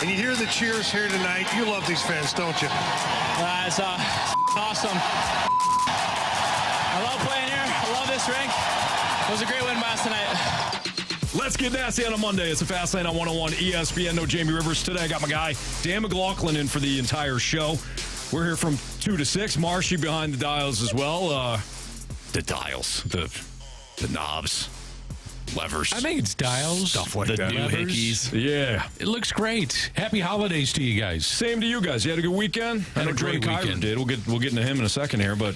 And you hear the cheers here tonight. You love these fans, don't you? It's awesome. I love playing here. I love this rink. It was a great win by us tonight. Let's get nasty on a Monday. It's a Fast Lane on 101 ESPN. No Jamie Rivers today. I got my guy, Dan McLaughlin, in for the entire show. We're here from 2 to 6. Marshy behind the dials as well. The dials. The knobs. Levers. I think it's dials. Stuff like the that. doohickeys. Yeah. It looks great. Happy holidays to you guys. Same to you guys. You had a good weekend? Had a great Jordan Kyrou weekend. did. We'll get into him in a second here, but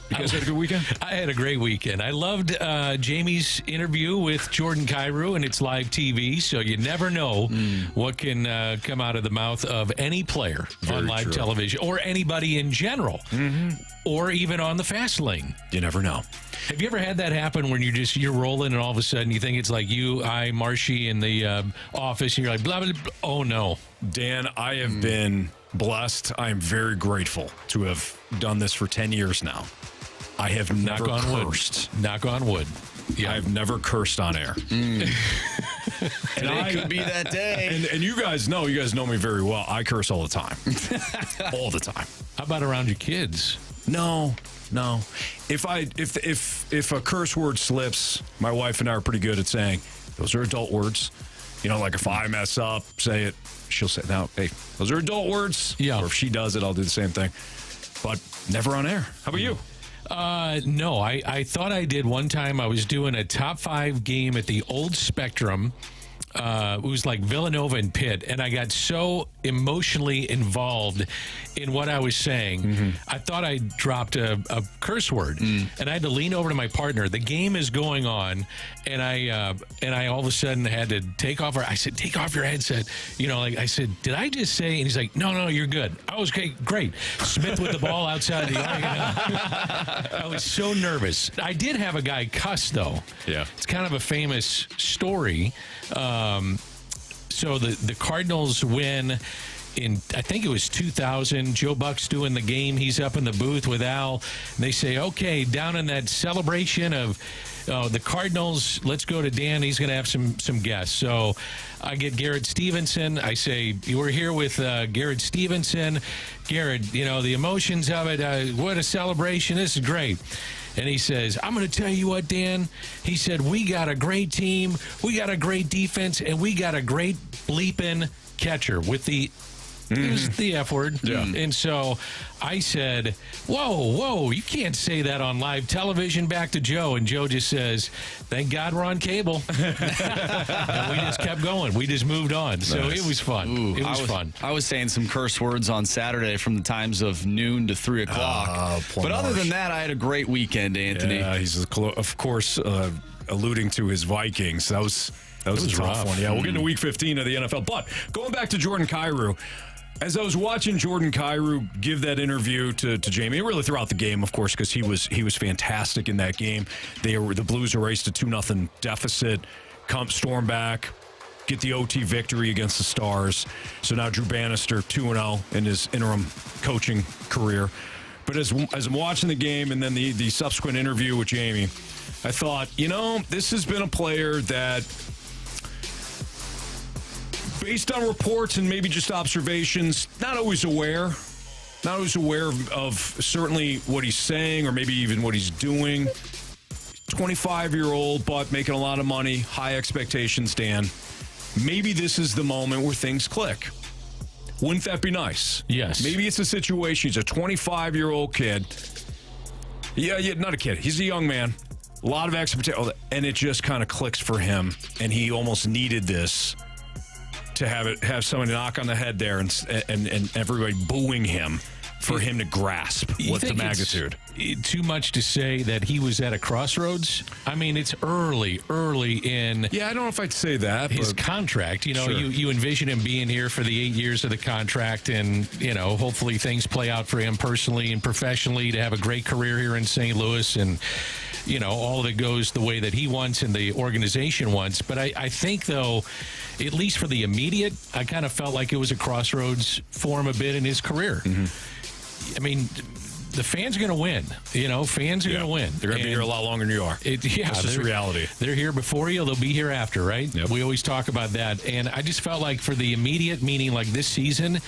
you guys had a good weekend? I had a great weekend. I loved Jamie's interview with Jordan Kyrou, and it's live TV, so you never know what can come out of the mouth of any player on live television, or anybody in general, or even on the Fast Lane. You never know. Have you ever had that happen when you're rolling and all of a sudden you think it's like you, I, Marshy in the office, and you're like, blah, blah, blah. Oh, no. Dan, I have been blessed. I am very grateful to have done this for 10 years now. I have never cursed. Knock on wood. Yeah. I've never cursed on air. And it could be that day. And you guys know me very well. I curse all the time. All the time. How about around your kids? No. If a curse word slips, my wife and I are pretty good at saying those are adult words. You know, like if I mess up, say it, she'll say, "No, hey, those are adult words." Yeah. Or if she does it, I'll do the same thing. But never on air. How about you? No, I thought I did one time. I was doing a top 5 game at the Old Spectrum. It was like Villanova and Pitt, and I got so emotionally involved in what I was saying. I thought I dropped a curse word, and I had to lean over to my partner. The game is going on, and I all of a sudden had to take off. I said, "Take off your headset." You know, like I said, "Did I just say?" And he's like, "No, you're good." I was okay, great. Smith with the ball outside the arc. I was so nervous. I did have a guy cuss though. Yeah, it's kind of a famous story. So the Cardinals win in, I think it was 2000. Joe Buck's doing the game. He's up in the booth with Al. And they say, okay, down in that celebration of the Cardinals, let's go to Dan. He's going to have some guests. So I get Garrett Stevenson. I say, we're here with Garrett Stevenson. Garrett, you know, the emotions of it. What a celebration. This is great. And he says, I'm going to tell you what, Dan. He said, we got a great team, we got a great defense, and we got a great bleeping catcher with the the F word. Yeah. And so I said, whoa, you can't say that on live television, back to Joe. And Joe just says, thank God we're on cable. And we just kept going. We just moved on. So it was fun. It was fun. I was saying some curse words on Saturday from the times of noon to 3 o'clock. But other than that, I had a great weekend, Anthony. Yeah, he's, of course, alluding to his Vikings. That was a tough rough. one. Yeah, we'll get into Week 15 of the NFL. But going back to Jordan Kyrou, as I was watching Jordan Kyrou give that interview to Jamie, really throughout the game, of course, because he was fantastic in that game. The Blues erased a 2-0 deficit, storm back, get the OT victory against the Stars. So now Drew Bannister 2-0 in his interim coaching career. But as I'm watching the game and then the subsequent interview with Jamie, I thought, this has been a player that, based on reports and maybe just observations, not always aware of certainly what he's saying or maybe even what he's doing. 25-year-old, but making a lot of money, high expectations, Dan. Maybe this is the moment where things click. Wouldn't that be nice? Yes. Maybe it's a situation. He's a 25-year-old kid. Yeah, not a kid. He's a young man. A lot of expectation, and it just kind of clicks for him, and he almost needed this to have someone knock on the head there and everybody booing him for him to grasp what the magnitude. It's too much to say that he was at a crossroads? I mean, it's early in. Yeah, I don't know if I'd say that. His contract. Sure. You envision him being here for the 8 years of the contract, and hopefully things play out for him personally and professionally to have a great career here in St. Louis, and all of it goes the way that he wants and the organization wants. But I think, though, at least for the immediate, I kind of felt like it was a crossroads for him a bit in his career. I mean, the fans are going to win. Fans are going to win. They're going to be here a lot longer than you are. That's just reality. They're here before you. They'll be here after, right? Yep. We always talk about that. And I just felt like for the immediate, meaning like this season,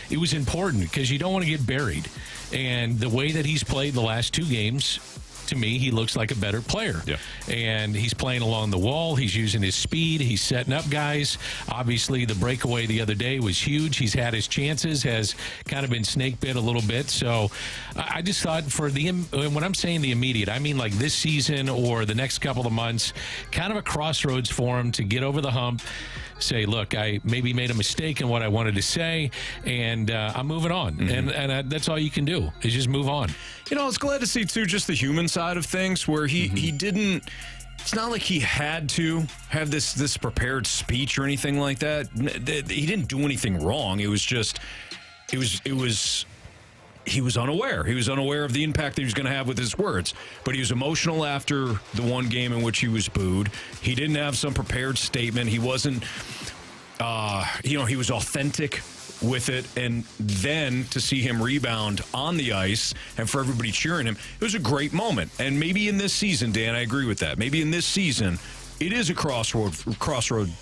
it was important because you don't want to get buried. And the way that he's played the last 2 games, to me, he looks like a better player. Yeah. And he's playing along the wall. He's using his speed. He's setting up guys. Obviously, the breakaway the other day was huge. He's had his chances, has kind of been snake bit a little bit. So I just thought when I'm saying the immediate, I mean like this season or the next couple of months, kind of a crossroads for him to get over the hump, say, look, I maybe made a mistake in what I wanted to say, and I'm moving on. Mm-hmm. And that's all you can do is just move on. I was glad to see, too, just the human side of things where he didn't – it's not like he had to have this prepared speech or anything like that. He didn't do anything wrong. It was just – he was unaware. He was unaware of the impact that he was going to have with his words. But he was emotional after the one game in which he was booed. He didn't have some prepared statement. He wasn't he was authentic with it, and then to see him rebound on the ice and for everybody cheering him, it was a great moment. And maybe in this season, Dan, I agree with that. Maybe in this season, it is a crossroad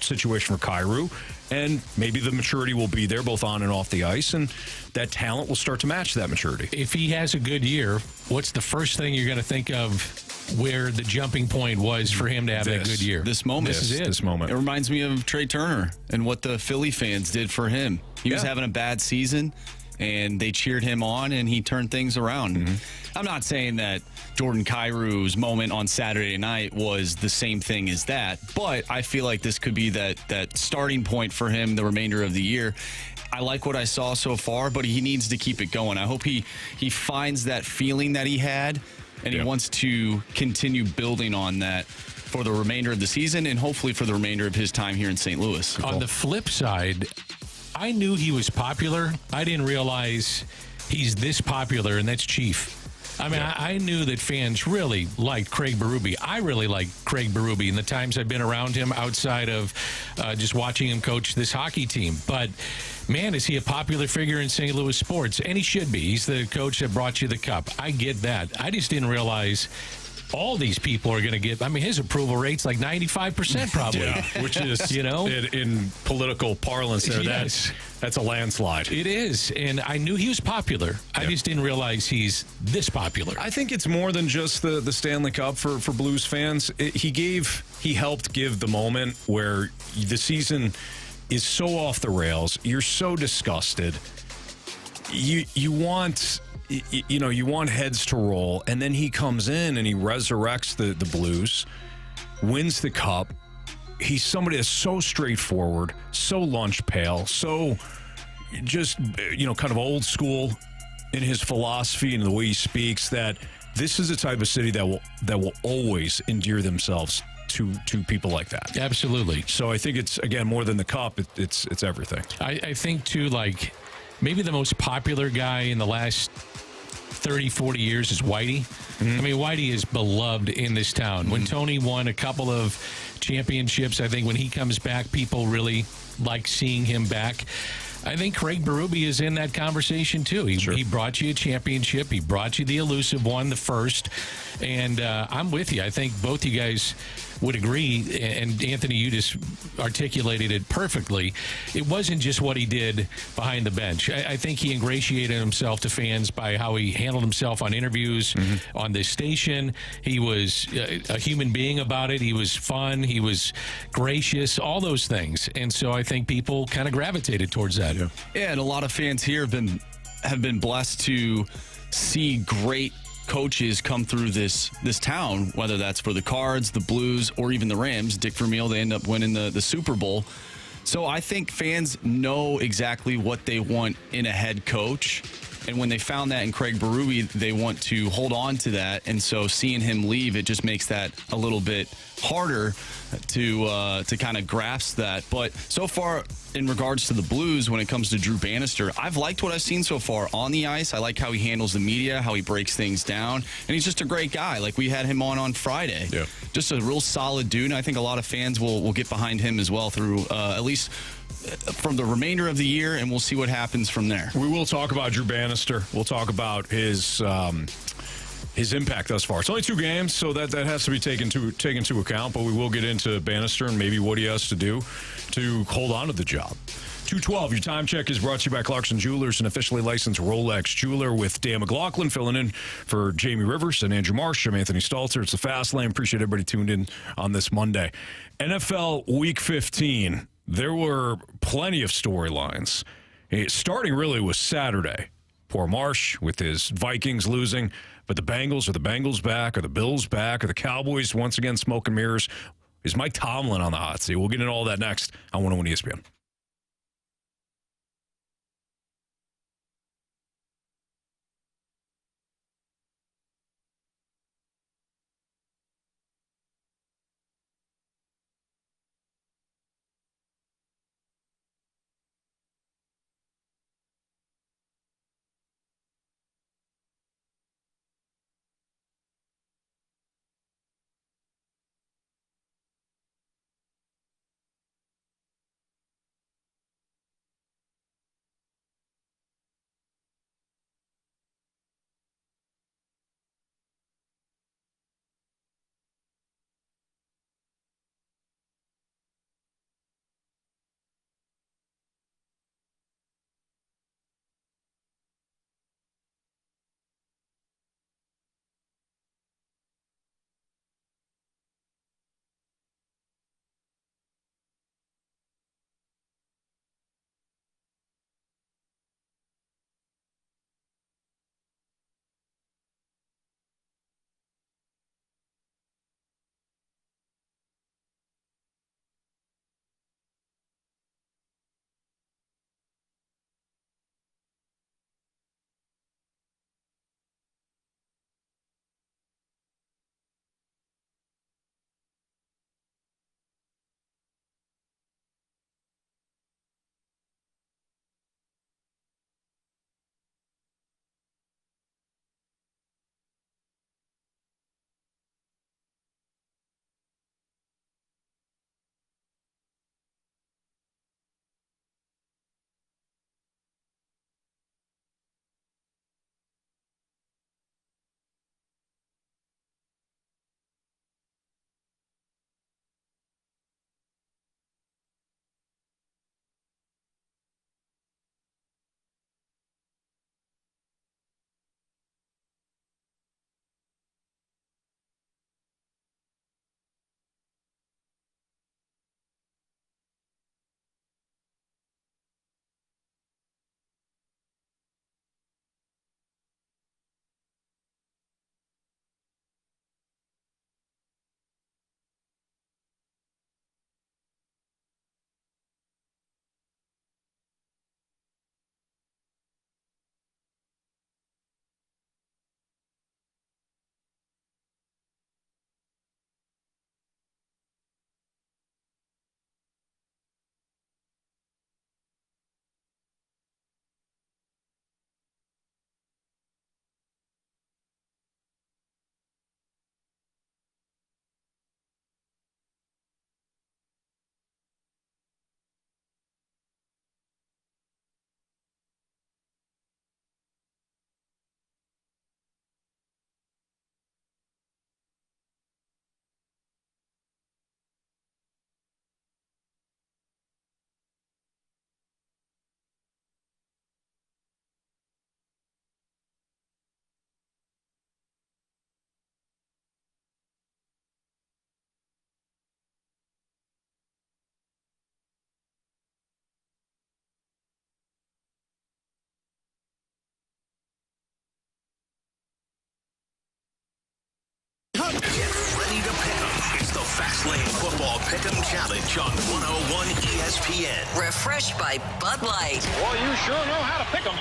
situation for Kyrou, and maybe the maturity will be there both on and off the ice, and that talent will start to match that maturity. If he has a good year, what's the first thing you're going to think of where the jumping point was for him to have that good year? This moment. This is it. This moment. It reminds me of Trey Turner and what the Philly fans did for him. He was having a bad season, and they cheered him on, and he turned things around. Mm-hmm. I'm not saying that Jordan Kyrou's moment on Saturday night was the same thing as that, but I feel like this could be that starting point for him the remainder of the year. I like what I saw so far, but he needs to keep it going. I hope he finds that feeling that he had, and he wants to continue building on that for the remainder of the season and hopefully for the remainder of his time here in St. Louis. On the flip side, I knew he was popular. I didn't realize he's this popular, and that's Chief. I mean, I knew that fans really liked Craig Berube. I really like Craig Berube in the times I've been around him outside of just watching him coach this hockey team. But, man, is he a popular figure in St. Louis sports? And he should be. He's the coach that brought you the cup. I get that. I just didn't realize all these people are going to get, I mean, his approval rate's like 95% probably. Yeah, which is, in political parlance there, that's a landslide. It is, and I knew he was popular. I just didn't realize he's this popular. I think it's more than just the Stanley Cup for Blues fans. He helped give the moment where the season is so off the rails. You're so disgusted. You want heads to roll, and then he comes in and he resurrects the Blues, wins the cup. He's somebody that's so straightforward, so lunch pail, so just, kind of old school in his philosophy and the way he speaks, that this is the type of city that will always endear themselves to people like that. Absolutely. So I think it's, again, more than the cup. It's everything. I think, too, like, maybe the most popular guy in the last 30, 40 years is Whitey. Mm-hmm. I mean, Whitey is beloved in this town. Mm-hmm. When Tony won a couple of championships, I think when he comes back, people really like seeing him back. I think Craig Berube is in that conversation, too. He brought you a championship. He brought you the elusive one, the first. And I'm with you. I think both you guys would agree, and Anthony, you just articulated it perfectly. It wasn't just what he did behind the bench. I think he ingratiated himself to fans by how he handled himself on interviews on this station. He was a human being about it. He was fun. He was gracious, all those things. And so I think people kind of gravitated towards that. Yeah, and a lot of fans here have been blessed to see great coaches come through this town, whether that's for the Cards, the Blues, or even the Rams. Dick Vermeil, they end up winning the Super Bowl. So I think fans know exactly what they want in a head coach. And when they found that in Craig Berube, they want to hold on to that. And so seeing him leave, it just makes that a little bit harder to kind of grasp that. But so far, in regards to the Blues, when it comes to Drew Bannister, I've liked what I've seen so far on the ice. I like how he handles the media, how he breaks things down. And he's just a great guy. Like, we had him on Friday. Yeah. Just a real solid dude. And I think a lot of fans will get behind him as well through at least from the remainder of the year, and we'll see what happens from there. We will talk about Drew Bannister. We'll talk about his impact thus far. It's only 2 games, so that has to be taken into account, but we will get into Bannister and maybe what he has to do to hold on to the job. 2:12, your time check is brought to you by Clarkson Jewelers, an officially licensed Rolex jeweler, with Dan McLaughlin filling in for Jamie Rivers and Andrew Marsh. I'm Anthony Stalter. It's the Fast Lane. Appreciate everybody tuned in on this Monday. NFL Week 15, there were plenty of storylines. Starting really was Saturday. Poor Marsh with his Vikings losing, but the Bengals, are the Bengals back? Are the Bills back? Are the Cowboys once again smoke and mirrors? Is Mike Tomlin on the hot seat? We'll get into all that next on 101 ESPN. Get ready to pick 'em. It's the Fast Lane Football Pick'em Challenge on 101 ESPN. Refreshed by Bud Light. Well, you sure know how to pick them.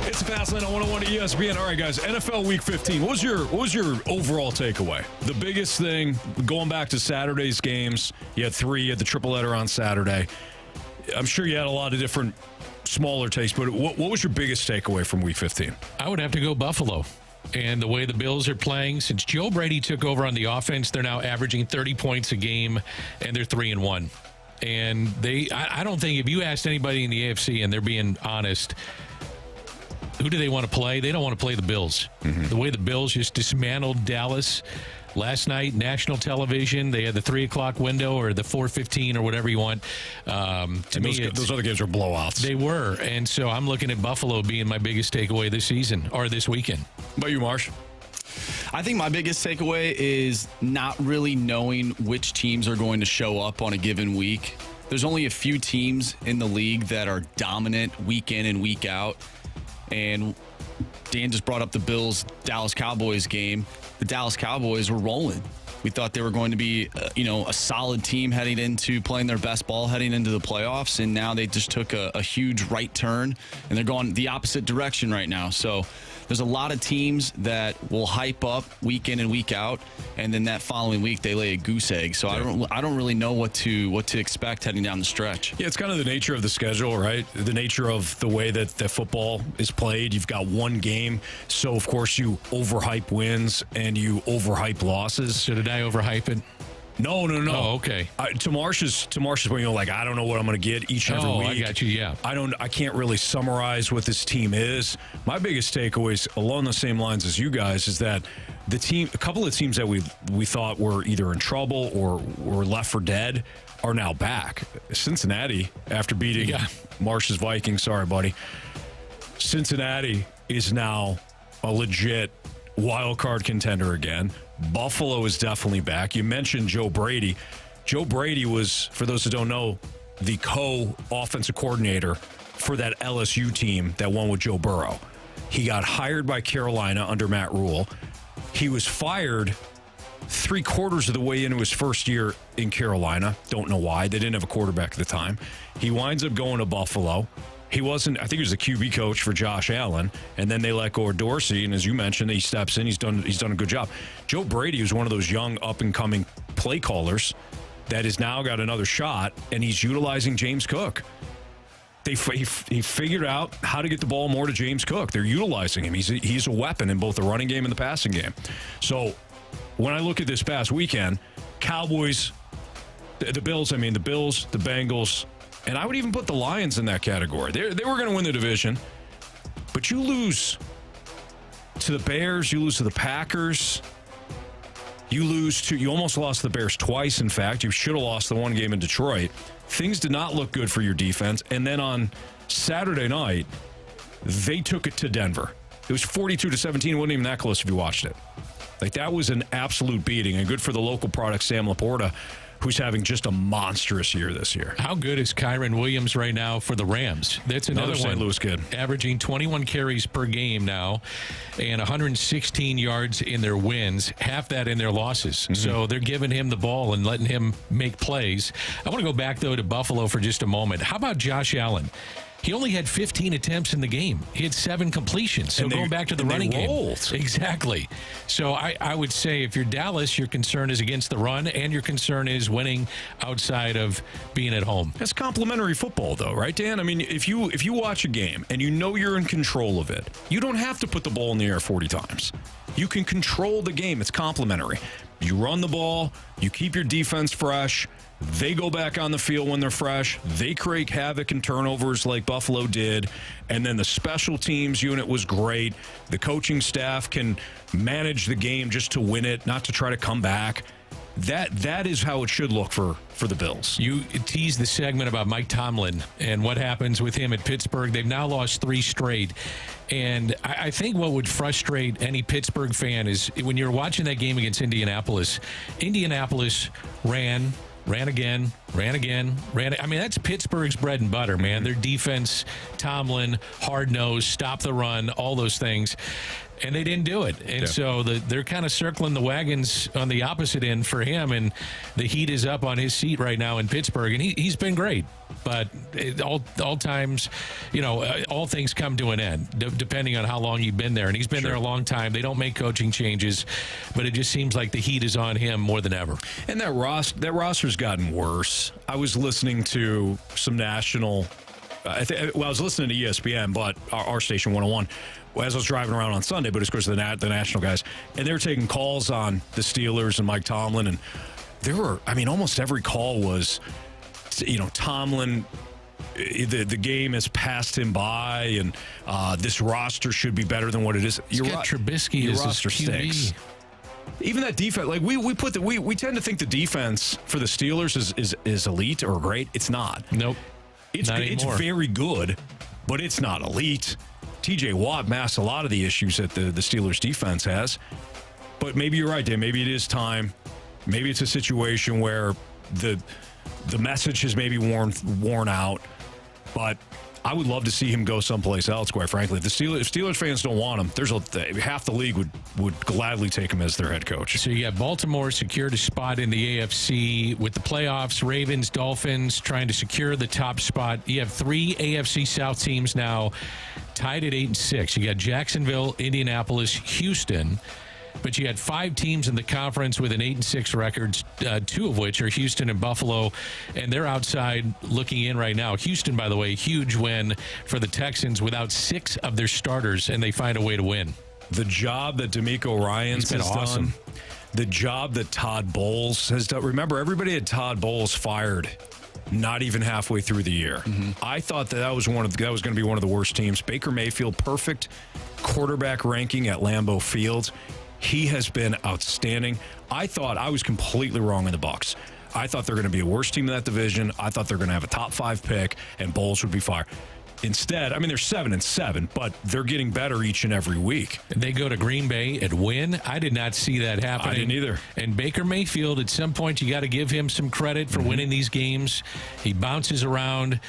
It's the Fast Lane on 101 ESPN. All right, guys. NFL Week 15. What was your overall takeaway? The biggest thing going back to Saturday's games. You had 3. You had the triple header on Saturday. I'm sure you had a lot of different smaller takes, but what was your biggest takeaway from Week 15? I would have to go Buffalo. And the way the Bills are playing, since Joe Brady took over on the offense, they're now averaging 30 points a game, and they're 3-1. And I don't think if you asked anybody in the AFC, and they're being honest, who do they want to play? They don't want to play the Bills. Mm-hmm. The way the Bills just dismantled Dallas last night, national television, they had the 3 o'clock window or the 4:15 or whatever you want. To me, those other games are blowouts. They were. And so I'm looking at Buffalo being my biggest takeaway this season or this weekend. What about you, Marsh? I think my biggest takeaway is not really knowing which teams are going to show up on a given week. There's only a few teams in the league that are dominant week in and week out. And Dan just brought up the Bills-Dallas Cowboys game. The Dallas Cowboys were rolling. We thought they were going to be, a solid team heading into playing their best ball, heading into the playoffs, and now they just took a huge right turn, and they're going the opposite direction right now. So there's a lot of teams that will hype up week in and week out, and then that following week they lay a goose egg. So I don't really know what to expect heading down the stretch. Yeah, it's kind of the nature of the schedule, right? The nature of the way that football is played. You've got one game, so of course you overhype wins and you overhype losses. So did I overhype it? No. Oh, okay. To Marsh's point, I don't know what I'm going to get each and every week. I got you, yeah. I can't really summarize what this team is. My biggest takeaways along the same lines as you guys is that a couple of teams that we thought were either in trouble or were left for dead are now back. Cincinnati, after beating Marsh's Vikings, sorry, buddy. Cincinnati is now a legit wild card contender again. Buffalo is definitely back. You mentioned Joe Brady. Joe Brady was, for those who don't know, the co-offensive coordinator for that LSU team that won with Joe Burrow. He got hired by Carolina under Matt Rule. He was fired 3/4 of the way into his first year in Carolina. Don't know why. They didn't have a quarterback at the time. He winds up going to Buffalo. I think he was the QB coach for Josh Allen, and then they let go of Dorsey, and as you mentioned, he steps in. He's done a good job. Joe Brady was one of those young, up-and-coming play callers that has now got another shot, and he's utilizing James Cook. He figured out how to get the ball more to James Cook. They're utilizing him. He's a weapon in both the running game and the passing game. So when I look at this past weekend, Cowboys, the Bills, the Bengals, and I would even put the Lions in that category. They were going to win the division. But you lose to the Bears. You lose to the Packers. You almost lost to the Bears twice, in fact. You should have lost the one game in Detroit. Things did not look good for your defense. And then on Saturday night, they took it to Denver. It was 42-17. It wasn't even that close if you watched it. That was an absolute beating. And good for the local product, Sam Laporta, who's having just a monstrous year this year. How good is Kyron Williams right now for the Rams? That's another St. Louis kid. Averaging 21 carries per game now and 116 yards in their wins, half that in their losses. Mm-hmm. So they're giving him the ball and letting him make plays. I want to go back, though, to Buffalo for just a moment. How about Josh Allen? He only had 15 attempts in the game. He had 7 completions. So going back to the running game. Exactly. So I would say if you're Dallas, your concern is against the run and your concern is winning outside of being at home. That's complimentary football, though, right, Dan? If you watch a game and you know you're in control of it, you don't have to put the ball in the air 40 times. You can control the game. It's complimentary. You run the ball. You keep your defense fresh. They go back on the field when they're fresh. They create havoc and turnovers like Buffalo did. And then the special teams unit was great. The coaching staff can manage the game just to win it, not to try to come back. That is how it should look for the Bills. You teased the segment about Mike Tomlin and what happens with him at Pittsburgh. They've now lost 3 straight. And I think what would frustrate any Pittsburgh fan is when you're watching that game against Indianapolis ran again. That's Pittsburgh's bread and butter, man. Their defense, Tomlin, hard-nosed, stop the run, all those things. And they didn't do it. And so they're kind of circling the wagons on the opposite end for him. And the heat is up on his seat right now in Pittsburgh. And he's been great. But all times, all things come to an end, depending on how long you've been there. And he's been there a long time. They don't make coaching changes, but it just seems like the heat is on him more than ever. And that roster's gotten worse. I was listening to some national. I was listening to ESPN, but our station 101. As I was driving around on Sunday, but of course the national guys, and they were taking calls on the Steelers and Mike Tomlin, and there were, almost every call was, Tomlin, the game has passed him by, and this roster should be better than what it is. Your Trubisky is roster stinks. Even that defense, like we tend to think the defense for the Steelers is elite or great. It's not. Nope. It's very good, but it's not elite. TJ Watt masked a lot of the issues that the Steelers defense has. But maybe you're right, Dan. Maybe it is time. Maybe it's a situation where the message has maybe worn out. But I would love to see him go someplace else, quite frankly. If the Steelers fans don't want him, half the league would gladly take him as their head coach. So you got Baltimore secured a spot in the AFC with the playoffs, Ravens, Dolphins trying to secure the top spot. You have 3 AFC South teams now tied at 8-6. You got Jacksonville, Indianapolis, Houston. But you had 5 teams in the conference with an 8-6 record, 2 of which are Houston and Buffalo, and they're outside looking in right now. Houston, by the way, huge win for the Texans without 6 of their starters, and they find a way to win. The job that DeMeco Ryans has awesome. done, the job that Todd Bowles has done. Remember, everybody had Todd Bowles fired not even halfway through the year. Mm-hmm. I thought that was going to be one of the worst teams. Baker Mayfield, perfect quarterback ranking at Lambeau Field. He has been outstanding. I thought I was completely wrong in the Bucs. I thought they're going to be a worse team in that division. I thought they're going to have a top 5 pick, and Bowles would be fired. Instead, they're 7-7, but they're getting better each and every week. They go to Green Bay and win. I did not see that happening. I didn't either. And Baker Mayfield, at some point, you got to give him some credit for winning these games. He bounces around.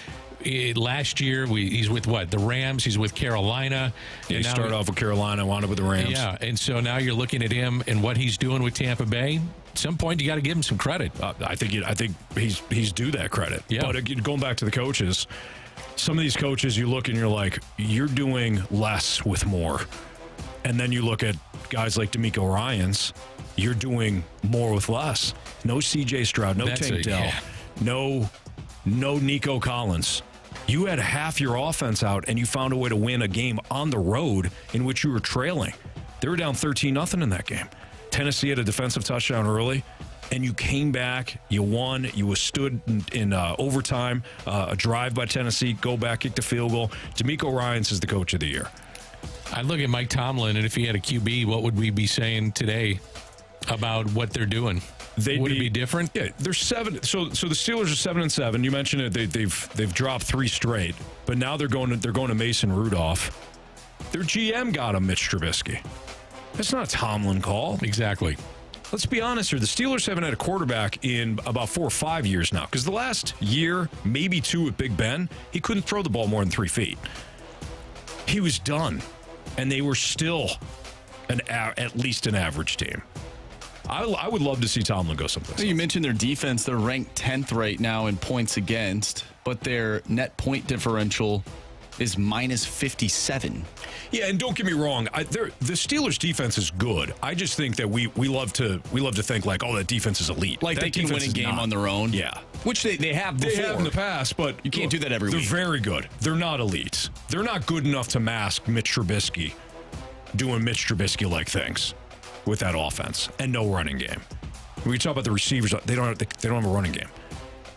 Last year, he's with the Rams. He's with Carolina. Yeah, he started off with Carolina, wound up with the Rams. Yeah, and so now you're looking at him and what he's doing with Tampa Bay. At some point, you got to give him some credit. I think he's due that credit. Yeah. But going back to the coaches, some of these coaches, you look and you're like, you're doing less with more. And then you look at guys like DeMeco Ryans, you're doing more with less. No C.J. Stroud, no Tank Dell, no Nico Collins. You had half your offense out, and you found a way to win a game on the road in which you were trailing. They were down 13-0 in that game. Tennessee had a defensive touchdown early, and you came back. You won. You withstood in overtime. A drive by Tennessee, go back, kick the field goal. DeMeco Ryans is the coach of the year. I look at Mike Tomlin, and if he had a QB, what would we be saying today about what they're doing? Would it be different? Yeah, they're 7. So the Steelers are 7-7. You mentioned it. They've dropped 3 straight, but now they're going to Mason Rudolph. Their GM got him, Mitch Trubisky. That's not a Tomlin call. Exactly. Let's be honest here. The Steelers haven't had a quarterback in about 4 or 5 years now, because the last year, maybe 2 with Big Ben, he couldn't throw the ball more than 3 feet. He was done, and they were still at least an average team. I would love to see Tomlin go someplace. You mentioned their defense. They're ranked 10th right now in points against, but their net point differential is -57. Yeah, and don't get me wrong, the Steelers' defense is good. I just think that we love to think like, oh, that defense is elite. Like they can win a game on their own. Yeah, which they have before. They have in the past, but you can't do that every week. They're very good. They're not elite. They're not good enough to mask Mitch Trubisky doing Mitch Trubisky-like things with that offense and no running game. We talk about the receivers. They don't have a running game.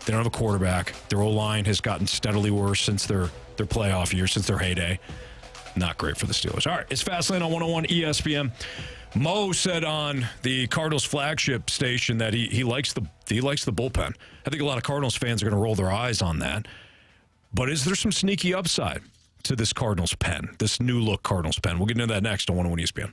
They don't have a quarterback. Their O-line has gotten steadily worse since their playoff year, since their heyday. Not great for the Steelers. All right, it's Fastlane on 101 ESPN. Mo said on the Cardinals flagship station that he likes the bullpen. I think a lot of Cardinals fans are going to roll their eyes on that. But is there some sneaky upside to this Cardinals pen, this new look Cardinals pen? We'll get into that next on 101 ESPN.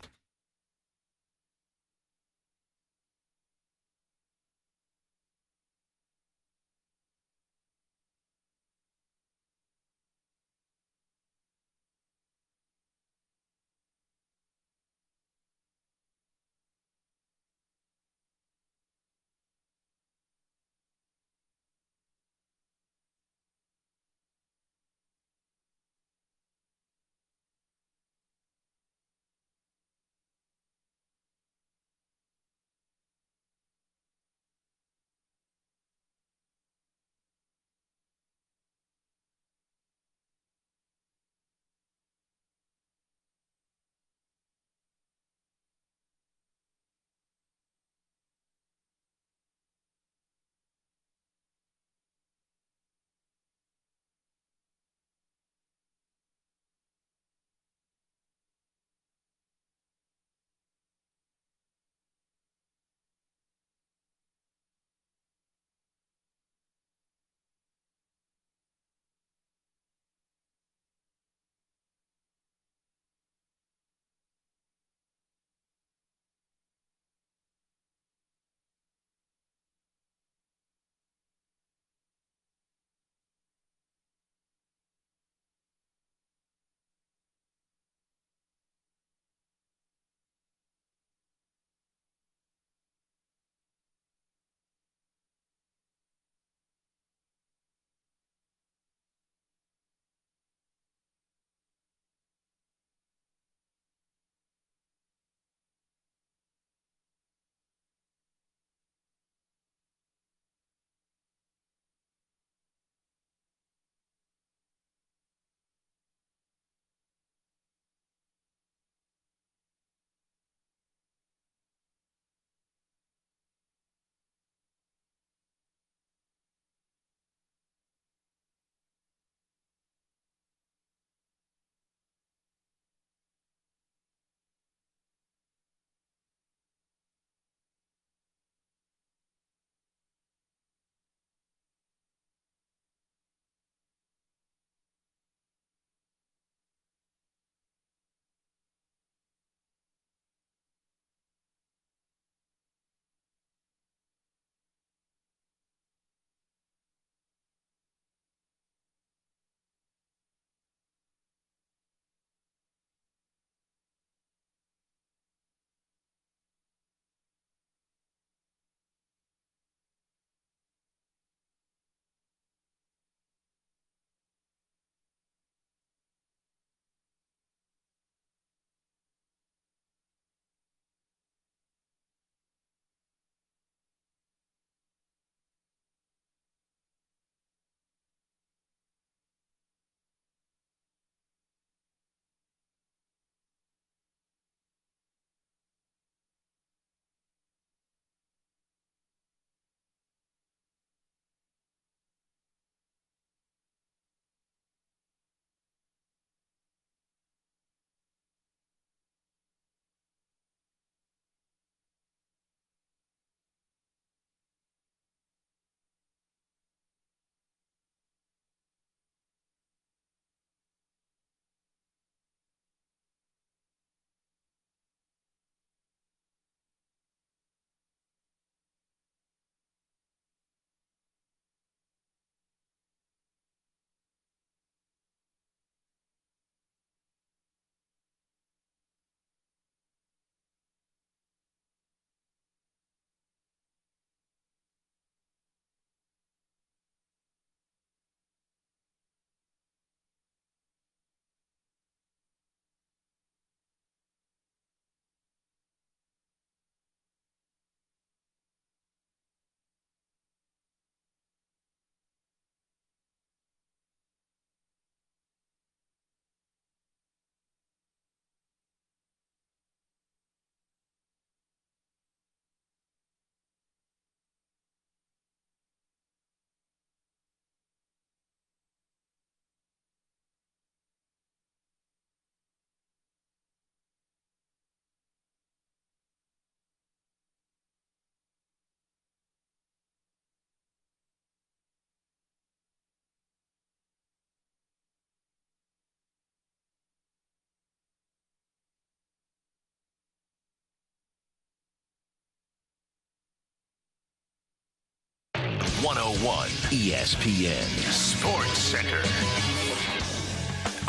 101 ESPN Sports Center.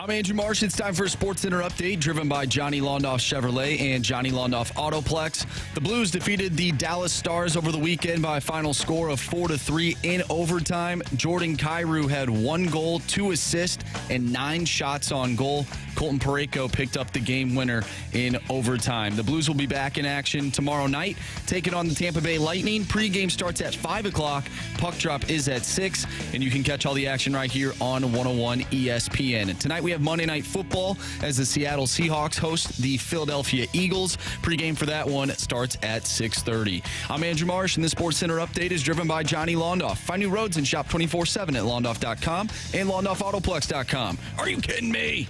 I'm Andrew Marsh. It's time for a Sports Center update driven by Johnny Londoff Chevrolet and Johnny Londoff Autoplex. The Blues defeated the Dallas Stars over the weekend by a final score of 4-3 in overtime. Jordan Kyrou had 1 goal, 2 assists, and 9 shots on goal. Colton Parayko picked up the game winner in overtime. The Blues will be back in action tomorrow night, taking on the Tampa Bay Lightning. Pre-game starts at 5 o'clock. Puck drop is at 6, and you can catch all the action right here on 101 ESPN. And tonight we have Monday Night Football as the Seattle Seahawks host the Philadelphia Eagles. Pre-game for that one starts at 6:30. I'm Andrew Marsh, and the Sports Center update is driven by Johnny Londoff. Find new roads and shop 24/7 at londoff.com and londoffautoplex.com. Are you kidding me?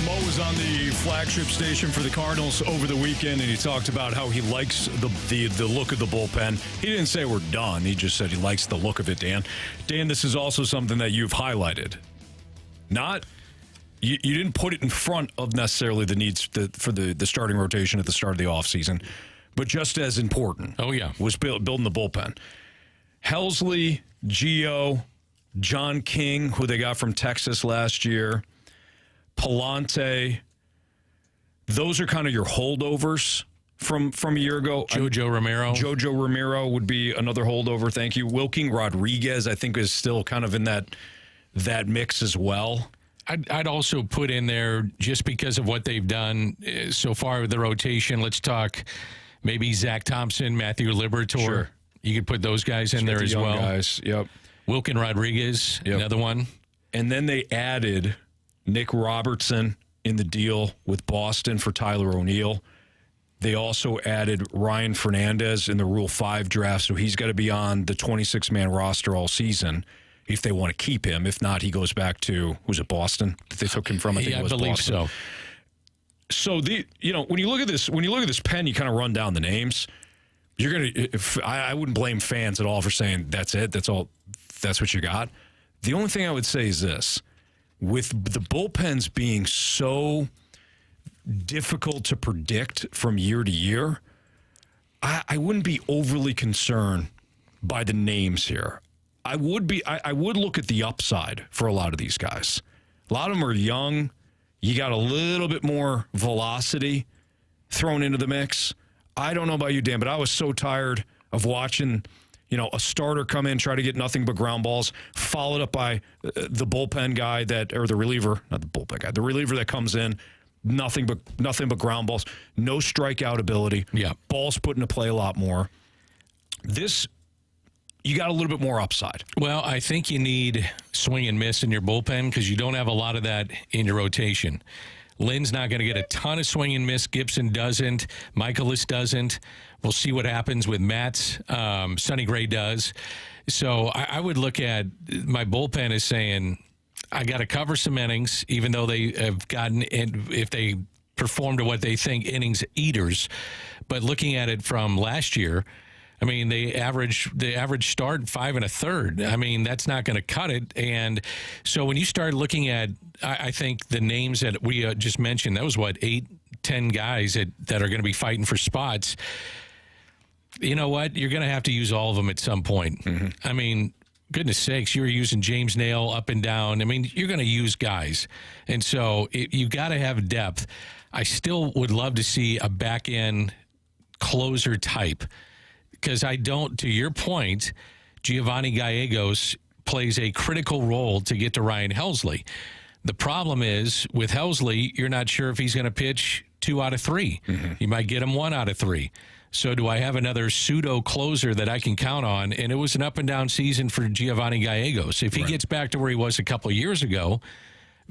Mo was on the flagship station for the Cardinals over the weekend, and he talked about how he likes the look of the bullpen. He didn't say we're done. He just said he likes the look of it, Dan. Dan, this is also something that you've highlighted. You didn't put it in front of necessarily the needs for the starting rotation at the start of the offseason, but just as important. Oh, yeah. Was building the bullpen. Helsley, Gio, John King, who they got from Texas last year, Palante, those are kind of your holdovers from a year ago. Jojo Romero would be another holdover. Thank you. Wilking Rodriguez, I think, is still kind of in that mix as well. I'd also put in there, just because of what they've done so far with the rotation, let's talk maybe Zach Thompson, Matthew Liberatore. Sure. You could put those guys in there as well. Guys. Yep. Wilkin Rodriguez, another one. And then they added Nick Robertson in the deal with Boston for Tyler O'Neill. They also added Ryan Fernandez in the Rule 5 draft, so he's got to be on the 26-man roster all season if they want to keep him. If not, he goes back to, was it Boston that they took him from? I think it was believe Boston. So when you look at this pen, you kind of run down the names. You're gonna. I wouldn't blame fans at all for saying that's it. That's all. That's what you got. The only thing I would say is this. With the bullpens being so difficult to predict from year to year, I wouldn't be overly concerned by the names here. I would look at the upside for a lot of these guys. A lot of them are young. You got a little bit more velocity thrown into the mix. I don't know about you, Dan, but I was so tired of watching a starter come in, try to get nothing but ground balls, followed up by the bullpen guy or the reliever, not the bullpen guy, the reliever that comes in, nothing but ground balls, no strikeout ability. Yeah. Balls put into play a lot more. You got a little bit more upside. Well, I think you need swing and miss in your bullpen because you don't have a lot of that in your rotation. Lynn's not going to get a ton of swing and miss. Gibson doesn't. Michaelis doesn't. We'll see what happens with Matt's. Sonny Gray does. So I would look at my bullpen as saying, I got to cover some innings, even though they have gotten in, if they perform to what they think, innings eaters. But looking at it from last year, I mean, the average start 5 1/3. I mean, that's not going to cut it. And so when you start looking at, I think the names that we just mentioned, that was 8-10 guys that are going to be fighting for spots. You know what? You're going to have to use all of them at some point. Mm-hmm. I mean, goodness sakes, you were using James Nail up and down. I mean, you're going to use guys. And so you got to have depth. I still would love to see a back end closer type. Because to your point, Giovanni Gallegos plays a critical role to get to Ryan Helsley. The problem is, with Helsley, you're not sure if he's going to pitch 2 out of 3. Mm-hmm. You might get him 1 out of 3. So do I have another pseudo closer that I can count on? And it was an up and down season for Giovanni Gallegos. If he gets back to where he was a couple of years ago,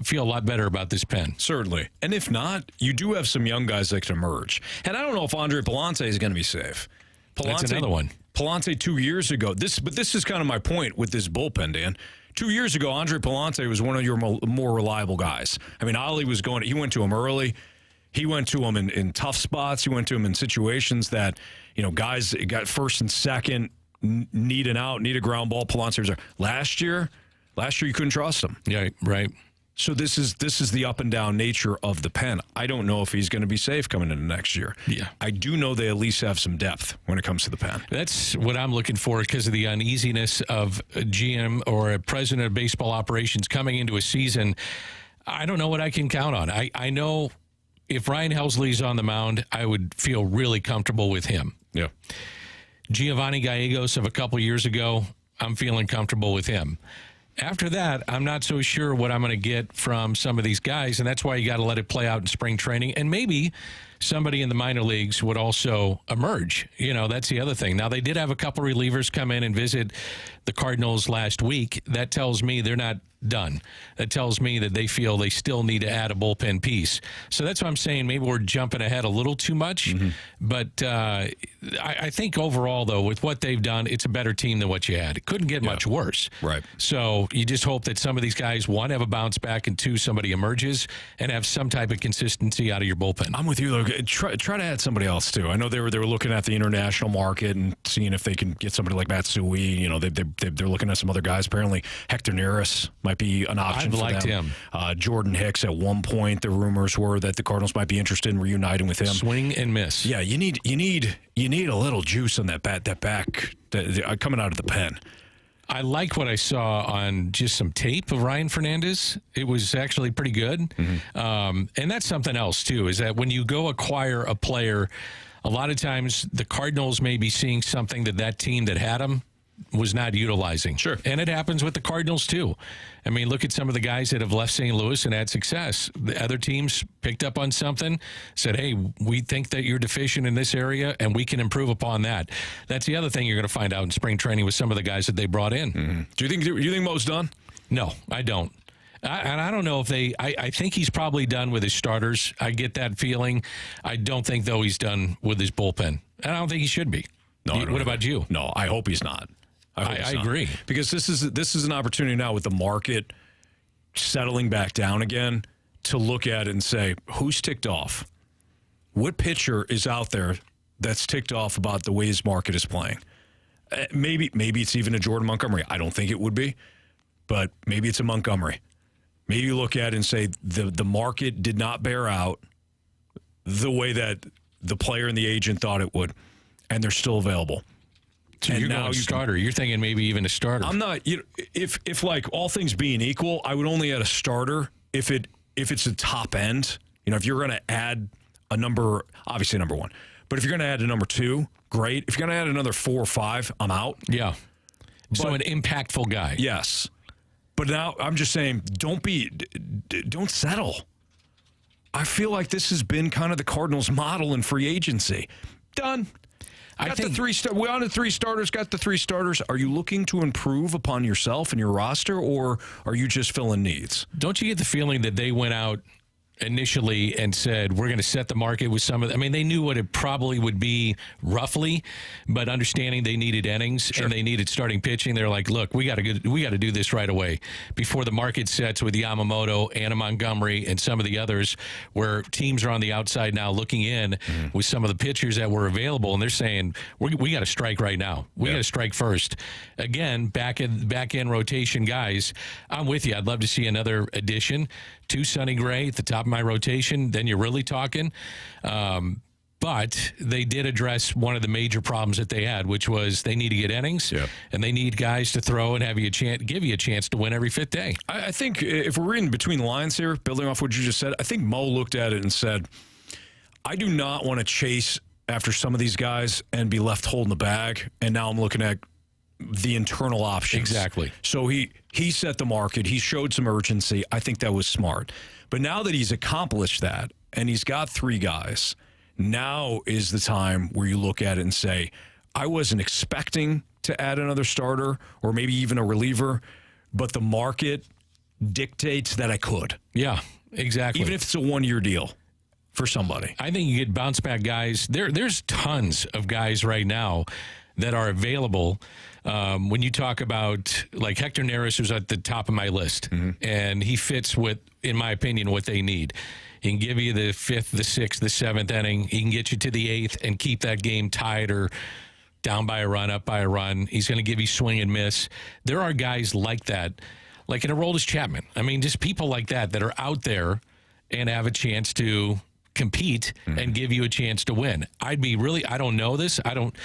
I feel a lot better about this pen. Certainly. And if not, you do have some young guys that can emerge. And I don't know if Andre Palante is going to be safe. That's another one. Palante 2 years ago. But this is kind of my point with this bullpen, Dan. 2 years ago, Andre Palante was one of your more reliable guys. I mean, Ollie was he went to him early. He went to him in tough spots. He went to him in situations that, guys got first and second, need an out, need a ground ball. Pallante's there. Last year you couldn't trust him. Yeah, right. So this is the up and down nature of the pen. I don't know if he's going to be safe coming into next year. Yeah. I do know they at least have some depth when it comes to the pen. That's what I'm looking for because of the uneasiness of a GM or a president of baseball operations coming into a season. I don't know what I can count on. I know if Ryan Helsley's on the mound, I would feel really comfortable with him. Yeah. Giovanni Gallegos of a couple years ago, I'm feeling comfortable with him. After that, I'm not so sure what I'm going to get from some of these guys, and that's why you got to let it play out in spring training. And maybe somebody in the minor leagues would also emerge. That's the other thing. Now, they did have a couple relievers come in and visit the Cardinals last week. That tells me they're not done. That tells me that they feel they still need to add a bullpen piece. So that's what I'm saying. Maybe we're jumping ahead a little too much. Mm-hmm. But I think overall, though, with what they've done, it's a better team than what you had. It couldn't get much worse. Right. So you just hope that some of these guys, one, have a bounce back, and two, somebody emerges and have some type of consistency out of your bullpen. I'm with you, though. Try to add somebody else, too. I know they were looking at the international market and seeing if they can get somebody like Matsui. They're looking at some other guys. Apparently, Hector Neris might be an option for them. I've liked him. Jordan Hicks, at one point, the rumors were that the Cardinals might be interested in reuniting with him. Swing and miss. Yeah, you need a little juice on that back coming out of the pen. I like what I saw on just some tape of Ryan Fernandez. It was actually pretty good. Mm-hmm. And that's something else, too, is that when you go acquire a player, a lot of times the Cardinals may be seeing something that team that had him was not utilizing. Sure. And it happens with the Cardinals, too. I mean, look at some of the guys that have left St. Louis and had success. The other teams picked up on something, said, hey, we think that you're deficient in this area, and we can improve upon that. That's the other thing you're going to find out in spring training with some of the guys that they brought in. Mm-hmm. Do you think Mo's done? No, I don't. And I don't know if I think he's probably done with his starters. I get that feeling. I don't think, though, he's done with his bullpen. And I don't think he should be. No. What about you? No, I hope he's not. I agree. Because this is an opportunity now with the market settling back down again to look at it and say, who's ticked off? What pitcher is out there that's ticked off about the way his market is playing? Maybe it's even a Jordan Montgomery. I don't think it would be, but maybe it's a Montgomery. Maybe you look at it and say the market did not bear out the way that the player and the agent thought it would, and they're still available. So and you're now starter. You're thinking maybe even a starter. I'm not. If like all things being equal, I would only add a starter if it's a top end. If you're going to add a number, obviously number one. But if you're going to add a number two, great. If you're going to add another 4 or 5, I'm out. Yeah. So an impactful guy. Yes. But now I'm just saying, don't settle. I feel like this has been kind of the Cardinals' model in free agency. Done. We on to 3 starters, got the 3 starters. Are you looking to improve upon yourself and your roster, or are you just filling needs? Don't you get the feeling that they went out initially and said, we're going to set the market with some of I mean, they knew what it probably would be roughly, but understanding they needed innings and they needed starting pitching, they're like, look, we got to do this right away before the market sets with Yamamoto, Anna Montgomery, and some of the others where teams are on the outside now looking in with some of the pitchers that were available, and they're saying, we got to strike right now. We got to strike first. Again, back end rotation guys, I'm with you. I'd love to see another addition. 2 Sonny Gray at the top of my rotation, then you're really talking. But they did address one of the major problems that they had, which was they need to get innings, and they need guys to throw and give you a chance to win every 5th day. I think if we're reading between the lines here, building off what you just said, I think Mo looked at it and said, I do not want to chase after some of these guys and be left holding the bag, and now I'm looking at the internal options. Exactly. So he set the market. He showed some urgency. I think that was smart. But now that he's accomplished that and he's got 3 guys, now is the time where you look at it and say, I wasn't expecting to add another starter or maybe even a reliever, but the market dictates that I could. Yeah, exactly. Even if it's a 1-year deal for somebody. I think you get bounce back guys. There's tons of guys right now that are available. When you talk about, like, Hector Neris, who's at the top of my list, and he fits with, in my opinion, what they need. He can give you the 5th, the 6th, the 7th inning. He can get you to the 8th and keep that game tied or down by a run, up by a run. He's going to give you swing and miss. There are guys like that, like an Aroldis Chapman. I mean, just people like that are out there and have a chance to compete and give you a chance to win. I don't know this. I don't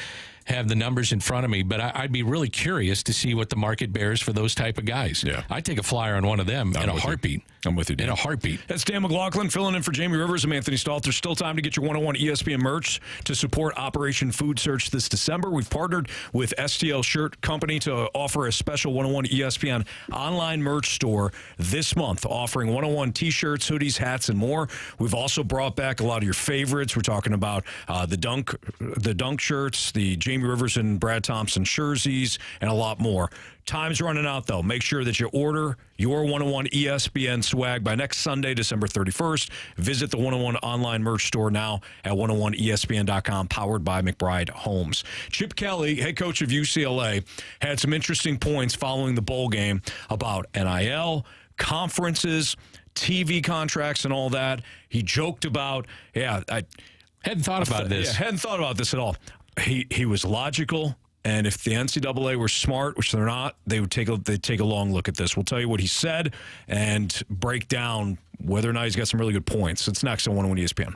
have the numbers in front of me, but I'd be really curious to see what the market bears for those type of guys. Yeah. I'd take a flyer on one of them in a heartbeat. I'm with you, Dan. In a heartbeat. That's Dan McLaughlin filling in for Jamie Rivers. I'm Anthony Stalter. Still time to get your 101 ESPN merch to support Operation Food Search this December. We've partnered with STL Shirt Company to offer a special 101 ESPN online merch store this month, offering 101 T-shirts, hoodies, hats, and more. We've also brought back a lot of your favorites. We're talking about the dunk shirts, the Jamie Rivers and Brad Thompson jerseys, and a lot more. Time's running out, though. Make sure that you order your 101 ESPN swag by next Sunday, December 31st. Visit the 101 online merch store now at 101ESPN.com, powered by McBride Homes. Chip Kelly, head coach of UCLA, had some interesting points following the bowl game about NIL, conferences, TV contracts, and all that. He joked about, I hadn't thought about this. Yeah, hadn't thought about this at all. He was logical. And if the NCAA were smart, which they're not, they'd take a long look at this. We'll tell you what he said and break down whether or not he's got some really good points. It's next on 101 ESPN.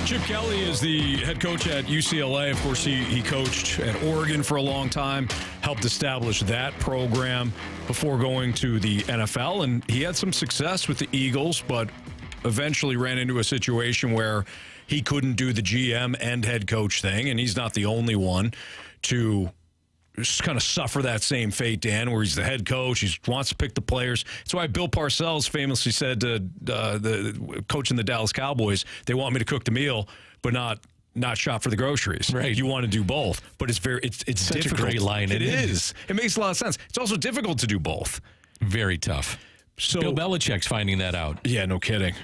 Chip Kelly is the head coach at UCLA. Of course, he coached at Oregon for a long time, helped establish that program before going to the NFL. And he had some success with the Eagles, but eventually ran into a situation where he couldn't do the GM and head coach thing. And he's not the only one to just kind of suffer that same fate, Dan, where he's the head coach. He wants to pick the players. That's why Bill Parcells famously said to the coach in the Dallas Cowboys, they want me to cook the meal, but not shop for the groceries. Right. You want to do both, but it's Such difficult. a great line. It is. It makes a lot of sense. It's also difficult to do both. Very tough. So Bill Belichick's finding that out. Yeah, no kidding.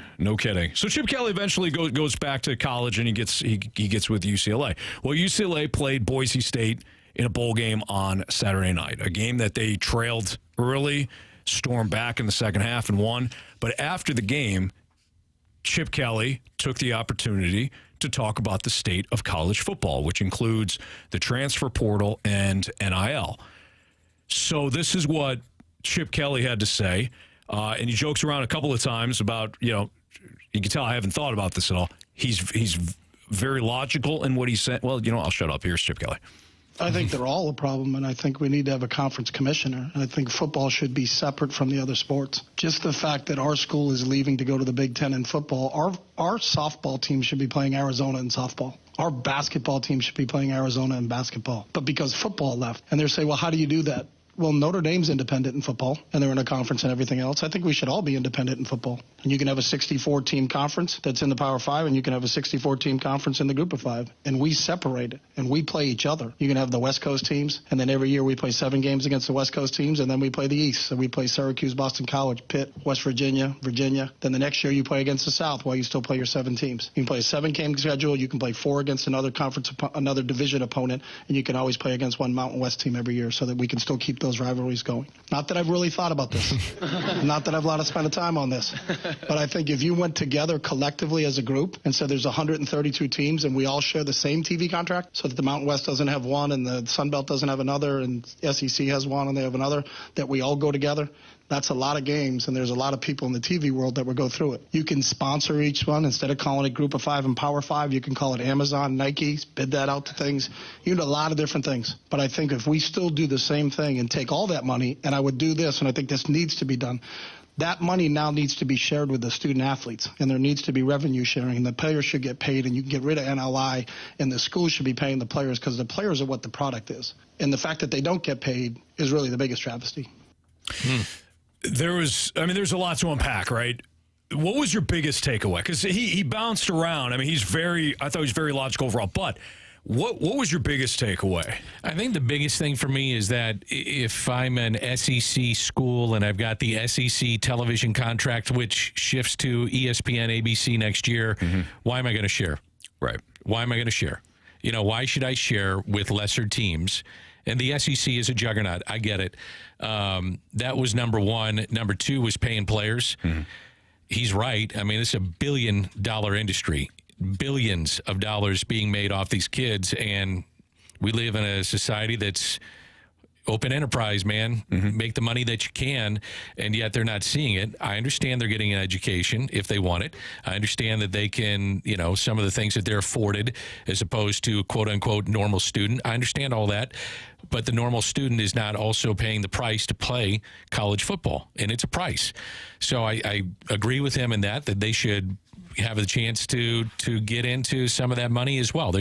So Chip Kelly eventually goes back to college, and he gets with UCLA. Well, UCLA played Boise State in a bowl game on Saturday night, a game that they trailed early, stormed back in the second half and won. But after the game, Chip Kelly took the opportunity to talk about the state of college football, which includes the transfer portal and NIL. So this is what Chip Kelly had to say. And he jokes around a couple of times about, you can tell I haven't thought about this at all. He's very logical in what he said. Well, I'll shut up. Here's Chip Kelly. I think they're all a problem, and I think we need to have a conference commissioner. I think football should be separate from the other sports. Just the fact that our school is leaving to go to the Big Ten in football, our softball team should be playing Arizona in softball. Our basketball team should be playing Arizona in basketball. But because football left, and they're saying, well, how do you do that? Well, Notre Dame's independent in football, and they're in a conference and everything else. I think we should all be independent in football. And you can have a 64-team conference that's in the Power 5, and you can have a 64-team conference in the Group of 5. And we separate it, and we play each other. You can have the West Coast teams, and then every year we play 7 games against the West Coast teams, and then we play the East. So we play Syracuse, Boston College, Pitt, West Virginia, Virginia. Then the next year you play against the South while you still play your 7 teams. You can play a 7-game schedule. You can play 4 against another another division opponent, and you can always play against one Mountain West team every year so that we can still keep those rivalries going. Not that I've really thought about this. Not that I've a lot of spent time on this. But I think if you went together collectively as a group and said there's 132 teams and we all share the same TV contract so that the Mountain West doesn't have one and the Sun Belt doesn't have another and SEC has one and they have another, that we all go together, that's a lot of games, and there's a lot of people in the TV world that would go through it. You can sponsor each one. Instead of calling it Group of 5 and Power 5, you can call it Amazon, Nike, bid that out to things. You can do a lot of different things. But I think if we still do the same thing and take all that money, and I would do this, and I think this needs to be done, that money now needs to be shared with the student athletes, and there needs to be revenue sharing, and the players should get paid, and you can get rid of NLI, and the schools should be paying the players because the players are what the product is. And the fact that they don't get paid is really the biggest travesty. There's a lot to unpack, right? What was your biggest takeaway? Because he bounced around. I mean, I thought he was very logical overall. But what was your biggest takeaway? I think the biggest thing for me is that if I'm an SEC school and I've got the SEC television contract, which shifts to ESPN, ABC next year, why am I going to share? Right. Why am I going to share? Why should I share with lesser teams? And the SEC is a juggernaut. I get it. That was number one. Number two was paying players. He's right. I mean, it's a $1 billion industry. Billions of dollars being made off these kids. And we live in a society that's open enterprise, man. Make the money that you can, and yet they're not seeing it. I understand they're getting an education if they want it. I understand that they can, some of the things that they're afforded as opposed to quote-unquote normal student. I understand all that, but the normal student is not also paying the price to play college football, and it's a price. So I agree with him in that they should have a chance to get into some of that money as well.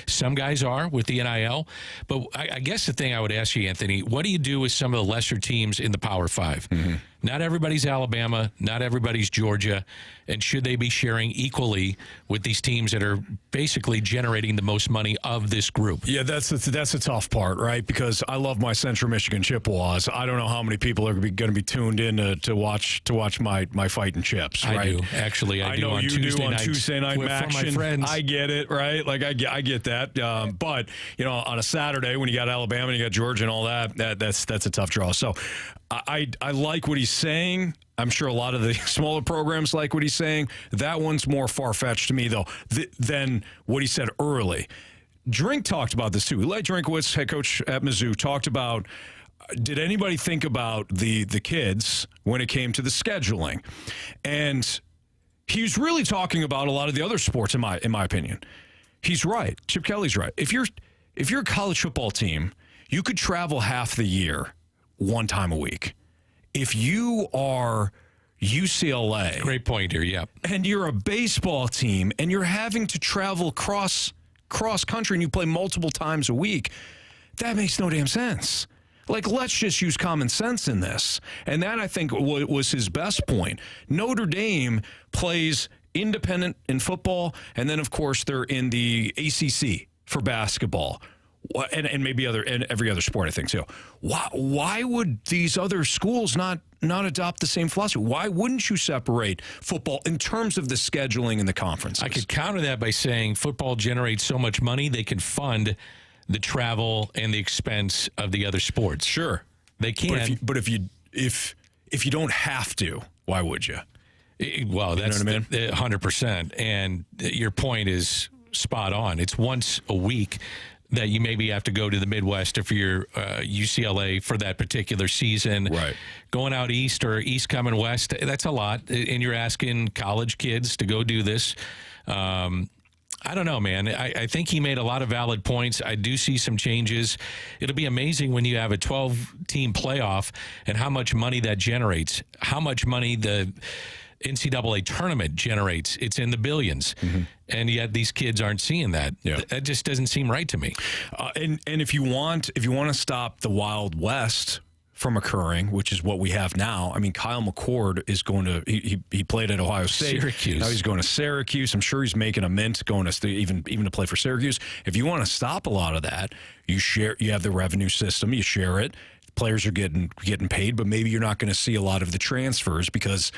Some guys are with the NIL, but I guess the thing I would ask you, Anthony, what do you do with some of the lesser teams in the Power 5? Not everybody's Alabama, not everybody's Georgia, and should they be sharing equally with these teams that are basically generating the most money of this group? Yeah, that's the tough part, right? Because I love my Central Michigan Chippewas. I don't know how many people are going to be tuned in to watch my fighting Chips. Right? I do, actually. I do know on you Tuesday do on nights Tuesday night for action. my friends. I get it, right? Like I get that. But on a Saturday when you got Alabama and you got Georgia and all that's a tough draw. So I like what he's saying. I'm sure a lot of the smaller programs like what he's saying. That one's more far-fetched to me, though, than what he said early. Drink talked about this, too. Eli Drinkwitz, head coach at Mizzou, talked about, did anybody think about the kids when it came to the scheduling? And he's really talking about a lot of the other sports, in my opinion. He's right. Chip Kelly's right. If you're a college football team, you could travel half the year one time a week. If you are UCLA, Great point here, yeah. and you're a baseball team and you're having to travel cross country and you play multiple times a week, that makes no damn sense. Like, let's just use common sense in this. And that, I think, was his best point. Notre Dame plays independent in football, and then, of course, they're in the ACC for basketball. And maybe every other sport, I think, too. Why would these other schools not adopt the same philosophy? Why wouldn't you separate football in terms of the scheduling and the conferences? I could counter that by saying football generates so much money, they can fund the travel and the expense of the other sports. Sure. They can. But if you don't have to, why would you? Well, that's you know what I mean? 100%. And your point is spot on. It's once a week that you maybe have to go to the Midwest or for your UCLA for that particular season. Right. Going out east or east coming west, that's a lot. And you're asking college kids to go do this. I don't know, man. I think he made a lot of valid points. I do see some changes. It'll be amazing when you have a 12-team playoff and how much money that generates, how much money the NCAA tournament generates. It's in the billions. Mm-hmm. And yet these kids aren't seeing that. Yeah. That just doesn't seem right to me. And if you want to stop the Wild West from occurring, which is what we have now. I mean, Kyle McCord is going to he played at Ohio State. Syracuse. Now he's going to Syracuse. I'm sure he's making a mint going to even to play for Syracuse. If you want to stop a lot of that, you have the revenue system, you share it. Players are getting paid, but maybe you're not going to see a lot of the transfers because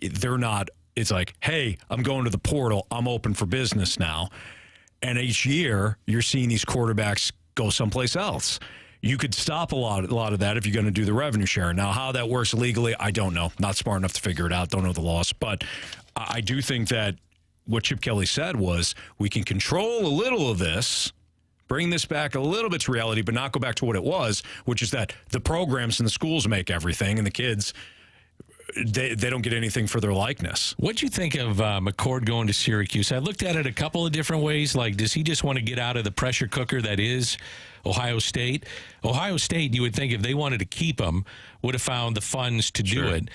they're not. It's like, hey, I'm going to the portal. I'm open for business now. And each year you're seeing these quarterbacks go someplace else. You could stop a lot of that if you're going to do the revenue sharing. Now, how that works legally, I don't know. Not smart enough to figure it out. Don't know the laws. But I do think that what Chip Kelly said was we can control a little of this, bring this back a little bit to reality, but not go back to what it was, which is that the programs and the schools make everything, and the kids, they don't get anything for their likeness. What'd you think of McCord going to Syracuse? I looked at it a couple of different ways. Like, does he just want to get out of the pressure cooker that is Ohio State? Ohio State, you would think if they wanted to keep him, would have found the funds to do it.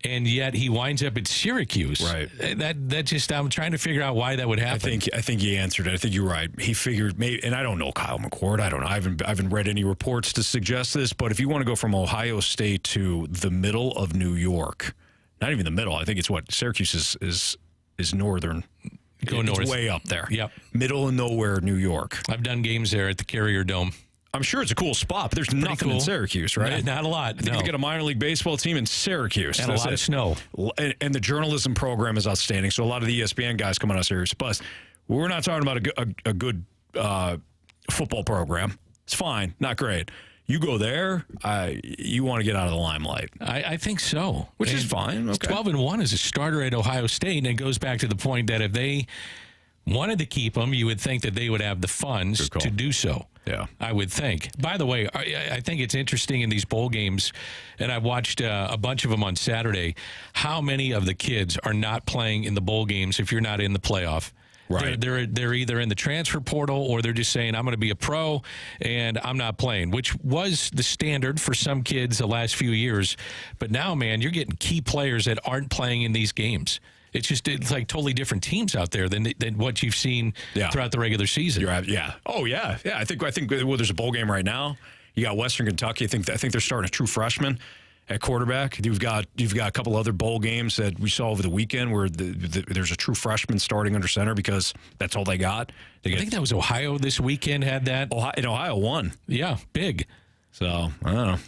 And yet he winds up at Syracuse. Right. That just, I'm trying to figure out why that would happen. I think he answered it. I think you're right. He figured maybe, and I don't know Kyle McCord. I don't know. I haven't read any reports to suggest this, but if you want to go from Ohio State to the middle of New York, not even the middle, I think it's what Syracuse is northern. Go it's north. Way up there. Yep. Middle of nowhere, New York. I've done games there at the Carrier Dome. I'm sure it's a cool spot, but there's nothing in Syracuse, right? Not a lot. I think they get a minor league baseball team in Syracuse. And a lot of snow. And the journalism program is outstanding. So a lot of the ESPN guys come on Sirius Plus. We're not talking about a good football program. It's fine, not great. You go there, you want to get out of the limelight. I think so. Which is fine. Okay. 12-1 as a starter at Ohio State, and it goes back to the point that if they wanted to keep him, you would think that they would have the funds to do so. Yeah, I would think. By the way, I think it's interesting in these bowl games, and I watched a bunch of them on Saturday, how many of the kids are not playing in the bowl games if you're not in the playoff. Right. They're either in the transfer portal or they're just saying, I'm going to be a pro and I'm not playing, which was the standard for some kids the last few years. But now, man, you're getting key players that aren't playing in these games. It's like totally different teams out there than what you've seen throughout the regular season. Oh yeah. I think there's a bowl game right now. You got Western Kentucky. I think they're starting a true freshman at quarterback. You've got a couple other bowl games that we saw over the weekend where there's a true freshman starting under center because that's all they got. I think that was Ohio this weekend had that. Ohio won. Yeah, big. So I don't know.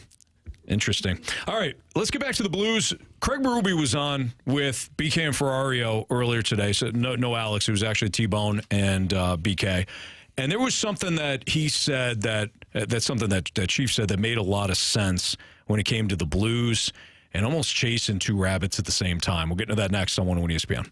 Interesting. All right, let's get back to the Blues. Craig Berube was on with BK and Ferrario earlier today. So no Alex. It was actually T-Bone and BK. And there was something that he said that's something that Chief said that made a lot of sense when it came to the Blues and almost chasing two rabbits at the same time. We'll get into that next on 101 ESPN.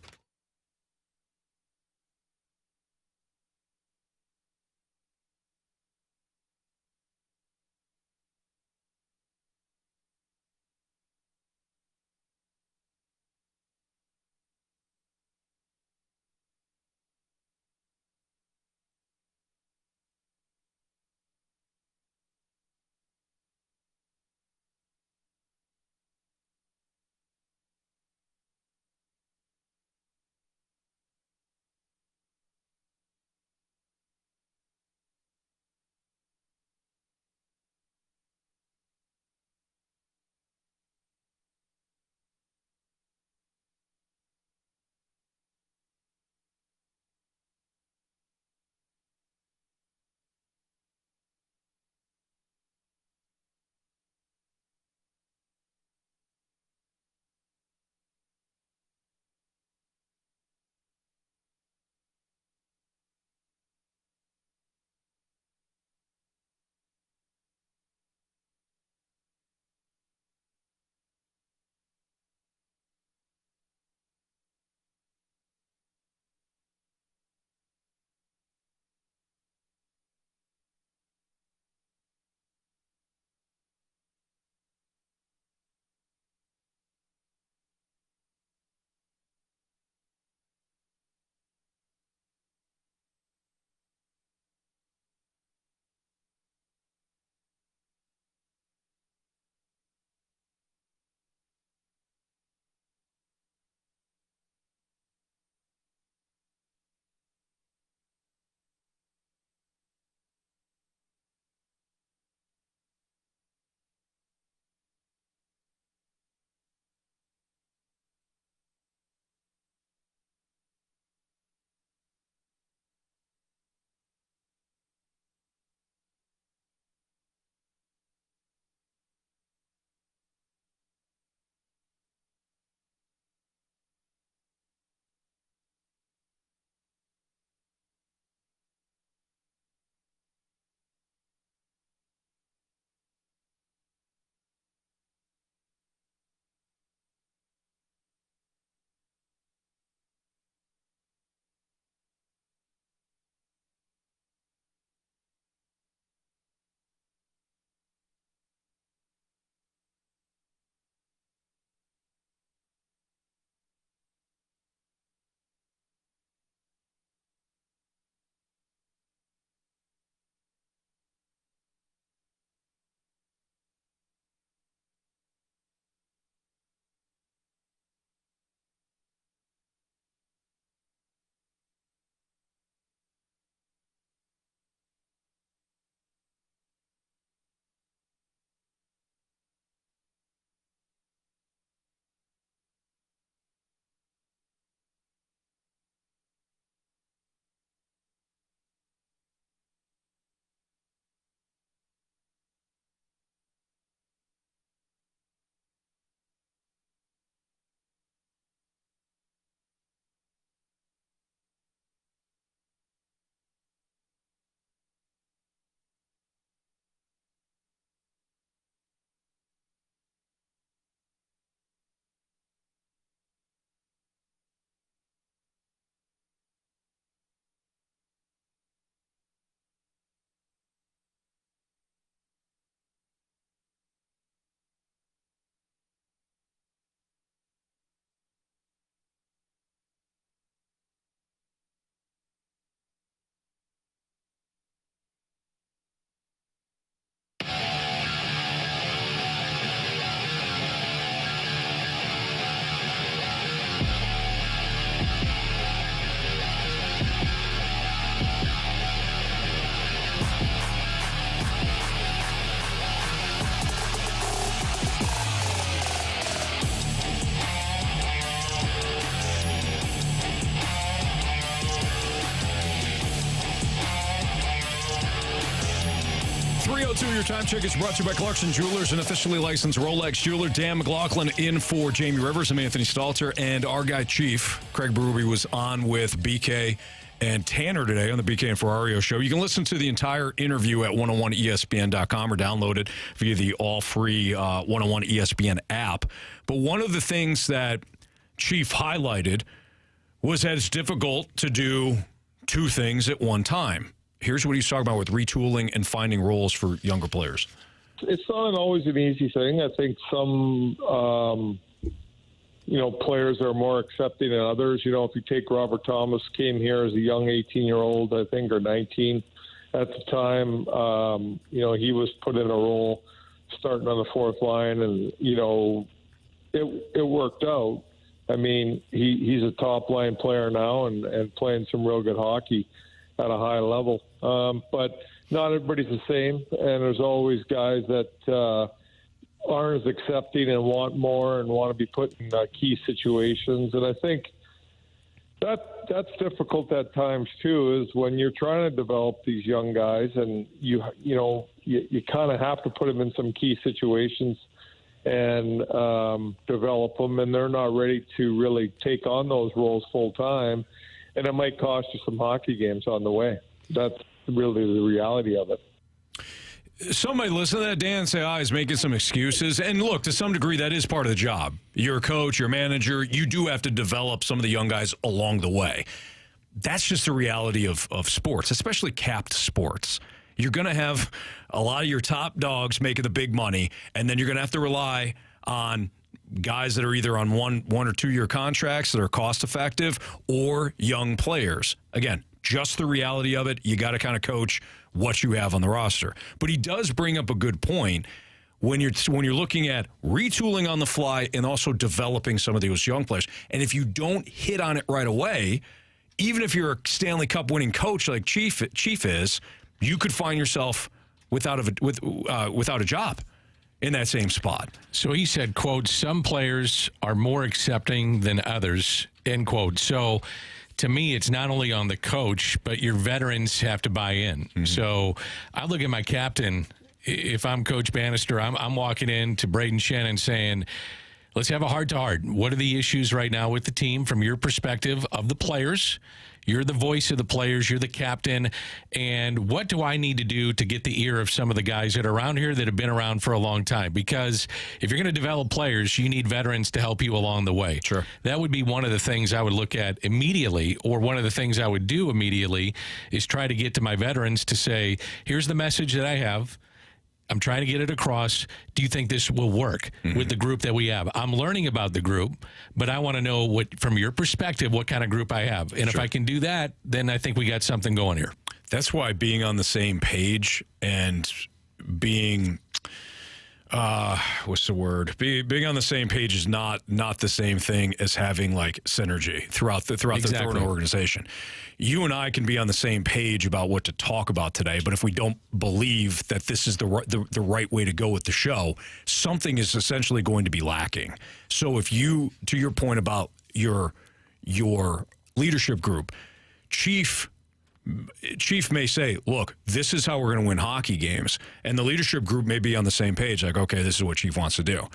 3:02, your time check is brought to you by Clarkson Jewelers, an officially licensed Rolex jeweler. Dan McLaughlin in for Jamie Rivers. I'm Anthony Stalter, and our guy Chief, Craig Berube, was on with BK and Tanner today on the BK and Ferrario show. You can listen to the entire interview at 101ESPN.com or download it via the all-free 101 ESPN app. But one of the things that Chief highlighted was that it's difficult to do two things at one time. Here's what he's talking about with retooling and finding roles for younger players. It's not always an easy thing. I think some players are more accepting than others. If you take Robert Thomas, came here as a young 18-year-old, I think, or 19 at the time. He was put in a role starting on the fourth line, and, it worked out. I mean, he's a top-line player now and playing some real good hockey at a high level. But not everybody's the same, and there's always guys that aren't as accepting and want more and want to be put in key situations. And I think that's difficult at times too, is when you're trying to develop these young guys and you kind of have to put them in some key situations and develop them, and they're not ready to really take on those roles full time, and it might cost you some hockey games on the way. That's really the reality of it. Some might listen to that, Dan, and say, he's making some excuses. And look, to some degree, that is part of the job. You're a coach, you're a manager. You do have to develop some of the young guys along the way. That's just the reality of sports, especially capped sports. You're going to have a lot of your top dogs making the big money, and then you're going to have to rely on guys that are either on one or 2 year contracts that are cost effective, or young players. Again, just the reality of it. You got to kind of coach what you have on the roster. But he does bring up a good point when you're looking at retooling on the fly and also developing some of those young players. And if you don't hit on it right away, even if you're a Stanley Cup winning coach like Chief is, you could find yourself without a job in that same spot. So he said, quote, some players are more accepting than others, end quote. So to me, it's not only on the coach, but your veterans have to buy in. Mm-hmm. So I look at my captain. If I'm Coach Bannister, I'm walking in to Braden Shannon saying, let's have a heart-to-heart. What are the issues right now with the team from your perspective of the players? You're the voice of the players. You're the captain. And what do I need to do to get the ear of some of the guys that are around here that have been around for a long time? Because if you're going to develop players, you need veterans to help you along the way. Sure. That would be one of the things I would look at immediately, or one of the things I would do immediately is try to get to my veterans to say, here's the message that I have. I'm trying to get it across. Do you think this will work with the group that we have? I'm learning about the group, but I want to know what, from your perspective, what kind of group I have. And if I can do that, then I think we got something going here. That's why being on the same page and being, what's the word? Being on the same page is not the same thing as having like synergy throughout the organization. You and I can be on the same page about what to talk about today, but if we don't believe that this is the right way to go with the show, something is essentially going to be lacking. So if you, to your point about your leadership group, Chief may say, look, this is how we're going to win hockey games. And the leadership group may be on the same page, like, okay, this is what Chief wants to do.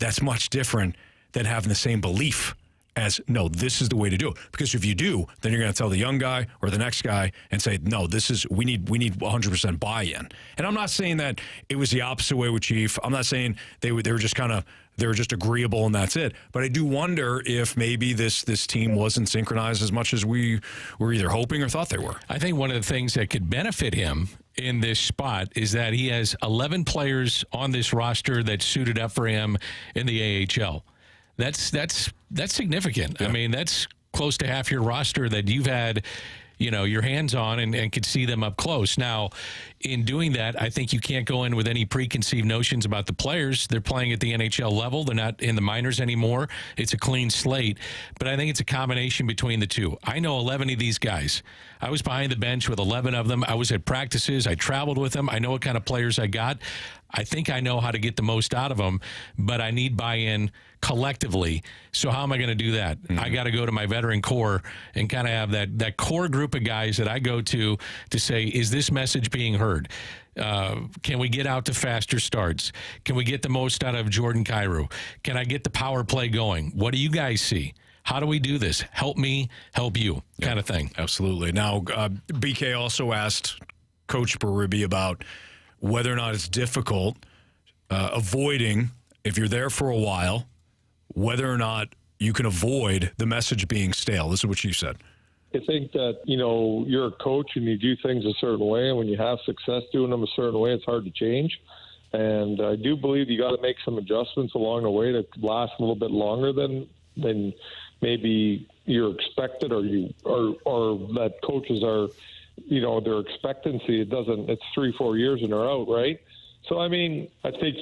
That's much different than having the same belief as, no, this is the way to do it. Because if you do, then you're going to tell the young guy or the next guy and say, no, we need 100% buy-in. And I'm not saying that it was the opposite way with Chief. I'm not saying they were just agreeable and that's it. But I do wonder if maybe this team wasn't synchronized as much as we were either hoping or thought they were. I think one of the things that could benefit him in this spot is that he has 11 players on this roster that suited up for him in the AHL. That's significant. Yeah. I mean, that's close to half your roster that you've had, your hands on and could see them up close. Now, in doing that, I think you can't go in with any preconceived notions about the players. They're playing at the NHL level. They're not in the minors anymore. It's a clean slate. But I think it's a combination between the two. I know 11 of these guys. I was behind the bench with 11 of them. I was at practices. I traveled with them. I know what kind of players I got. I think I know how to get the most out of them, but I need buy-in collectively. So how am I going to do that? I got to go to my veteran core and kind of have that core group of guys that I go to say, is this message being heard? Can we get out to faster starts? Can we get the most out of Jordan Kyrou? Can I get the power play going? What do you guys see? How do we do this? Help me, help you, kind of thing. Absolutely. Now, BK also asked Coach Berube about whether or not it's difficult avoiding, if you're there for a while, whether or not you can avoid the message being stale. This is what she said. I think that, you're a coach and you do things a certain way, and when you have success doing them a certain way, it's hard to change. And I do believe you got to make some adjustments along the way to last a little bit longer than maybe you're expected, or that coaches are, their expectancy. It's 3-4 years and they're out, right? So, I think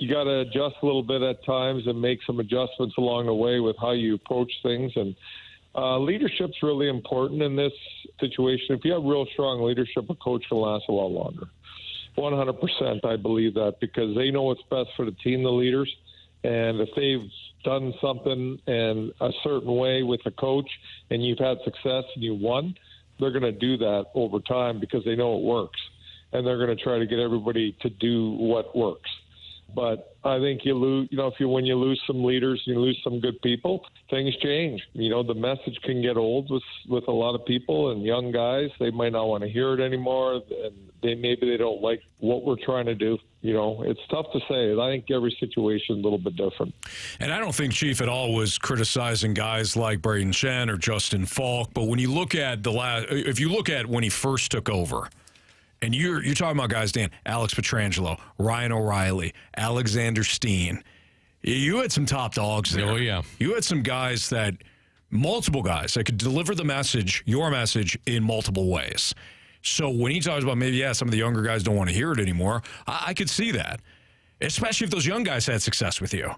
you got to adjust a little bit at times and make some adjustments along the way with how you approach things. And leadership's really important in this situation. If you have real strong leadership, a coach can last a lot longer. 100%, I believe that, because they know what's best for the team, the leaders. And if they've done something in a certain way with a coach and you've had success and you won, they're going to do that over time because they know it works. And they're going to try to get everybody to do what works. But I think you lose, when you lose some leaders, you lose some good people, things change. The message can get old with a lot of people and young guys. They might not want to hear it anymore, and maybe they don't like what we're trying to do. It's tough to say. I think every situation is a little bit different. And I don't think Chief at all was criticizing guys like Braden Shen or Justin Falk. But when you look at if you look at when he first took over, and you're talking about guys, Dan, Alex Pietrangelo, Ryan O'Reilly, Alexander Steen. You had some top dogs there. Oh, yeah. You had some guys multiple guys that could deliver the message, your message, in multiple ways. So when he talks about maybe, some of the younger guys don't want to hear it anymore, I could see that, especially if those young guys had success with you.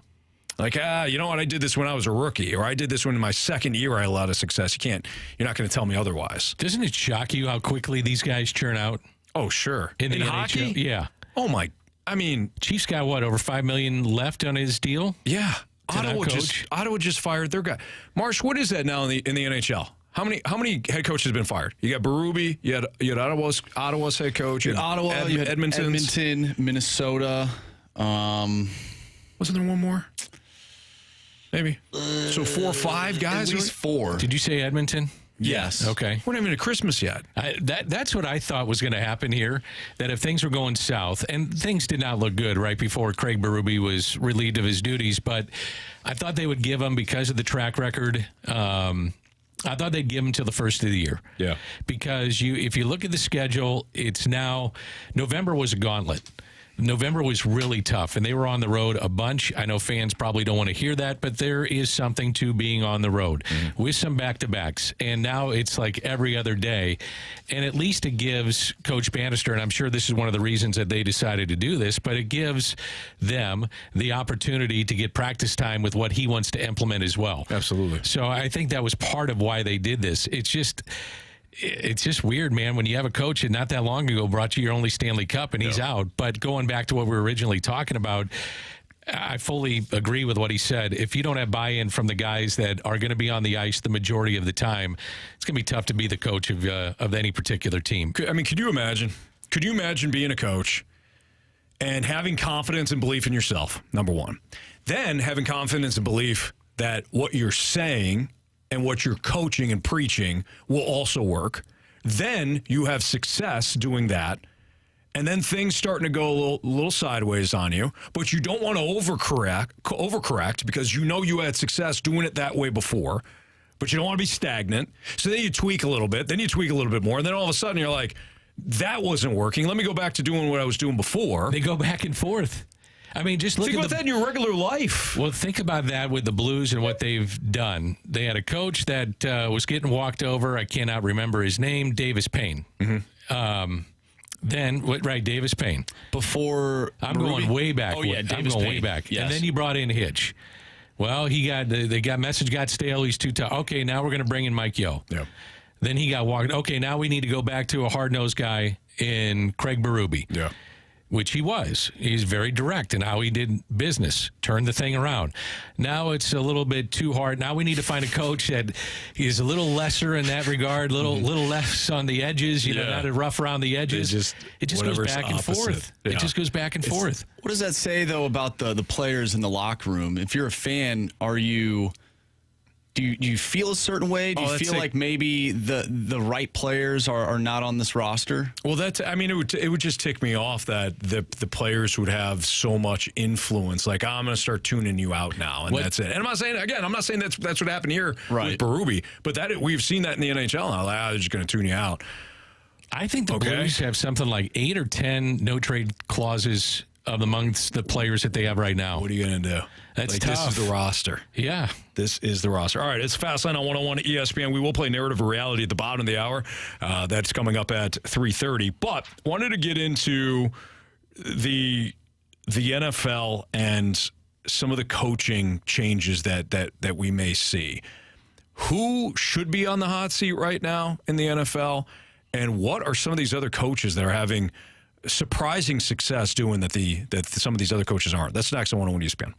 Like, you know what, I did this when I was a rookie, or I did this when in my second year I had a lot of success. You're not going to tell me otherwise. Doesn't it shock you how quickly these guys churn out? Oh, sure. In the hockey? NHL? Yeah. Oh, my. Chiefs got over $5 million left on his deal? Yeah. Ottawa just fired their guy. Marsh, what is that now in the NHL? How many head coaches have been fired? You got Berube, you had Ottawa's head coach. You had Ottawa, you had Edmonton, Minnesota. Wasn't there one more? Maybe. So 4 or 5 guys? At least 4. Did you say Edmonton? Yes. Okay. We're not even at Christmas yet. That's what I thought was going to happen here, that if things were going south, and things did not look good right before Craig Berube was relieved of his duties, but I thought they would give him, because of the track record, I thought they'd give him till the first of the year. Yeah. Because if you look at the schedule, it's now, November was a gauntlet. November was really tough, and they were on the road a bunch. I know fans probably don't want to hear that, but there is something to being on the road with some back-to-backs. And now it's like every other day. And at least it gives Coach Bannister, and I'm sure this is one of the reasons that they decided to do this, but it gives them the opportunity to get practice time with what he wants to implement as well. Absolutely. So I think that was part of why they did this. It's just weird, man, when you have a coach that not that long ago brought you your only Stanley Cup and he's out. But going back to what we were originally talking about, I fully agree with what he said. If you don't have buy-in from the guys that are going to be on the ice the majority of the time, it's going to be tough to be the coach of any particular team. Could you imagine? Could you imagine being a coach and having confidence and belief in yourself, number one, then having confidence and belief that what you're saying and what you're coaching and preaching will also work. Then you have success doing that, and then things starting to go a little sideways on you, but you don't want to overcorrect because you know you had success doing it that way before, but you don't want to be stagnant. So then you tweak a little bit, then you tweak a little bit more, and then all of a sudden you're like, that wasn't working. Let me go back to doing what I was doing before. They go back and forth. Just look think about that in your regular life. Well, think about that with the Blues and what they've done. They had a coach that was getting walked over. I cannot remember his name. Davis Payne. Mm-hmm. Davis Payne. Before I'm going way back. Oh yeah, Davis I'm going Payne. way back. Yes. And then you brought in Hitch. Well, message got stale. He's too tough. Okay, now we're going to bring in Mike Yeo. Yeah. Then he got walked. Okay, now we need to go back to a hard-nosed guy in Craig Berube. Yeah. which he was. He's very direct in how he did business, turned the thing around. Now it's a little bit too hard. Now we need to find a coach that is a little lesser in that regard, little less on the edges, not as rough around the edges. It just goes back and forth. Yeah. It just goes back and forth. What does that say, though, about the players in the locker room? If you're a fan, do you feel a certain way? Do you feel like maybe the right players are not on this roster? Well, it would just tick me off that the players would have so much influence. Like, I'm going to start tuning you out now, and that's it. And I'm not saying that's what happened here with Berube, but we've seen that in the NHL now. Like, they're just going to tune you out. I think the Blues have something like 8 or 10 no-trade clauses amongst the players that they have right now. What are you going to do? That's tough. This is the roster. Yeah. This is the roster. All right, it's Fastlane on 101 at ESPN. We will play Narrative or Reality at the bottom of the hour. That's coming up at 3:30. But wanted to get into the NFL and some of the coaching changes that we may see. Who should be on the hot seat right now in the NFL? And what are some of these other coaches that are having surprising success doing that some of these other coaches aren't? That's next on 101 ESPN.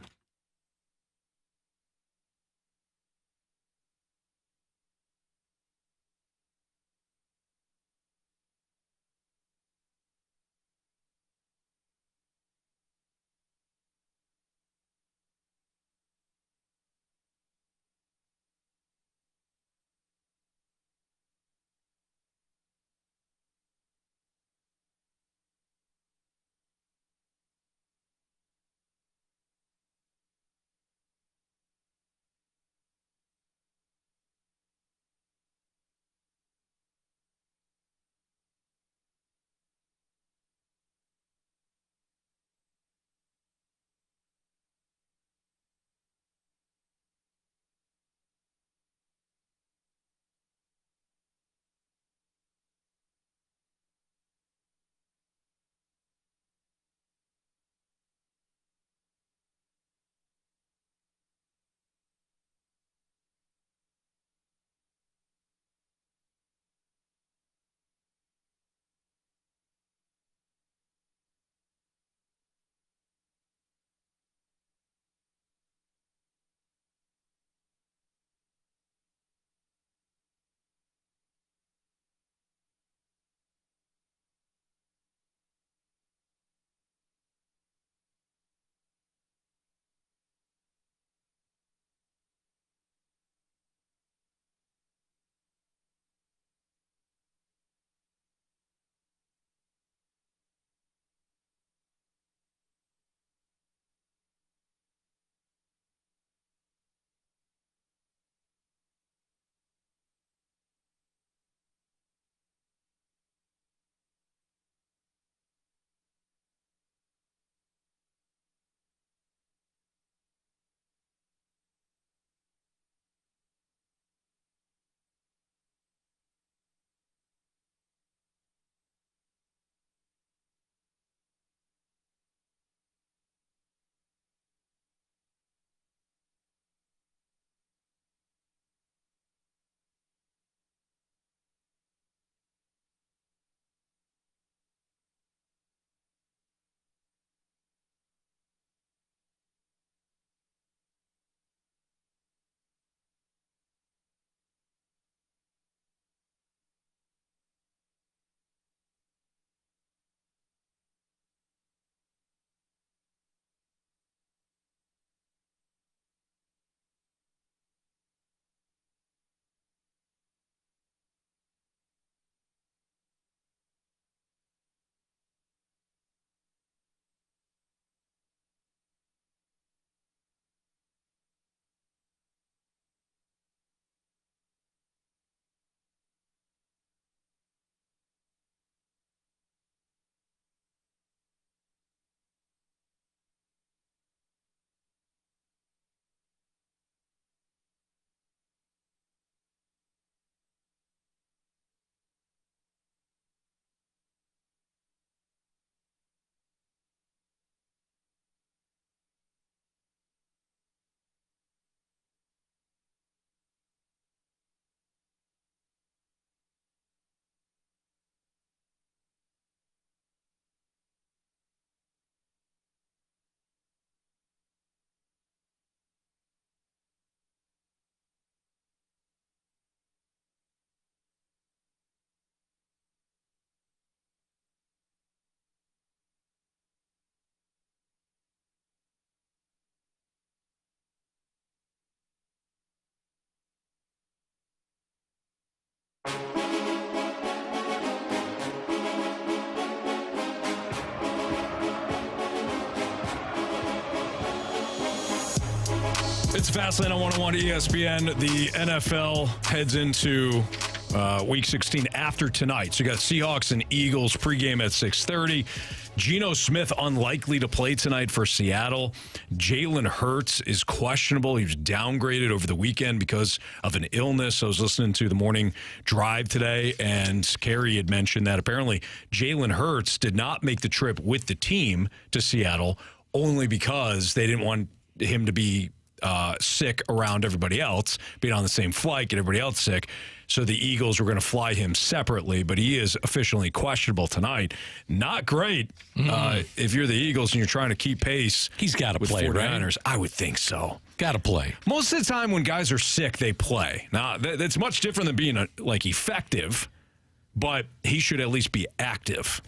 It's Fastlane on 101 ESPN. The NFL heads into Week 16 after tonight. So you got Seahawks and Eagles pregame at 6:30. Geno Smith unlikely to play tonight for Seattle. Jalen Hurts is questionable. He was downgraded over the weekend because of an illness. I was listening to the morning drive today, and Carey had mentioned that apparently Jalen Hurts did not make the trip with the team to Seattle only because they didn't want him to be sick around everybody else, being on the same flight, get everybody else sick. So the Eagles were going to fly him separately, but he is officially questionable tonight. Not great if you're the Eagles and you're trying to keep pace. He's got to play, 49ers. right? I would think so. Got to play. Most of the time when guys are sick, they play. Now, that's much different than being effective, but he should at least be active.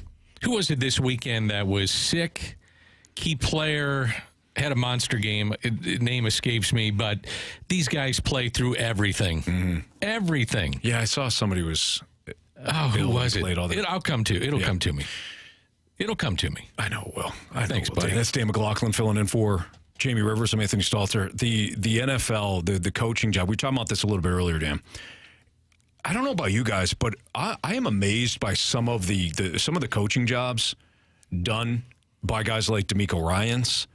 Who was it this weekend that was sick, key player, had a monster game? Name escapes me, but these guys play through everything. Mm-hmm. Everything. Yeah, I saw somebody was. Who was it? It'll come to me. It'll come to me. I know it will. Thanks, buddy. That's Dan McLaughlin filling in for Jamie Rivers. I'm Anthony Stalter. The NFL, the coaching job. We were talking about this a little bit earlier, Dan. I don't know about you guys, but I am amazed by some of the coaching jobs done by guys like DeMeco Ryans,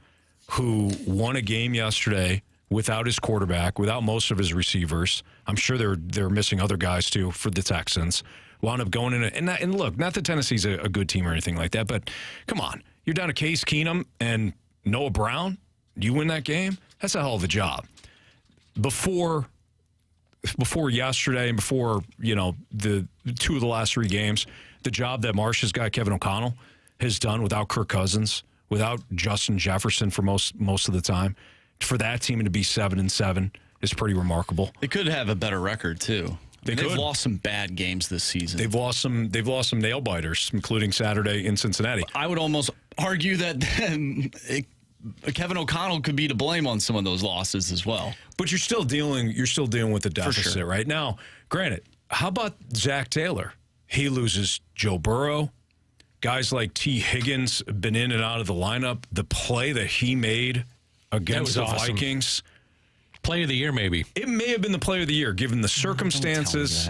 who won a game yesterday without his quarterback, without most of his receivers. I'm sure they're missing other guys too for the Texans. Wound up going in and look, not that Tennessee's a good team or anything like that, but come on, you're down to Case Keenum and Noah Brown. You win that game. That's a hell of a job. Before yesterday and before the two of the last three games, the job that Marsh's guy Kevin O'Connell has done without Kirk Cousins, without Justin Jefferson for most of the time, for that team to be 7-7 is pretty remarkable. They could have a better record too. They've lost some bad games this season. They've lost some nail biters, including Saturday in Cincinnati. I would almost argue that Kevin O'Connell could be to blame on some of those losses as well. But you're still dealing with the deficit, sure. Right? Now, granted, how about Zach Taylor? He loses Joe Burrow. Guys like T. Higgins been in and out of the lineup. The play that he made against the Vikings. Play of the year, maybe. It may have been the play of the year, given the circumstances.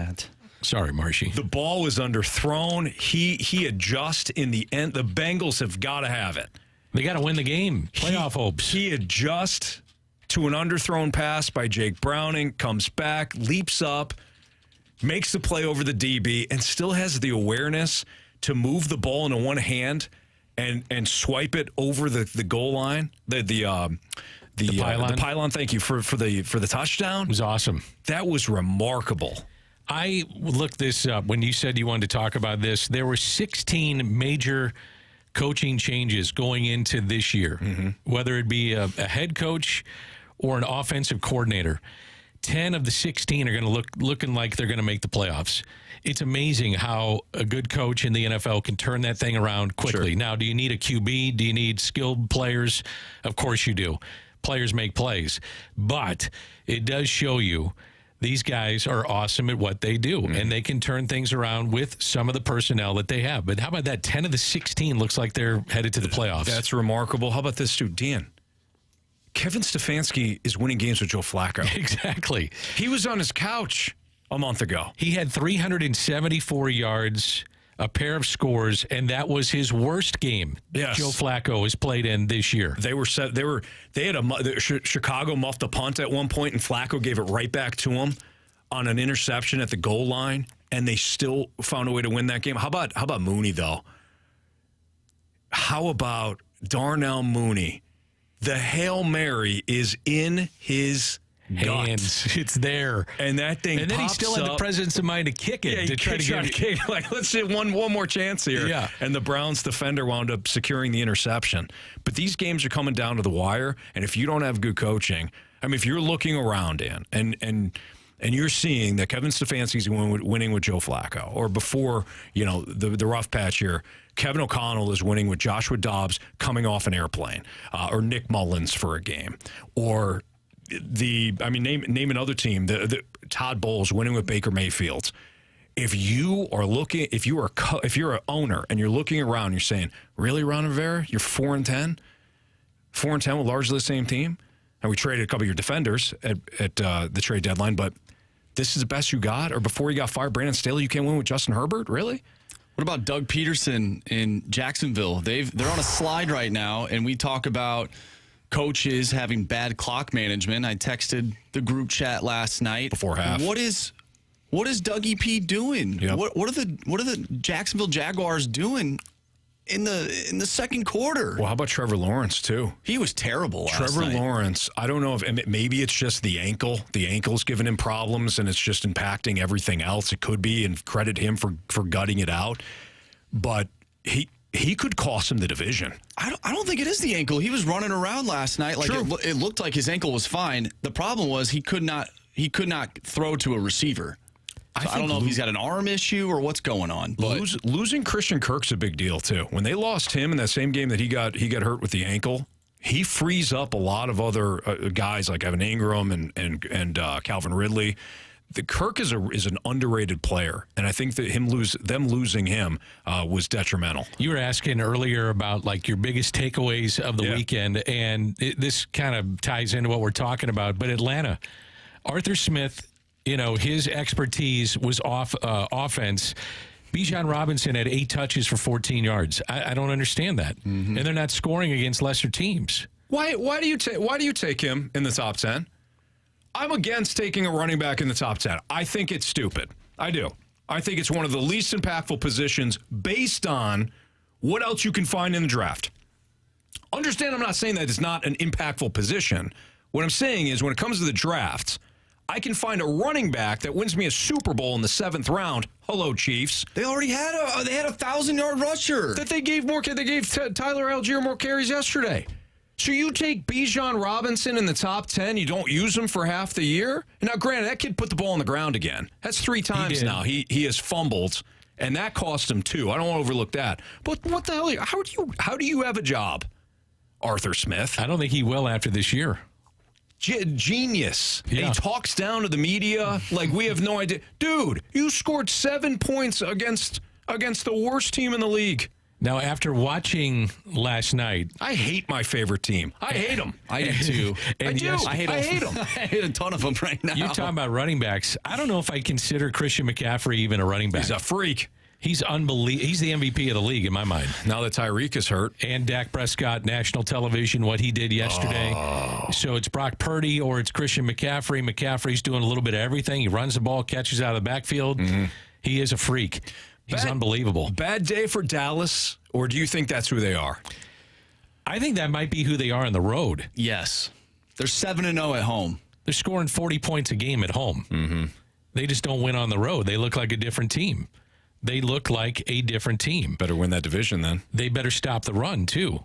Sorry, Marshy. The ball was underthrown. He adjusts in the end. The Bengals have got to have it. They got to win the game. Playoff hopes. He adjusts to an underthrown pass by Jake Browning, comes back, leaps up, makes the play over the DB, and still has the awareness to move the ball into one hand and swipe it over the goal line, the pylon. The pylon. Thank you for the touchdown. It was awesome. That was remarkable. I looked this up when you said you wanted to talk about this. There were 16 major coaching changes going into this year, whether it be a head coach or an offensive coordinator. 10 of the 16 are going to looking like they're going to make the playoffs. It's amazing how a good coach in the NFL can turn that thing around quickly. Sure. Now, do you need a QB? Do you need skilled players? Of course you do. Players make plays. But it does show you these guys are awesome at what they do, and they can turn things around with some of the personnel that they have. But how about that? 10 of the 16 looks like they're headed to the playoffs. That's remarkable. How about this, dude? Dan, Kevin Stefanski is winning games with Joe Flacco. Exactly. He was on his couch a month ago. He had 374 yards, a pair of scores, and that was his worst game Joe Flacco has played in this year. Chicago muffed a punt at one point, and Flacco gave it right back to him on an interception at the goal line, and they still found a way to win that game. How about Mooney, though? How about Darnell Mooney? The Hail Mary is in his hands. It's there. And that thing And then he still had the presence of mind to kick it. Yeah, to try to kick. Like, let's see one more chance here. Yeah. And the Browns defender wound up securing the interception. But these games are coming down to the wire, and if you don't have good coaching, I mean, if you're looking around, Dan, and you're seeing that Kevin Stefanski's winning with Joe Flacco, or before, the rough patch here, Kevin O'Connell is winning with Joshua Dobbs coming off an airplane, or Nick Mullins for a game, or name another team. The Todd Bowles winning with Baker Mayfield. If you're an owner and you're looking around, you're saying, really, Ron Rivera, you're 4-10, 4-10 with largely the same team. And we traded a couple of your defenders at the trade deadline, but this is the best you got? Or before you got fired, Brandon Staley, you can't win with Justin Herbert? Really? What about Doug Peterson in Jacksonville? They're on a slide right now, and we talk about coaches having bad clock management. I texted the group chat last night before half. What is Dougie P doing? Yep. What are the Jacksonville Jaguars doing in the second quarter? Well, how about Trevor Lawrence too? He was terrible last Trevor night. Lawrence, I don't know if maybe it's just the ankle. The ankle's giving him problems, and it's just impacting everything else. It could be, and credit him for gutting it out. But he could cost him the division. I don't think it is the ankle. He was running around last night like it looked like his ankle was fine. The problem was he could not throw to a receiver. So I don't know if he's got an arm issue or what's going on. But losing Christian Kirk's a big deal too. When they lost him in that same game that he got hurt with the ankle, he frees up a lot of other guys like Evan Ingram and Calvin Ridley. The Kirk is an underrated player, and I think that them losing him was detrimental. You were asking earlier about like your biggest takeaways of the weekend, and this kind of ties into what we're talking about. But Atlanta, Arthur Smith, his expertise was offense. Bijan Robinson had 8 touches for 14 yards. I don't understand that, and they're not scoring against lesser teams. Why do you take him in the top 10? I'm against taking a running back in the top 10. I think it's stupid. I do. I think it's one of the least impactful positions based on what else you can find in the draft. Understand, I'm not saying that it's not an impactful position. What I'm saying is when it comes to the drafts, I can find a running back that wins me a Super Bowl in the 7th round. Hello, Chiefs. they already had a 1,000-yard rusher. That they gave Tyler Algier more carries yesterday. So you take Bijan Robinson in the top 10, you don't use him for half the year? Now, granted, that kid put the ball on the ground again. That's 3 times now. He has fumbled, and that cost him 2. I don't want to overlook that. But what the hell? How do you have a job, Arthur Smith? I don't think he will after this year. Genius. Yeah. And he talks down to the media like we have no idea. Dude, you scored 7 points against the worst team in the league. Now, after watching last night, I hate my favorite team. I hate them. I do too. I do. I hate them. I hate a ton of them right now. You're talking about running backs. I don't know if I consider Christian McCaffrey even a running back. He's a freak. He's unbelievable. He's the MVP of the league in my mind. Now that Tyreek is hurt. And Dak Prescott, national television, what he did yesterday. Oh. So it's Brock Purdy or it's Christian McCaffrey. McCaffrey's doing a little bit of everything. He runs the ball, catches out of the backfield. He is a freak. He's unbelievable. Bad day for Dallas, or do you think that's who they are? I think that might be who they are on the road. Yes. They're 7-0 at home. They're scoring 40 points a game at home. They just don't win on the road. They look like a different team. Better win that division then. They better stop the run, too.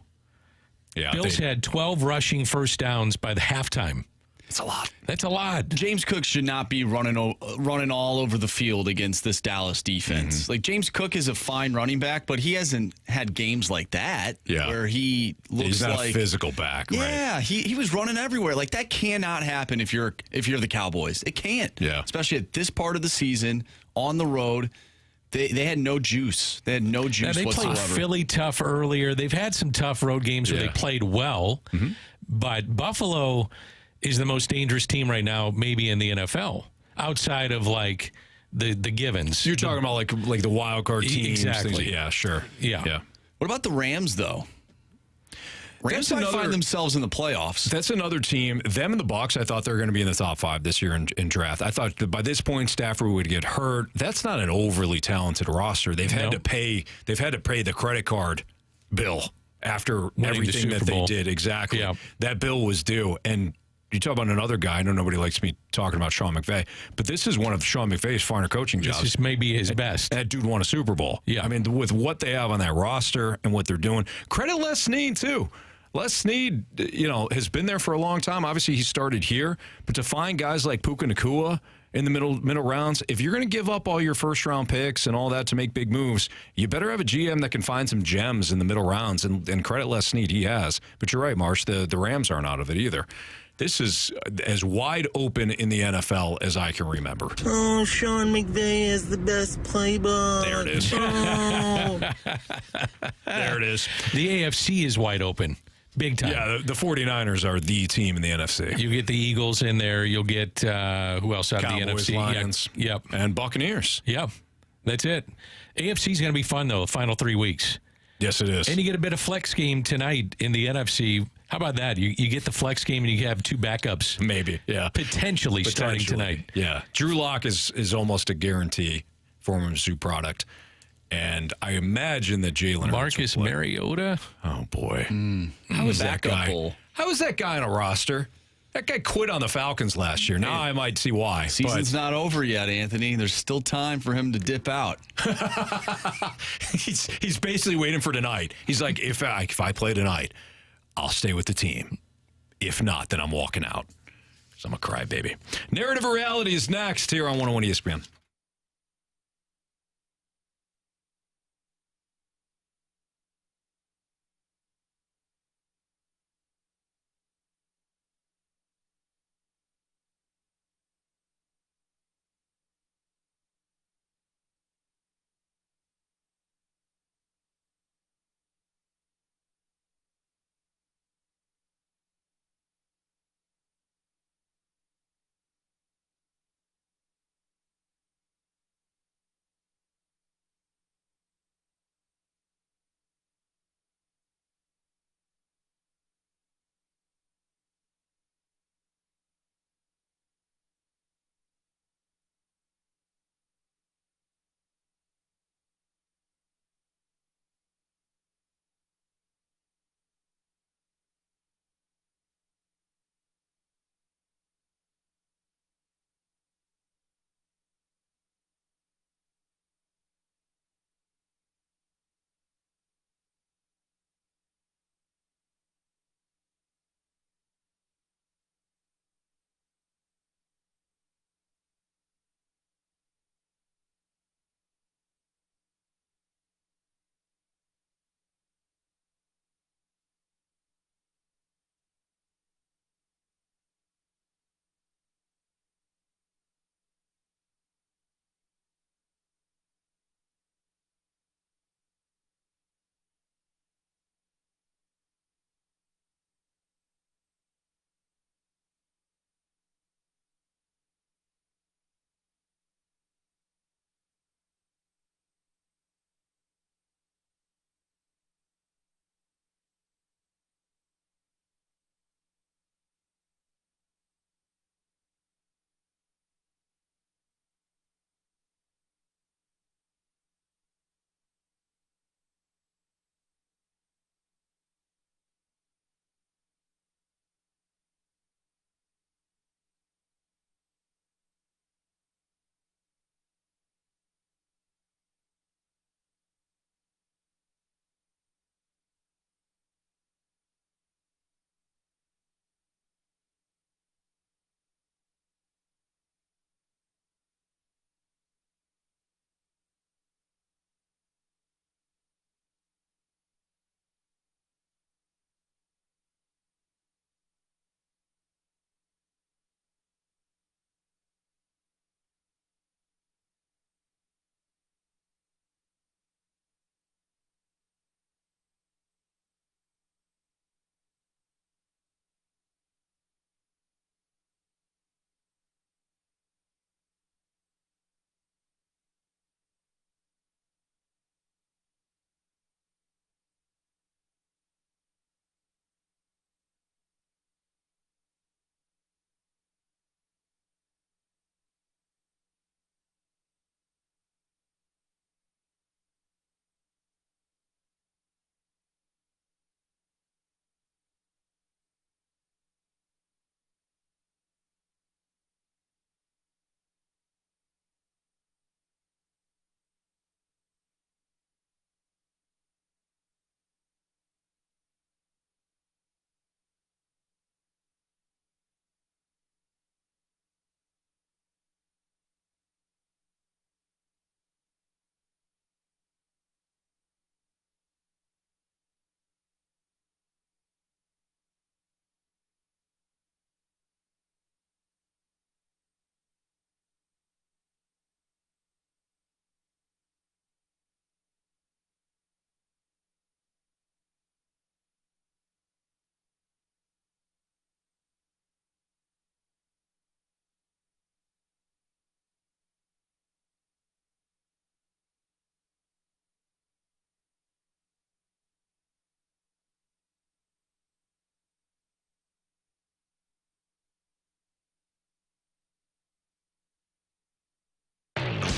Yeah, Bills had 12 rushing first downs by the halftime. That's a lot. That's a lot. James Cook should not be running all over the field against this Dallas defense. Like, James Cook is a fine running back, but he hasn't had games like that where he looks He's not like a physical back. Yeah, right? he was running everywhere. Like, that cannot happen if you're the Cowboys. It can't. Yeah. Especially at this part of the season on the road. They had no juice. They had no juice whatsoever. They played Philly tough earlier. They've had some tough road games where they played well, but Buffalo is the most dangerous team right now, maybe in the NFL, outside of like the givens. You're talking about like the wild card teams. Exactly. Yeah, sure. Yeah. What about the Rams, though? Rams might find themselves in the playoffs. That's another team. Them and the Bucs, I thought they were going to be in the top 5 this year in draft. I thought that by this point Stafford would get hurt. That's not an overly talented roster. They've had to pay the credit card bill after everything that they did. Exactly. Yeah. That bill was due. And you talk about another guy. I know nobody likes me talking about Sean McVay, but this is one of Sean McVay's finer coaching jobs. This is maybe his best. That dude won a Super Bowl. Yeah. I mean, with what they have on that roster and what they're doing. Credit Les Snead, too. Les Snead, has been there for a long time. Obviously, he started here. But to find guys like Puka Nacua in the middle rounds, if you're going to give up all your first-round picks and all that to make big moves, you better have a GM that can find some gems in the middle rounds. And credit Les Snead, he has. But you're right, Marsh, the Rams aren't out of it either. This is as wide open in the NFL as I can remember. Oh, Sean McVay is the best playbook. There it is. Oh. There it is. The AFC is wide open. Big time. Yeah, the 49ers are the team in the NFC. You get the Eagles in there. You'll get who else out Cowboys, of the NFC? Lions, Yep. and Buccaneers. Yep. That's it. AFC's going to be fun, though, the final 3 weeks. Yes, it is. And you get a bit of flex game tonight in the NFC. How about that? You get the flex game and you have 2 backups. Maybe, yeah. Potentially starting tonight. Yeah. Drew Lock is almost a guarantee for a Mizzou product. And I imagine that Jalen Marcus Mariota. Oh, boy. How is that guy? How is that guy on a roster? That guy quit on the Falcons last year. Now I might see why. Season's not over yet, Anthony. There's still time for him to dip out. He's basically waiting for tonight. He's like, if I play tonight, I'll stay with the team. If not, then I'm walking out. So I'm a crybaby. Narrative or Reality is next here on 101 ESPN.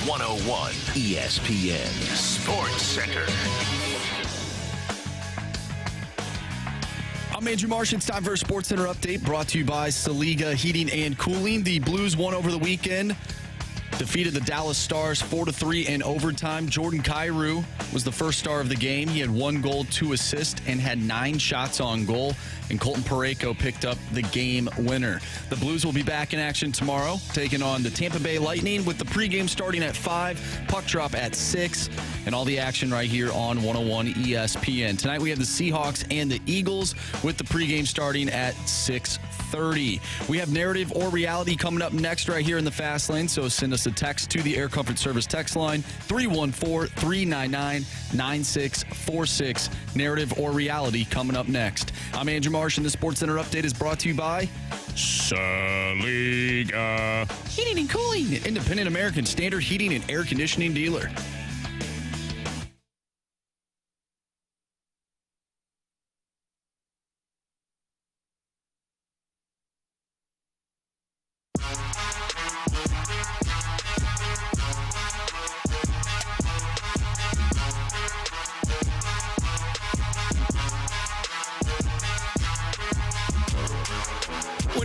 101 ESPN Sports Center. I'm Andrew Marsh. It's time for a Sports Center update brought to you by Saliga Heating and Cooling. The Blues won over the weekend. Defeated the Dallas Stars 4-3 in overtime. Jordan Kyrou was the first star of the game. He had 1 goal, 2 assists, and had 9 shots on goal. And Colton Parayko picked up the game winner. The Blues will be back in action tomorrow, taking on the Tampa Bay Lightning with the pregame starting at 5, puck drop at 6, and all the action right here on 101 ESPN. Tonight we have the Seahawks and the Eagles with the pregame starting at 6:30. We have narrative or reality coming up next right here in the Fast Lane, so send us a text to the Air Comfort Service text line 314-399-9646. Narrative or reality coming up next. I'm Andrew Marsh, and the Sports Center update is brought to you by Saliga Heating and Cooling, independent American standard heating and air conditioning dealer.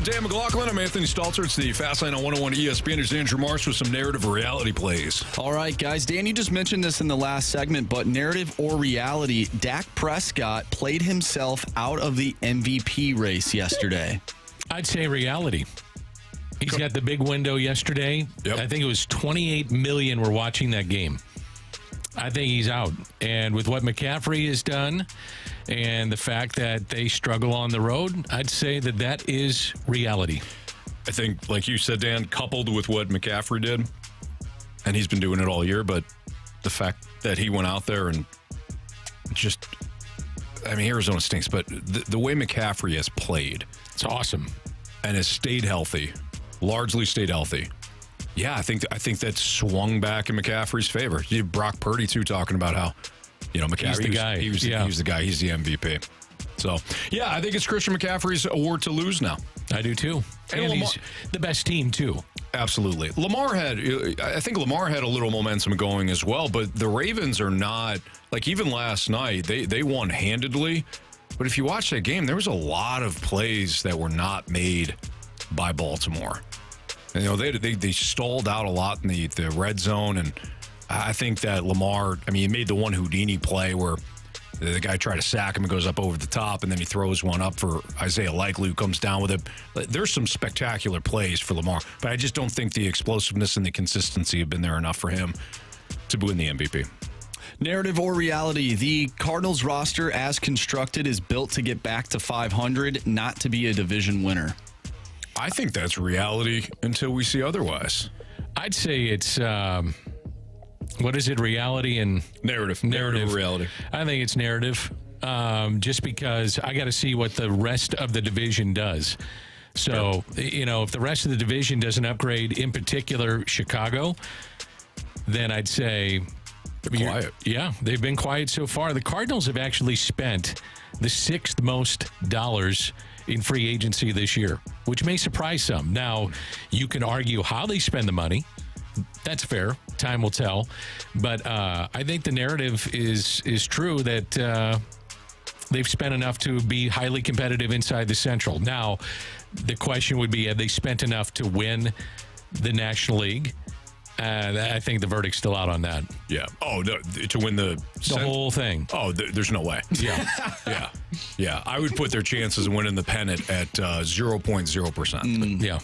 Dan McLaughlin, I'm Anthony Stalter. It's the Fast Lane on 101 ESPN. Here's Andrew Marsh with some narrative or reality plays. All right, guys. Dan, you just mentioned this in the last segment, but narrative or reality, Dak Prescott played himself out of the MVP race yesterday. I'd say reality. He's got the big window yesterday. Yep. I think it was 28 million were watching that game. I think he's out. And with what McCaffrey has done and the fact that they struggle on the road, I'd say that that is reality. I think, like you said, Dan, coupled with what McCaffrey did, and he's been doing it all year, but the fact that he went out there and just, I mean, Arizona stinks, but the way McCaffrey has played, it's awesome. And has stayed healthy, largely stayed healthy. Yeah, I think that swung back in McCaffrey's favor. You have Brock Purdy, too, talking about how, you know, McCaffrey, he's the guy. He was the guy. He's the MVP. So, yeah, I think it's Christian McCaffrey's award to lose now. I do, too. And he's the best team, too. Absolutely. I think Lamar had a little momentum going as well, but the Ravens are not, like even last night, they won handedly. But if you watch that game, there was a lot of plays that were not made by Baltimore. And, you know, they stalled out a lot in the red zone, and I think that Lamar, I mean, he made the one Houdini play where the guy tried to sack him and goes up over the top, and then he throws one up for Isaiah Likely, who comes down with it. There's some spectacular plays for Lamar, but I just don't think the explosiveness and the consistency have been there enough for him to win the MVP. Narrative or reality, the Cardinals roster as constructed is built to get back to 500, not to be a division winner. I think that's reality until we see otherwise. I'd say it's, what is it, reality and narrative? Narrative, reality. I think it's narrative, just because I got to see what the rest of the division does. So, you know, if the rest of the division doesn't upgrade, in particular Chicago, then I'd say they're quiet. Yeah, they've been quiet so far. The Cardinals have actually spent the 6th most dollars in free agency this year, which may surprise some. Now, you can argue how they spend the money. That's fair. Time will tell. But I think the narrative is true that they've spent enough to be highly competitive inside the Central. Now, the question would be, have they spent enough to win the National League? I think the verdict's still out on that. Yeah. Oh, to win the whole thing. Oh, there's no way. Yeah. Yeah. I would put their chances of winning the pennant at 0.0%. Yeah.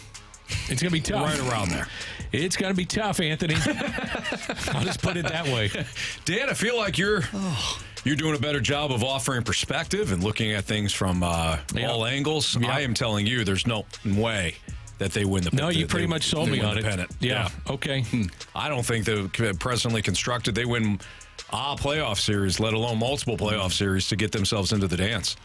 It's going to be tough. Right around there. It's going to be tough, Anthony. I'll just put it that way. Dan, I feel like you're doing a better job of offering perspective and looking at things from all angles. Yep. I am telling you, there's no way that they win the pennant. No, you pretty much sold me on it. Pennant. Yeah. Okay. I don't think they're presently constructed. They win a playoff series, let alone multiple playoff series, to get themselves into the dance.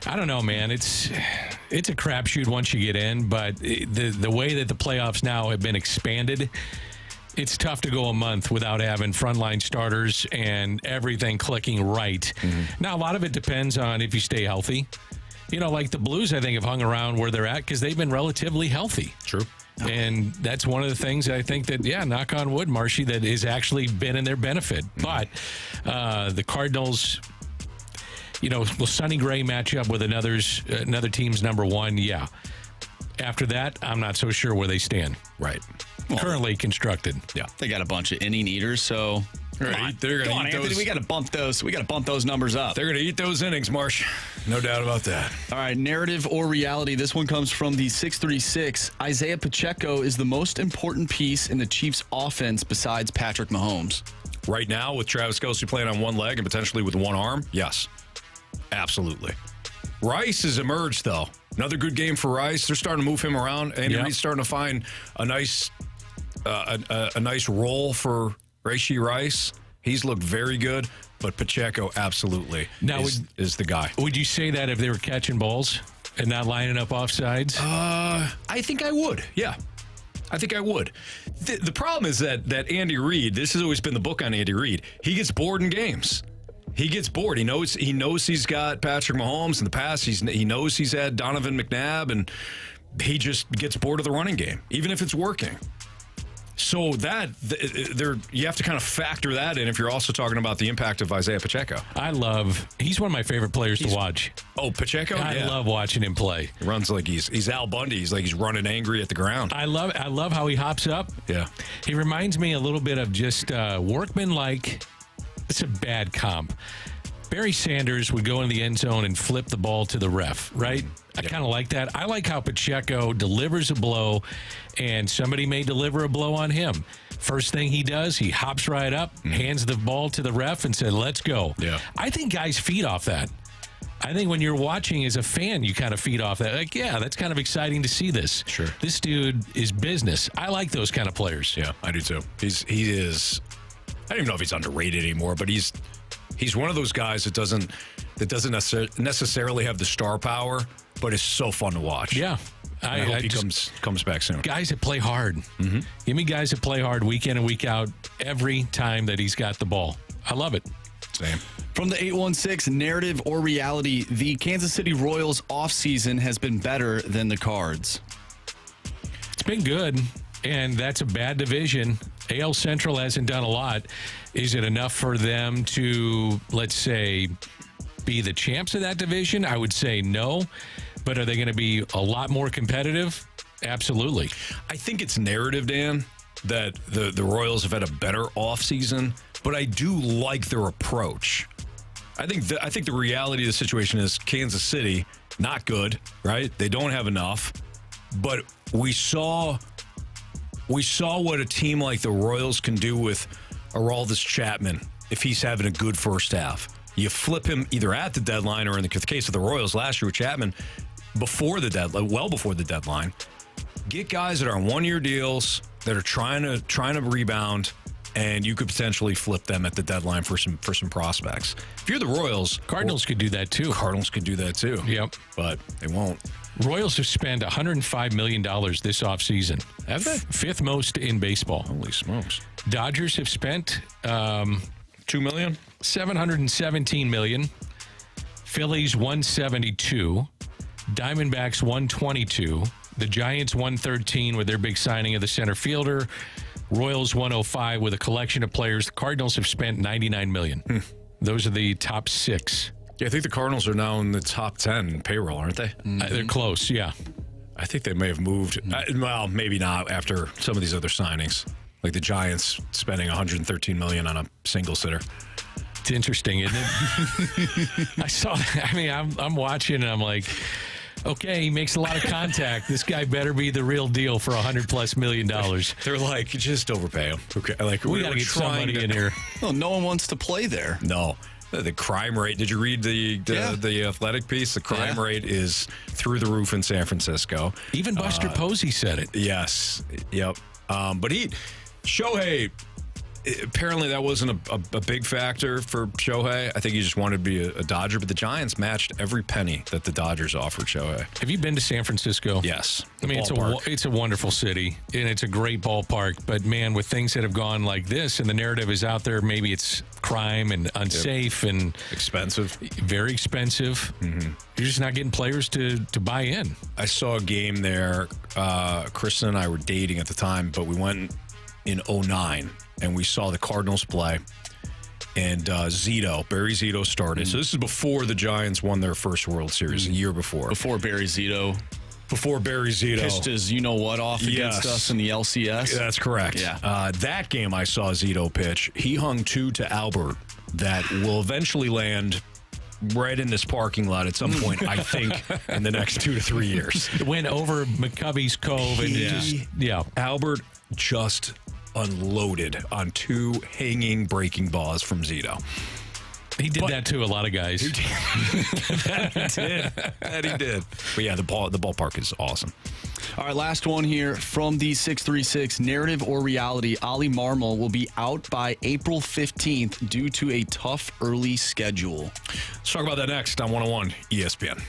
I don't know, man. It's a crapshoot once you get in, but the way that the playoffs now have been expanded, it's tough to go a month without having frontline starters and everything clicking right. Now, a lot of it depends on if you stay healthy. like the Blues, I think, have hung around where they're at because they've been relatively healthy. True. And that's one of the things I think that, knock on wood, Marshy, that has actually been in their benefit. But the Cardinals, will Sonny Gray match up with another team's number one? Yeah. After that, I'm not so sure where they stand. Right. Well, currently constructed. Yeah. They got a bunch of inning eaters, so they're going to eat Anthony, those. we got to bump those. We got to bump those numbers up. They're going to eat those innings, Marsh. No doubt about that. All right, narrative or reality. This one comes from the 636. Isaiah Pacheco is the most important piece in the Chiefs' offense besides Patrick Mahomes. Right now, with Travis Kelce playing on one leg and potentially with one arm, yes, absolutely. Rice has emerged, though. Another good game for Rice. They're starting to move him around, and he's starting to find a nice role for Rashee Rice. He's looked very good, but Pacheco absolutely is the guy. Would you say that if they were catching balls and not lining up offsides? I think I would, yeah. I think I would. The problem is that Andy Reid, this has always been the book on Andy Reid, he gets bored in games. He gets bored. He knows he's got Patrick Mahomes in the past. He knows he's had Donovan McNabb, and he just gets bored of the running game, even if it's working. So you have to kind of factor that in if you're also talking about the impact of Isaiah Pacheco. He's one of my favorite players to watch. Oh, Pacheco? I love watching him play. He runs like he's Al Bundy. He's like he's running angry at the ground. I love how he hops up. Yeah. He reminds me a little bit of just workman-like. It's a bad comp. Barry Sanders would go in the end zone and flip the ball to the ref, right? I kind of like that. I like how Pacheco delivers a blow, and somebody may deliver a blow on him. First thing he does, he hops right up, hands the ball to the ref, and said, let's go. Yeah. I think guys feed off that. I think when you're watching as a fan, you kind of feed off that. Like, yeah, that's kind of exciting to see this. Sure. This dude is business. I like those kind of players. Yeah, I do too. He is. I don't even know if he's underrated anymore, but he's one of those guys that doesn't necessarily have the star power, but is so fun to watch. Yeah. I hope he comes back soon. Guys that play hard. Mm-hmm. Give me guys that play hard week in and week out every time that he's got the ball. I love it. Same. From the 816, narrative or reality, the Kansas City Royals offseason has been better than the Cards. It's been good, and that's a bad division. AL Central hasn't done a lot. Is it enough for them to, let's say, be the champs of that division? I would say no. But are they going to be a lot more competitive? Absolutely. I think it's narrative, Dan, that the Royals have had a better offseason, but I do like their approach. I think the reality of the situation is Kansas City, not good, right? They don't have enough. But we saw what a team like the Royals can do with Aroldis Chapman if he's having a good first half. You flip him either at the deadline or in the case of the Royals last year with Chapman, before the deadline, well before the deadline. Get guys that are on one-year deals that are trying to rebound, and you could potentially flip them at the deadline for some prospects. If you're the Royals, Cardinals could do that too. Cardinals could do that too. Yep, but they won't. Royals have spent $105 million this offseason. Have they? Fifth most in baseball. Holy smokes. Dodgers have spent $2 million? $717 million. Phillies $172. Diamondbacks $122. The Giants $113 with their big signing of the center fielder. Royals $105 with a collection of players. The Cardinals have spent $99 million. Those are the top six. Yeah, I think the Cardinals are now in the top 10 in payroll, aren't they? They're close, yeah. I think they may have moved. Well, maybe not after some of these other signings. Like the Giants spending $113 million on a single sitter. It's interesting, isn't it? I saw that. I mean, I'm watching and I'm like, okay, he makes a lot of contact. This guy better be the real deal for $100+ million. They're like, just overpay him. Okay, like we got to get somebody in here. Well, no one wants to play there. No. The crime rate. Did you read the Athletic piece? The crime rate is through the roof in San Francisco. Even Buster Posey said it. Yes. Yep. But Shohei, apparently that wasn't a big factor for Shohei. I think he just wanted to be a Dodger, but the Giants matched every penny that the Dodgers offered Shohei. Have you been to San Francisco? Yes. I mean, it's a wonderful city, and it's a great ballpark. But, man, with things that have gone like this, and the narrative is out there, maybe it's crime and unsafe and Expensive. very expensive. You're just not getting players to buy in. I saw a game there. Kristen and I were dating at the time, but we went in 2009, and we saw the Cardinals play. And Barry Zito started. So this is before the Giants won their first World Series, a year before. Before Barry Zito pitched his you-know-what off against us in the LCS. That's correct. Yeah. That game I saw Zito pitch. He hung 2 to Albert that will eventually land right in this parking lot at some point, I think, in the next 2 to 3 years. It went over McCovey's Cove and Albert just unloaded on 2 hanging breaking balls from Zito. He did that to a lot of guys. That he did. But yeah, the ballpark is awesome. All right, last one here from the 636. Narrative or reality, Ali Marmol will be out by April 15th due to a tough early schedule. Let's talk about that next on 101 ESPN.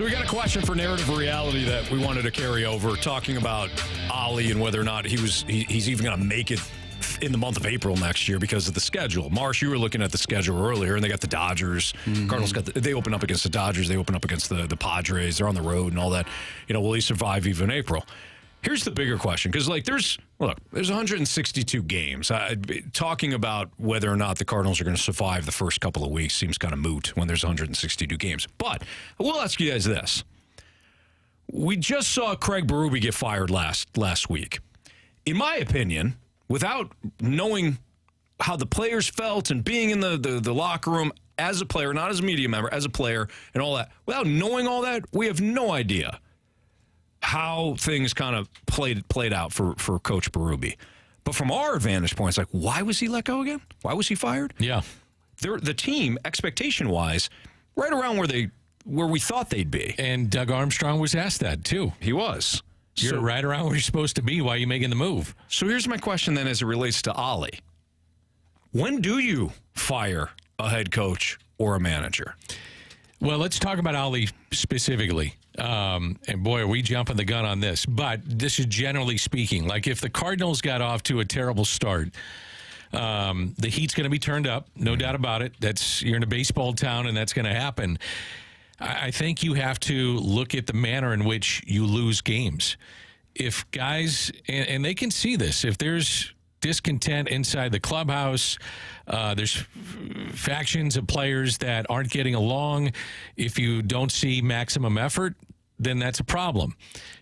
So we got a question for Narrative Reality that we wanted to carry over, talking about Ollie and whether or not he's even going to make it in the month of April next year because of the schedule. Marsh, you were looking at the schedule earlier, and they got the Dodgers. Cardinals they open up against the Dodgers. They open up against the Padres. They're on the road and all that. Will he survive even April? Here's the bigger question, because there's 162 games. Talking about whether or not the Cardinals are going to survive the first couple of weeks seems kind of moot when there's 162 games. But I will ask you guys this. We just saw Craig Berube get fired last week. In my opinion, without knowing how the players felt and being in the locker room as a player, not as a media member, as a player and all that, without knowing all that, we have no idea how things kind of played out for Coach Berube. But from our vantage point, it's like, why was he let go again? Why was he fired? Yeah. The team, expectation-wise, right around where we thought they'd be. And Doug Armstrong was asked that, too. He was. You're right around where you're supposed to be. Why are you making the move? So here's my question then as it relates to Ollie. When do you fire a head coach or a manager? Well, let's talk about Ollie specifically. And boy, are we jumping the gun on this. But this is generally speaking. Like if the Cardinals got off to a terrible start, the heat's going to be turned up. No doubt about it. You're in a baseball town, and that's going to happen. I think you have to look at the manner in which you lose games. If guys, and they can see this, if there's discontent inside the clubhouse, there's factions of players that aren't getting along. If you don't see maximum effort, then that's a problem.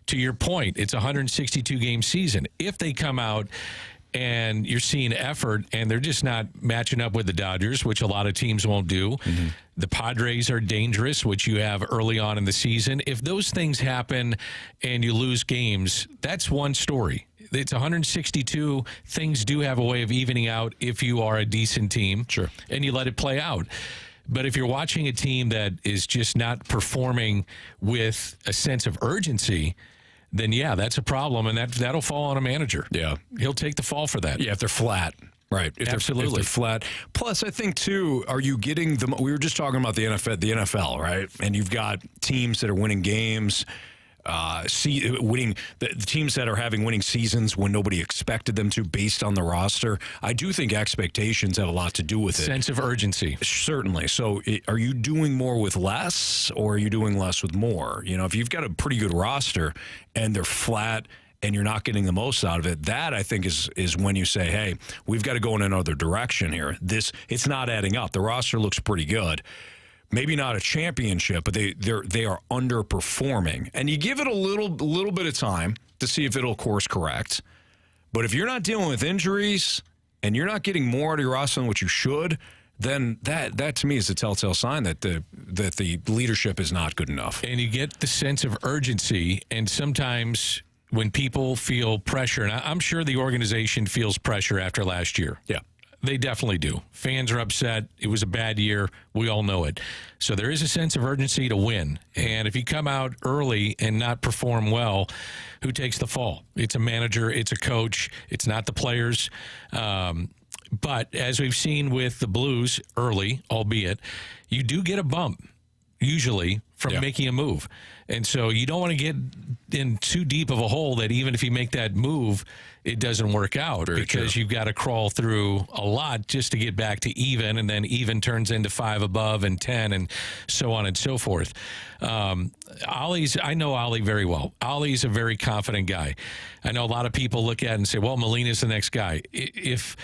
To your point, it's a 162-game season. If they come out and you're seeing effort and they're just not matching up with the Dodgers, which a lot of teams won't do. Mm-hmm. The Padres are dangerous, which you have early on in the season. If those things happen and you lose games, that's one story. It's 162. Things do have a way of evening out if you are a decent team. Sure. And you let it play out. But if you're watching a team that is just not performing with a sense of urgency, then yeah, that's a problem, and that'll fall on a manager. Yeah. He'll take the fall for that. Yeah, if they're flat. Right. Absolutely. If they're flat. Plus, I think, too, are you getting we were just talking about the NFL, right? And you've got teams that are winning games, winning the teams that are having winning seasons when nobody expected them to based on the roster. I do think expectations have a lot to do with it. Sense of urgency. Certainly. So are you doing more with less, or are you doing less with more? If you've got a pretty good roster and they're flat and you're not getting the most out of it, that I think is when you say, hey, we've got to go in another direction here. It's not adding up. The roster looks pretty good. Maybe not a championship, but they are underperforming. And you give it a little bit of time to see if it'll course correct. But if you're not dealing with injuries and you're not getting more out of your roster than what you should, then that to me is a telltale sign that the leadership is not good enough. And you get the sense of urgency, and sometimes when people feel pressure, and I'm sure the organization feels pressure after last year. Yeah. They definitely do. Fans are upset. It was a bad year. We all know it. So there is a sense of urgency to win. And if you come out early and not perform well, who takes the fall? It's a manager. It's a coach. It's not the players. But as we've seen with the Blues early, albeit, you do get a bump usually from making a move. And so you don't want to get in too deep of a hole that even if you make that move, it doesn't work out. Very because true. You've got to crawl through a lot just to get back to even, and then even turns into 5 above and 10 and so on and so forth. I know Ollie very well. Ollie's a very confident guy. I know a lot of people look at it and say, well, Molina's the next guy. If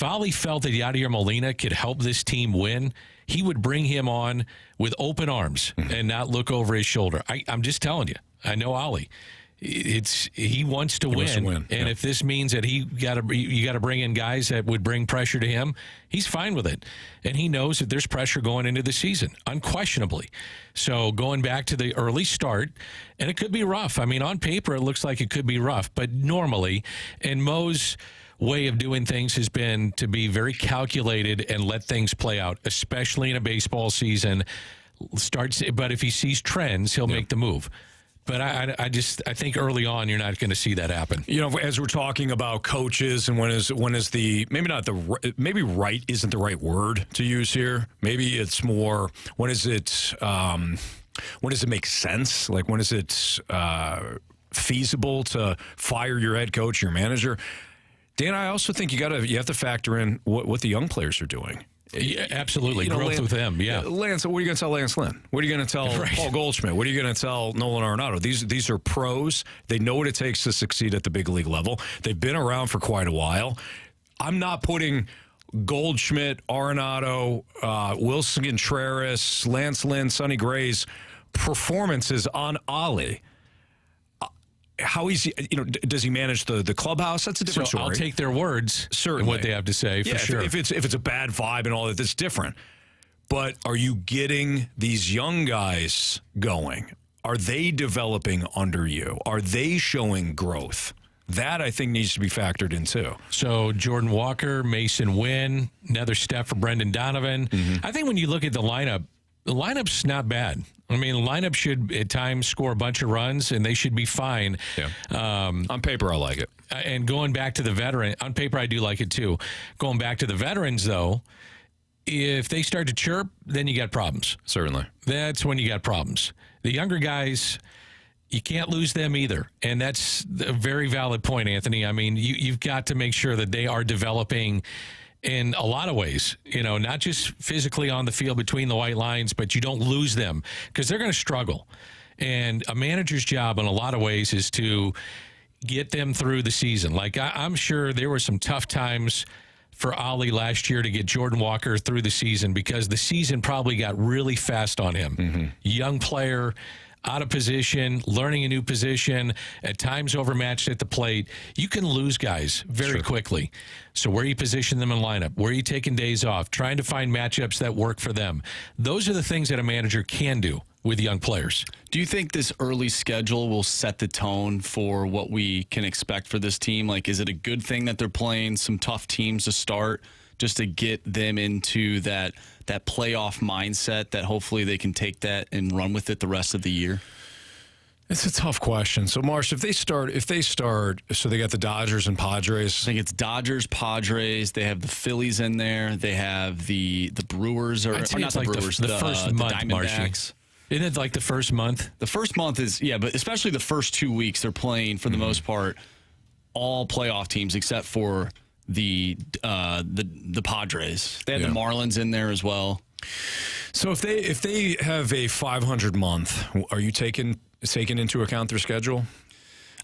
Ollie felt that Yadier Molina could help this team win, he would bring him on with open arms and not look over his shoulder. I'm just telling you. I know Ollie. He wants to win. And if this means that you got to bring in guys that would bring pressure to him, he's fine with it. And he knows that there's pressure going into the season, unquestionably. So going back to the early start, and it could be rough. I mean, on paper, it looks like it could be rough. But normally, and Mo's way of doing things has been to be very calculated and let things play out, especially in a baseball season. But if he sees trends, he'll make the move. But I think early on you're not going to see that happen. As we're talking about coaches and when is maybe right isn't the right word to use here. Maybe it's more when is it When does it make sense? Like, when is it feasible to fire your head coach, your manager? Dan, I also think you have to factor in what the young players are doing. Yeah, absolutely. Growth with them, yeah. Lance, what are you going to tell Lance Lynn? What are you going to tell Paul Goldschmidt? What are you going to tell Nolan Arenado? These are pros. They know what it takes to succeed at the big league level. They've been around for quite a while. I'm not putting Goldschmidt, Arenado, Wilson Contreras, Lance Lynn, Sonny Gray's performances on Ollie. How easy, does he manage the clubhouse? That's a different story. I'll take their words, certainly, and what they have to say, for sure. If it's a bad vibe and all that, that's different. But are you getting these young guys going? Are they developing under you? Are they showing growth? That, I think, needs to be factored in, too. So, Jordan Walker, Mason Wynn, another step for Brendan Donovan. Mm-hmm. I think when you look at the lineup's not bad. I mean, the lineup should, at times, score a bunch of runs, and they should be fine. Yeah. On paper, I like it. And going back to the veteran, on paper, I do like it, too. Going back to the veterans, though, if they start to chirp, then you got problems. Certainly. That's when you got problems. The younger guys, you can't lose them either. And that's a very valid point, Anthony. I mean, you've got to make sure that they are developing in a lot of ways, not just physically on the field between the white lines, but you don't lose them because they're going to struggle. And a manager's job in a lot of ways is to get them through the season. Like, I'm sure there were some tough times for Ollie last year to get Jordan Walker through the season because the season probably got really fast on him. Mm-hmm. Young player, out of position, learning a new position, at times overmatched at the plate. You can lose guys very quickly. So where you position them in lineup, where you taking days off, trying to find matchups that work for them. Those are the things that a manager can do with young players. Do you think this early schedule will set the tone for what we can expect for this team? Like, is it a good thing that they're playing some tough teams to start just to get them into that playoff mindset that hopefully they can take that and run with it the rest of the year? It's a tough question. So, Marsh, if they start, so they got the Dodgers and Padres. I think it's Dodgers, Padres. They have the Phillies in there. They have the Brewers, or not the like Brewers, the first month, Diamondbacks. Isn't it like the first month? The first month is, yeah, but especially the first 2 weeks, they're playing, for the most part, all playoff teams except for the Padres. They have the Marlins in there as well. So if they have a 500 month, are you taking into account their schedule?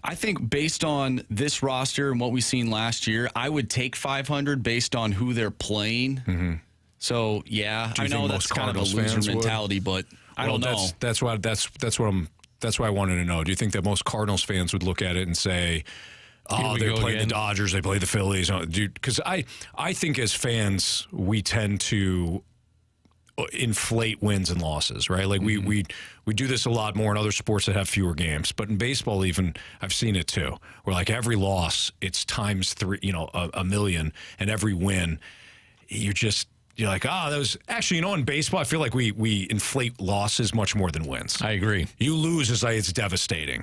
I think based on this roster and what we've seen last year, I would take 500 based on who they're playing. Mm-hmm. So yeah, I know that's kind of a loser mentality, but I don't know. That's why I wanted to know. Do you think that most Cardinals fans would look at it and say, "Oh, they play the Dodgers, they play the Phillies"? Because I think as fans we tend to inflate wins and losses, right? Like we do this a lot more in other sports that have fewer games, but in baseball even I've seen it too. Where like every loss it's times 3, a million, and every win you're like, that was actually, in baseball, I feel like we inflate losses much more than wins. I agree. You lose, it's devastating.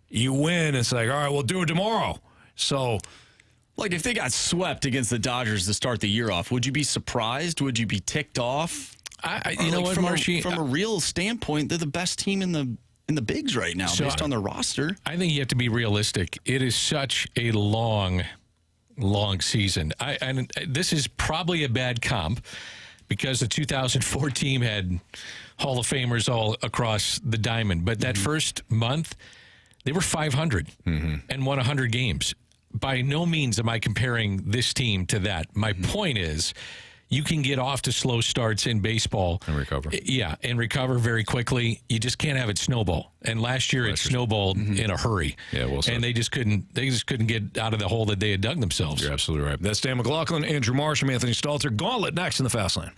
You win, it's like, all right, we'll do it tomorrow. So, like, if they got swept against the Dodgers to start the year off, would you be surprised? Would you be ticked off? From a real standpoint, they're the best team in the bigs right now, based on their roster. I think you have to be realistic. It is such a long season. And this is probably a bad comp because the 2004 team had Hall of Famers all across the diamond. But that first month, they were 500 and won 100 games. By no means am I comparing this team to that. My point is, you can get off to slow starts in baseball. And recover. Yeah, and recover very quickly. You just can't have it snowball. And last year it snowballed in a hurry. Yeah, well said. And they just couldn't get out of the hole that they had dug themselves. You're absolutely right. That's Dan McLaughlin, Andrew Marsh, I'm Anthony Stalter. Gauntlet next in the Fast Lane.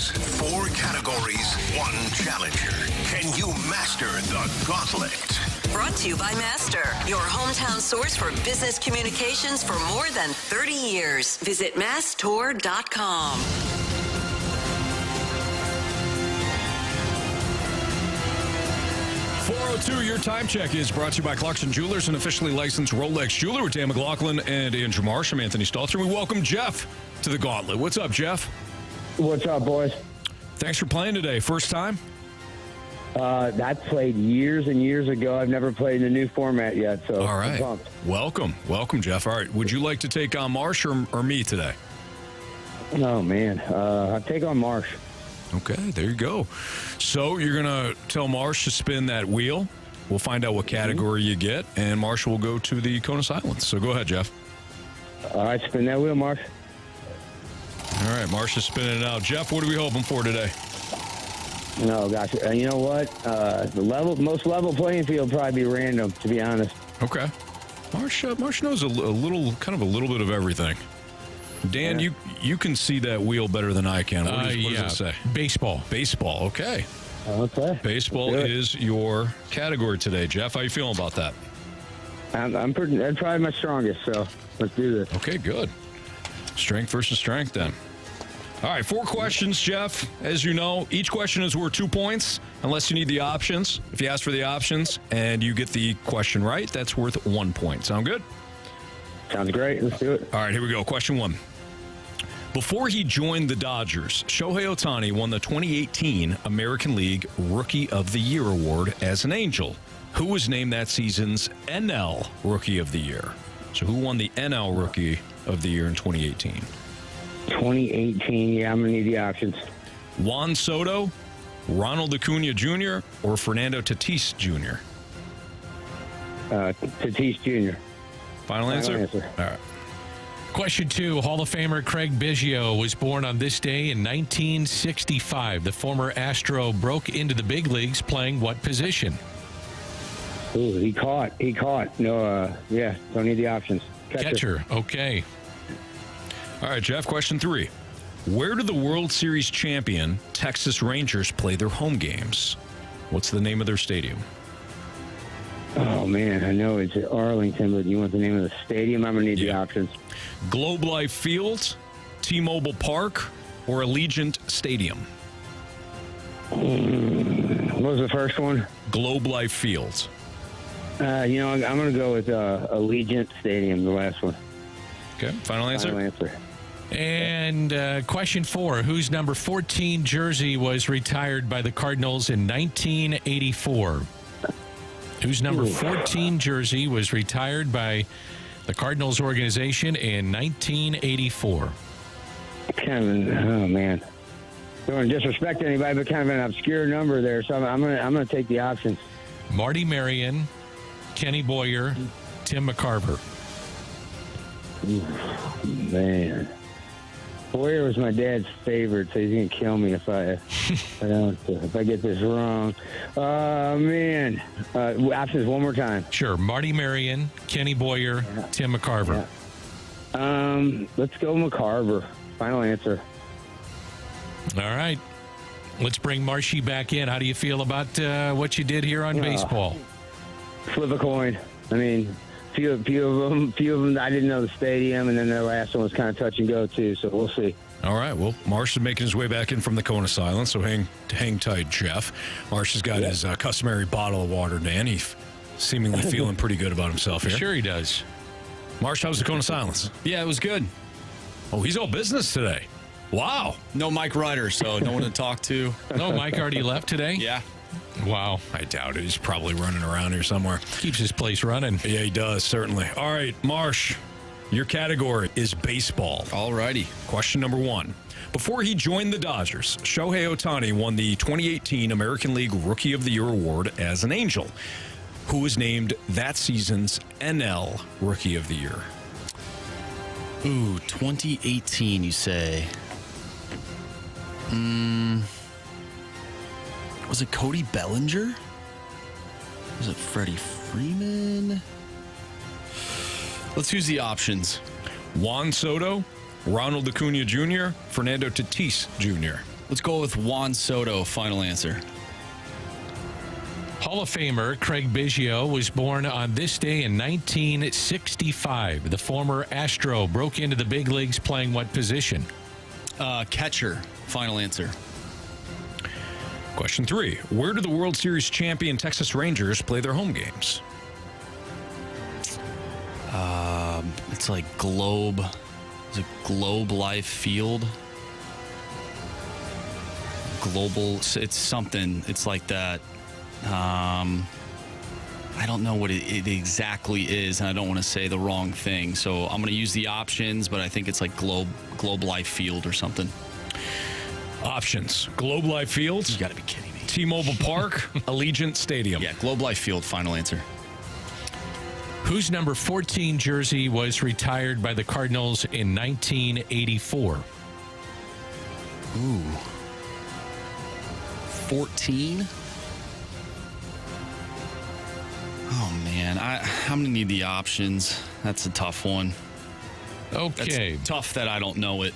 games, 4 categories, 1 challenger. Can you master the gauntlet? Brought to you by Master, your hometown source for business communications for more than 30 years. Visit masstour.com. 4:02, your time check is brought to you by Clarkson Jewelers, an officially licensed Rolex jeweler with Dan McLaughlin and Andrew Marsh. I'm Anthony Stalter. We welcome Jeff to the Gauntlet. What's up, Jeff? What's up, boys? Thanks for playing today. First time? I played years and years ago. I've never played in a new format yet, so All right. I'm pumped. Welcome, Jeff. All right, would you like to take on Marsh or me today? Oh, man. I'll take on Marsh. Okay, there you go. So you're going to tell Marsh to spin that wheel. We'll find out what category you get, and Marsh will go to the cone of silence. So go ahead, Jeff. All right, spin that wheel, Marsh. All right, Marsh is spinning it out. Jeff, what are we hoping for today? No, gosh. You know what? The most level playing field will probably be random, to be honest. Okay. Marsh knows a little bit of everything. Dan, Yeah. you can see that wheel better than I can. What does it say? Baseball. Baseball, okay. Okay. Baseball Let's do it. is your category today. Jeff, how you feeling about that? I'm pretty. That's probably my strongest, so let's do this. Okay, good. Strength versus strength then. All right, 4 questions, Jeff. As you know, each question is worth 2 points, unless you need the options. If you ask for the options and you get the question right, that's worth 1 point. Sound good? Sounds great. Let's do it. All right, here we go. Question 1. Before he joined the Dodgers, Shohei Ohtani won the 2018 American League Rookie of the Year award as an Angel. Who was named that season's NL Rookie of the Year? So who won the NL Rookie of the Year in 2018? 2018. Yeah, I'm gonna need the options. Juan Soto, Ronald Acuna Jr., or Fernando Tatis Jr.? Tatis Jr. Final answer? All right. Question 2, Hall of Famer Craig Biggio was born on this day in 1965. The former Astro broke into the big leagues playing what position? Ooh, he caught. No, yeah, don't need the options. Catcher. Okay. All right, Jeff, question 3. Where do the World Series champion Texas Rangers play their home games? What's the name of their stadium? Oh, man, I know it's at Arlington, but you want the name of the stadium? I'm going to need the options. Globe Life Field, T-Mobile Park, or Allegiant Stadium? What was the first one? Globe Life Field. I'm going to go with Allegiant Stadium, the last one. Okay, final answer? Final answer. And question 4, whose number 14 jersey was retired by the Cardinals in 1984? Whose number 14 jersey was retired by the Cardinals organization in 1984? Oh, man. Don't want to disrespect anybody, but kind of an obscure number there, so I'm going to take the options. Marty Marion, Kenny Boyer, Tim McCarver. Man. Boyer was my dad's favorite, so he's going to kill me if I get this wrong. Man. Options one more time. Sure. Marty Marion, Kenny Boyer, Tim McCarver. Yeah. Let's go McCarver. Final answer. All right. Let's bring Marshy back in. How do you feel about what you did here on baseball? Flip a coin. I mean, few of them, I didn't know the stadium, and then the last one was kind of touch and go too. So we'll see. All right. Well, Marsh is making his way back in from the cone of silence, so hang tight, Jeff. Marsh has got his customary bottle of water, Dan. He's seemingly feeling pretty good about himself here. Sure he does. Marsh, how's the cone of silence? Yeah, it was good. Oh, he's all business today. Wow. No Mike Ryder, so no one to talk to. No, Mike already left today? Yeah. Wow. I doubt it. He's probably running around here somewhere. Keeps his place running. Yeah, he does, certainly. All right, Marsh, your category is baseball. All righty. Question number 1. Before he joined the Dodgers, Shohei Ohtani won the 2018 American League Rookie of the Year award as an Angel. Who was named that season's NL Rookie of the Year? Ooh, 2018, you say. Was it Cody Bellinger? Was it Freddie Freeman? Let's use the options. Juan Soto, Ronald Acuna Jr., Fernando Tatis Jr. Let's go with Juan Soto. Final answer. Hall of Famer Craig Biggio was born on this day in 1965. The former Astro broke into the big leagues playing what position? Catcher. Final answer. Question 3. Where do the World Series champion Texas Rangers play their home games? It's like Globe. Is it Globe Life Field? Global. It's something. It's like that. I don't know what it exactly is, and I don't want to say the wrong thing. So I'm going to use the options, but I think it's like Globe Life Field or something. Options. Globe Life Field. You got to be kidding me. T-Mobile Park. Allegiant Stadium. Yeah, Globe Life Field. Final answer. Whose number 14 jersey was retired by the Cardinals in 1984? Ooh. 14? Oh, man. I'm going to need the options. That's a tough one. Okay. That's tough that I don't know it.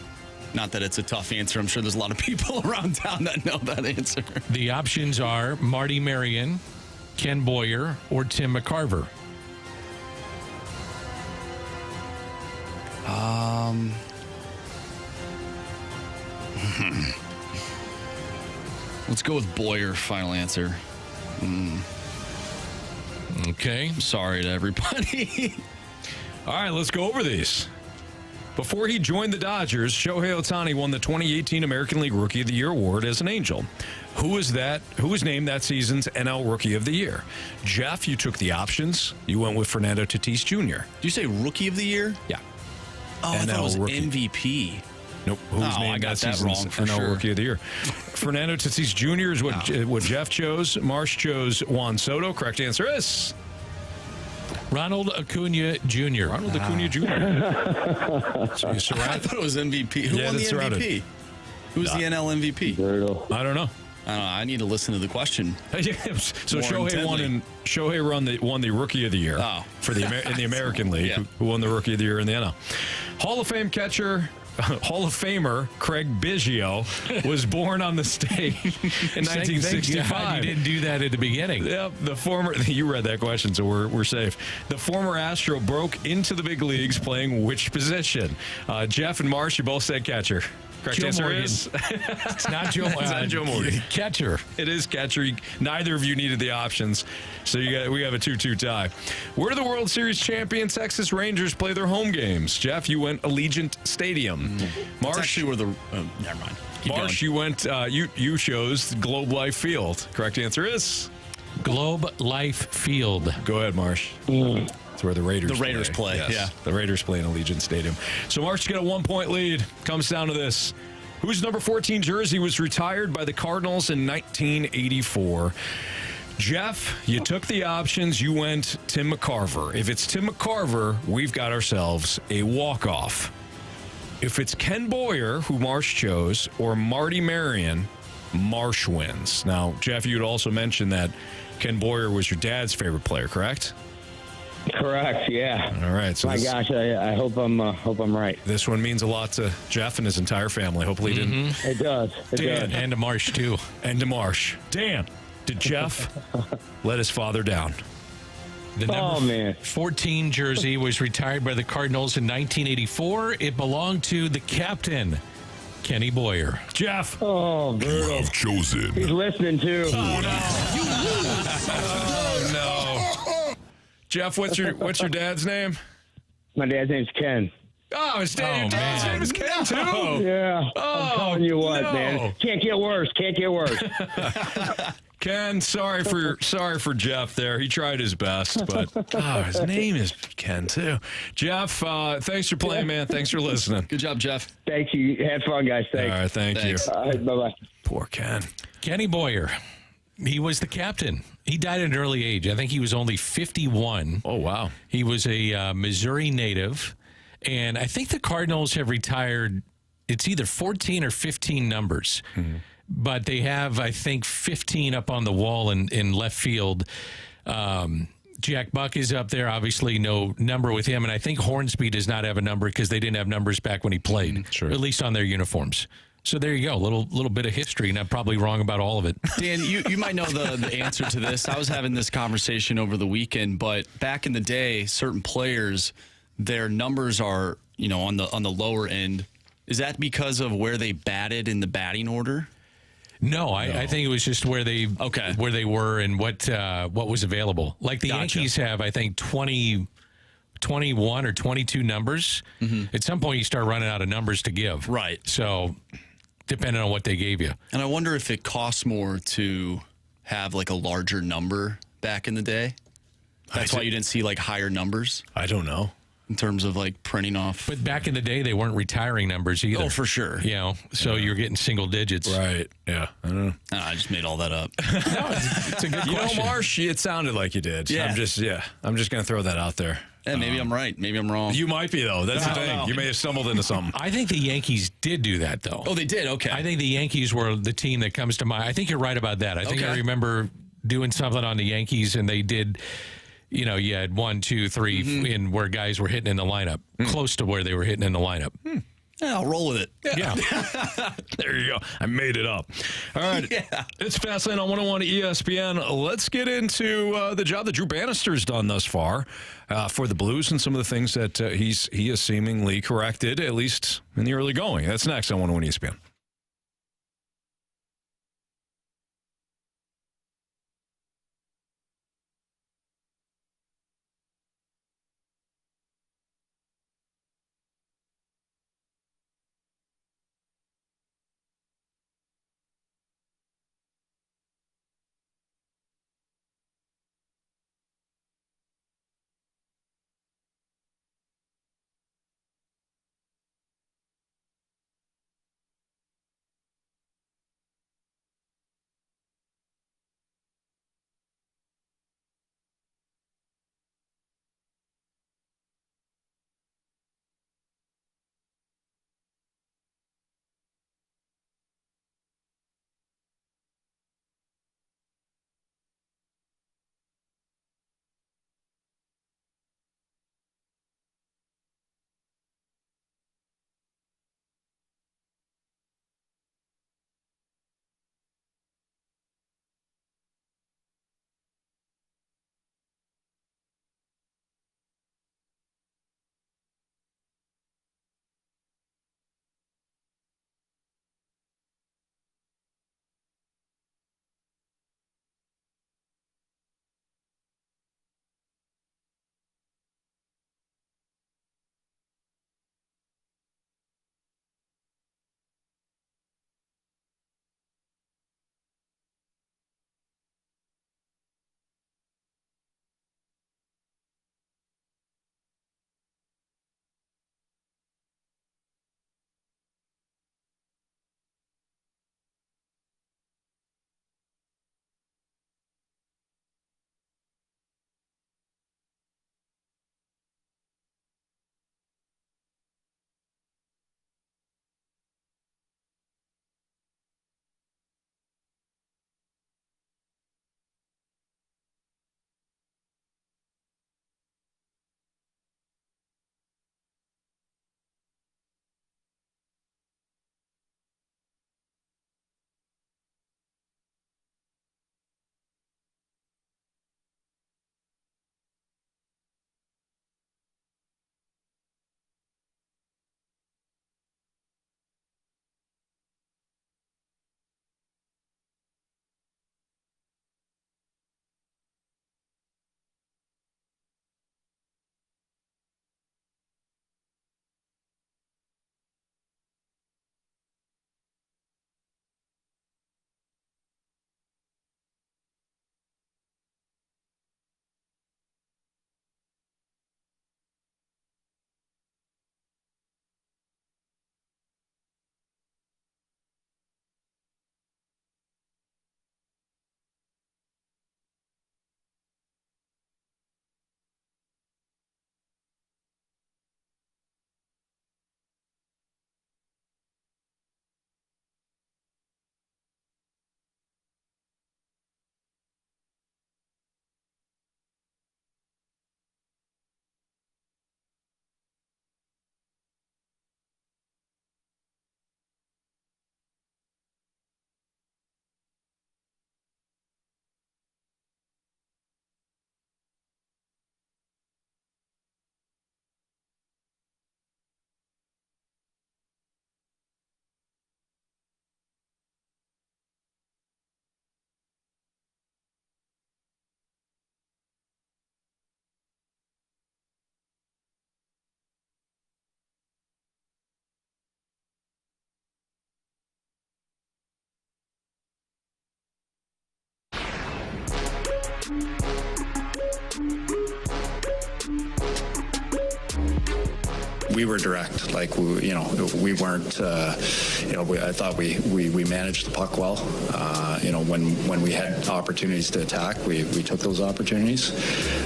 Not that it's a tough answer. I'm sure there's a lot of people around town that know that answer. The options are Marty Marion, Ken Boyer, or Tim McCarver. Let's go with Boyer. Final answer. Okay. I'm sorry to everybody. All right, let's go over these. Before he joined the Dodgers, Shohei Ohtani won the 2018 American League Rookie of the Year award as an Angel. Who was named that season's NL Rookie of the Year? Jeff, you took the options. You went with Fernando Tatis Jr. Did you say Rookie of the Year? Yeah. Oh, I thought it was rookie. MVP. Nope. Who was named I got that that season's wrong for NL sure. Rookie of the Year? Fernando Tatis Jr. is what Jeff chose. Marsh chose Juan Soto. Correct answer is Ronald Acuna Jr. Ronald Acuna Jr. So you I surrounded. thought it was MVP. Who won the that's MVP? surrounded. Who's the NL MVP? Brutal. I don't know. I don't know. I need to listen to the question. So More Shohei won the Rookie of the Year for the in the American League. Yeah. Who won the Rookie of the Year in the NL? Hall of Fame catcher. Hall of Famer Craig Biggio was born on this day in 1965. Thank God you didn't do that at the beginning. Yep, you read that question, so we're safe. The former Astro broke into the big leagues playing which position? Jeff and Marsh, you both said catcher. Correct Joe answer Morgan. is It's not Joe. It's not Joe Morgan. Catcher. It is catcher. Neither of you needed the options, so we have a 2-2 tie. Where do the World Series champion Texas Rangers play their home games? Jeff, you went Allegiant Stadium. That's actually where the... never mind. Keep Marsh, going. you went. You chose Globe Life Field. Correct answer is Globe Life Field. Go ahead, Marsh. That's where the Raiders play. Yes, Yeah. the Raiders play in Allegiant Stadium. So Marsh got a 1-point lead. Comes down to this. Whose number 14 jersey was retired by the Cardinals in 1984? Jeff, you took the options. You went Tim McCarver. If it's Tim McCarver, we've got ourselves a walk-off. If it's Ken Boyer, who Marsh chose, or Marty Marion, Marsh wins. Now, Jeff, you had also mentioned that Ken Boyer was your dad's favorite player, correct? Correct. Yeah. All right. So My gosh, I hope I'm right. this one means a lot to Jeff and his entire family. Hopefully he didn't. It does. It Dan, does. And to Marsh, too. And to Marsh. Dan, did Jeff let his father down? The number man. 14 jersey was retired by the Cardinals in 1984. It belonged to the captain, Kenny Boyer. Jeff. Oh, brutal. I've chosen. He's listening too. Oh, no. Jeff, what's your dad's name? My dad's name's Ken. Oh, his dad's man. name is Ken, too. Yeah. I'm telling you what, man. Can't get worse. Can't get worse. Ken, sorry for Jeff there. He tried his best, but his name is Ken, too. Jeff, thanks for playing, man. Thanks for listening. Good job, Jeff. Thank you. Have fun, guys. Thanks. All right, thanks. All right, bye-bye. Poor Ken. Kenny Boyer. He was the captain. He died at an early age. I think he was only 51. Oh, wow. He was a Missouri native. And I think the Cardinals have retired, it's either 14 or 15 numbers. Mm-hmm. But they have, I think, 15 up on the wall in left field. Jack Buck is up there. Obviously, no number with him. And I think Hornsby does not have a number because they didn't have numbers back when he played, Sure. at least on their uniforms. So there you go, a little bit of history, and I'm probably wrong about all of it. Dan, you might know the answer to this. I was having this conversation over the weekend, but back in the day, certain players, their numbers are, on the lower end. Is that because of where they batted in the batting order? No, I think it was just where they were and what was available. Like the Yankees have, I think, 21 or 22 numbers. At some point, you start running out of numbers to give. Right. So, depending on what they gave you. And I wonder if it costs more to have like a larger number back in the day. That's why you didn't see like higher numbers. I don't know. In terms of like printing off. But back in the day, they weren't retiring numbers either. Oh, for sure. So you're getting single digits. Right. Yeah. I don't know. I just made all that up. No, it's a good question. Marsh, it sounded like you did. Yeah. I'm just going to throw that out there. Yeah, maybe I'm right. Maybe I'm wrong. You might be, though. That's the thing. You may have stumbled into something. I think the Yankees did do that, though. Oh, they did? Okay. I think the Yankees were the team that comes to mind. I think you're right about that. I think I remember doing something on the Yankees, and they did, you had 1, 2, 3 in where guys were hitting in the lineup, close to where they were hitting in the lineup. Yeah, I'll roll with it. Yeah. There you go. I made it up. All right. It's Fastlane on 101 ESPN. Let's get into the job that Drew Bannister's done thus far for the Blues and some of the things that he has seemingly corrected, at least in the early going. That's next on 101 ESPN. we were direct. Like, we weren't, I thought we managed the puck well. When we had opportunities to attack, we took those opportunities.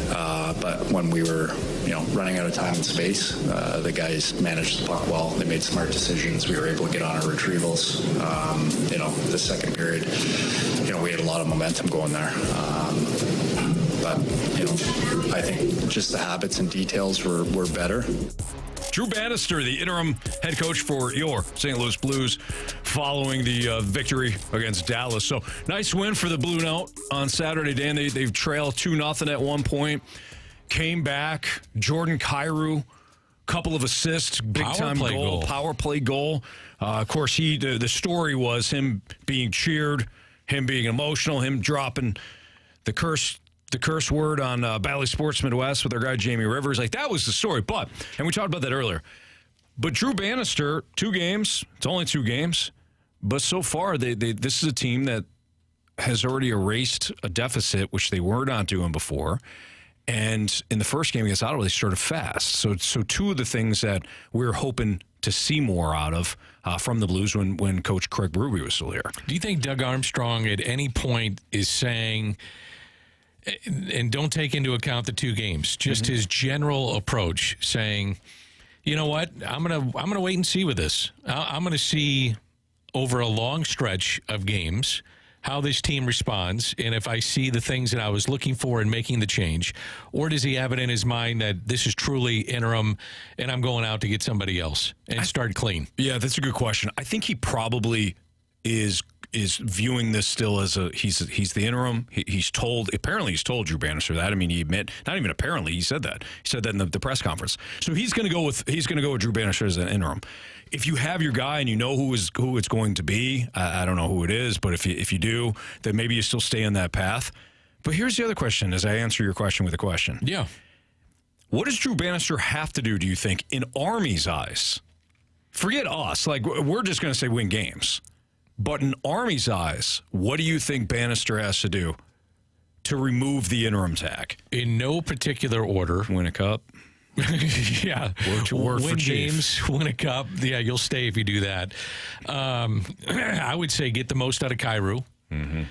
But when we were, running out of time and space, the guys managed the puck well. They made smart decisions. We were able to get on our retrievals. The second period, we had a lot of momentum going there. But, I think just the habits and details were better. Drew Bannister, the interim head coach for your St. Louis Blues, following the victory against Dallas. So nice win for the Blue Note on Saturday, Dan. They've trailed 2-0 at one point. Came back. Jordan Kyrou, couple of assists, big-time goal, power play goal. Of course, the story was him being cheered, him being emotional, him dropping the curse word on Bally Sports Midwest with our guy Jamie Rivers. Like, that was the story. And we talked about that earlier. But Drew Bannister, 2 games. It's only 2 games. But so far, this is a team that has already erased a deficit, which they were not doing before. And in the first game against Ottawa, they started fast. So 2 of the things that we're hoping to see more out of from the Blues when Coach Craig Berube was still here. Do you think Doug Armstrong at any point is saying, and don't take into account the 2 games, just his general approach, saying, you know what, I'm gonna wait and see with this. I'm gonna see over a long stretch of games how this team responds, and if I see the things that I was looking for in making the change, or does he have it in his mind that this is truly interim and I'm going out to get somebody else and start clean? Yeah, that's a good question. I think he probably is viewing this still as he's the interim. He's told Drew Bannister that. I mean, not even apparently, he said that. He said that in the press conference. So he's going to go with Drew Bannister as an interim. If you have your guy and you know who it's going to be, I don't know who it is, but if you do, then maybe you still stay on that path. But here's the other question as I answer your question with a question. Yeah. What does Drew Bannister have to do, do you think, in Army's eyes? Forget us. Like, we're just going to say win games. But in Army's eyes, what do you think Bannister has to do to remove the interim tag? In no particular order. Win a cup. Yeah. Win games, win a cup. Yeah, you'll stay if you do that. I would say get the most out of Kyrou. Mm-hmm.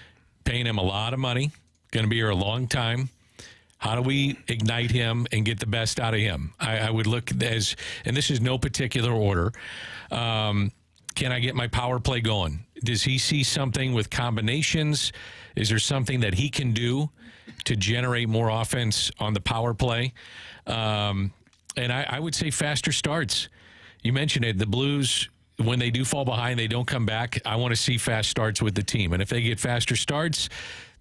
Paying him a lot of money. Going to be here a long time. How do we ignite him and get the best out of him? I would look as, and this is no particular order, can I get my power play going? Does he see something with combinations? Is there something that he can do to generate more offense on the power play? And I would say faster starts. You mentioned it. The Blues, when they do fall behind, they don't come back. I want to see fast starts with the team. And if they get faster starts,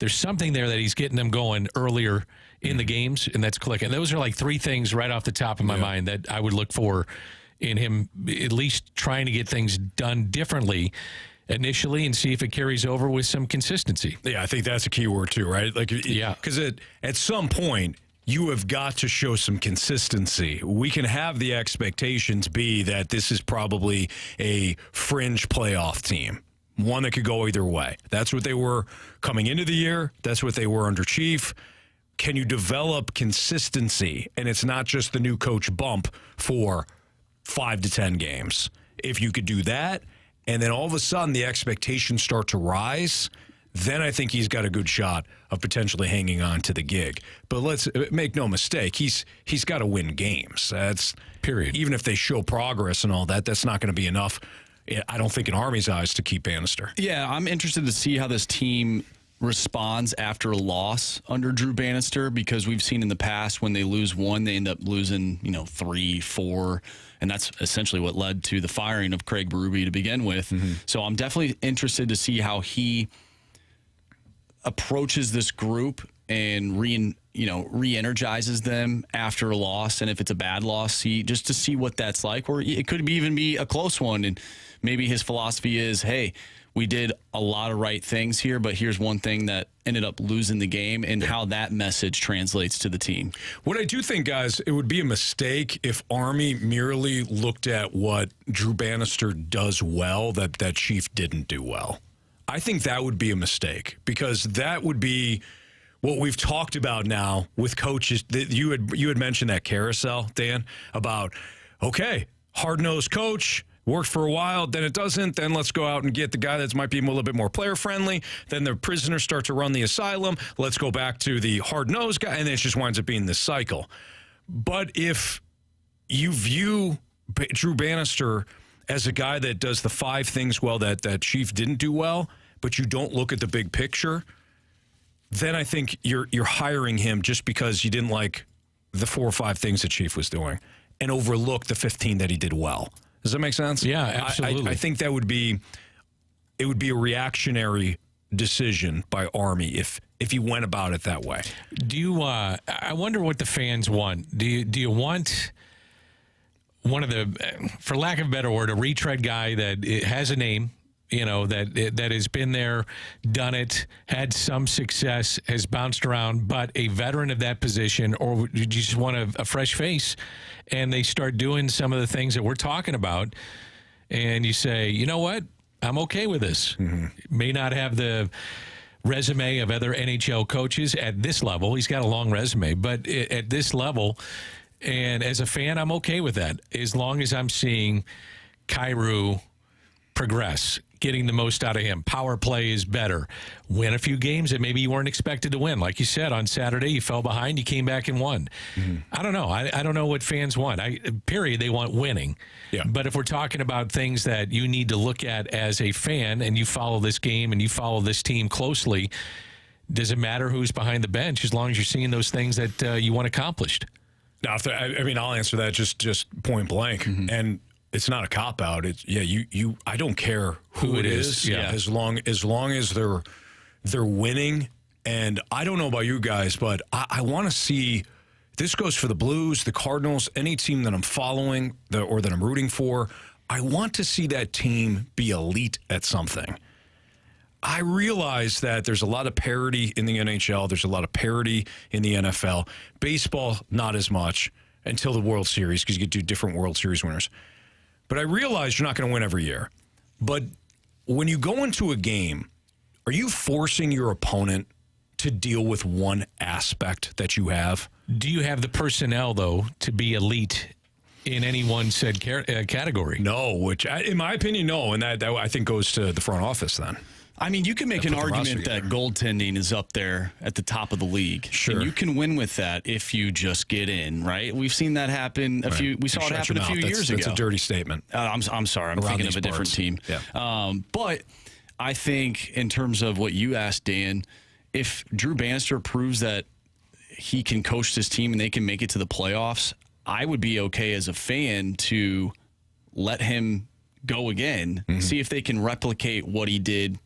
there's something there that he's getting them going earlier in the games, and that's clicking. Those are like 3 things right off the top of my mind that I would look for in him, at least trying to get things done differently initially and see if it carries over with some consistency. Yeah, I think that's a key word too, right? Like, yeah, because at some point you have got to show some consistency. We can have the expectations be that this is probably a fringe playoff team, one that could go either way. That's what they were coming into the year. That's what they were under Chief. Can you develop consistency? And it's not just the new coach bump for 5 to 10 games. If you could do that, and then all of a sudden the expectations start to rise, then I think he's got a good shot of potentially hanging on to the gig. But let's make no mistake, he's got to win games. That's period. Even if they show progress and all that, that's not going to be enough, I don't think, in Army's eyes to keep Bannister. Yeah, I'm interested to see how this team responds after a loss under Drew Bannister, because we've seen in the past when they lose one, they end up losing, 3, 4, and that's essentially what led to the firing of Craig Berube to begin with. Mm-hmm. So I'm definitely interested to see how he approaches this group and re-energizes them after a loss, and if it's a bad loss, just to see what that's like, or it could even be a close one, and maybe his philosophy is, hey, we did a lot of right things here, but here's one thing that ended up losing the game, and how that message translates to the team. What I do think, guys, it would be a mistake if Army merely looked at what Drew Bannister does well that Chief didn't do well. I think that would be a mistake, because that would be what we've talked about now with coaches. You had mentioned that carousel, Dan, about okay, hard-nosed coach, worked for a while, then it doesn't, then let's go out and get the guy that might be a little bit more player-friendly, then the prisoners start to run the asylum, let's go back to the hard-nosed guy, and then it just winds up being this cycle. But if you view Drew Bannister as a guy that does the 5 things well that Chief didn't do well, but you don't look at the big picture, then I think you're hiring him just because you didn't like the 4 or 5 things that Chief was doing and overlook the 15 that he did well. Does that make sense? Yeah, absolutely. I think it would be a reactionary decision by Army if he went about it that way. Do you? I wonder what the fans want. Do you want one of the, for lack of a better word, a retread guy that has a name, that has been there, done it, had some success, has bounced around, but a veteran of that position, or do you just want a fresh face, and they start doing some of the things that we're talking about, and you say, you know what, I'm okay with this. Mm-hmm. May not have the resume of other NHL coaches at this level. He's got a long resume, but at this level, and as a fan, I'm okay with that, as long as I'm seeing Kyrou progress, getting the most out of him. Power play is better. Win a few games that maybe you weren't expected to win. Like you said, on Saturday, you fell behind, you came back and won. Mm-hmm. I don't know. I don't know what fans want. Period, they want winning. Yeah. But if we're talking about things that you need to look at as a fan, and you follow this game and you follow this team closely, does it matter who's behind the bench as long as you're seeing those things that you want accomplished? Now, I'll answer that just point blank. Mm-hmm. And it's not a cop out. It's I don't care who it is. Yeah. As long as they're winning. And I don't know about you guys, but I want to see. This goes for the Blues, the Cardinals, any team that I'm following or that I'm rooting for. I want to see that team be elite at something. I realize that there's a lot of parity in the NHL. There's a lot of parity in the NFL. Baseball, not as much until the World Series, because you could do different World Series winners. But I realize you're not going to win every year. But when you go into a game, are you forcing your opponent to deal with one aspect that you have? Do you have the personnel, though, to be elite in any one said category? No, which, in my opinion, no. And that I think goes to the front office then. I mean, you can make an argument that goaltending is up there at the top of the league. Sure. And you can win with that if you just get in, right? We've seen that happen we saw it happen a few years ago. That's a dirty statement. I'm sorry. I'm thinking of a different team. Yeah. But I think in terms of what you asked, Dan, if Drew Bannister proves that he can coach this team and they can make it to the playoffs, I would be okay as a fan to let him go again, see if they can replicate what he did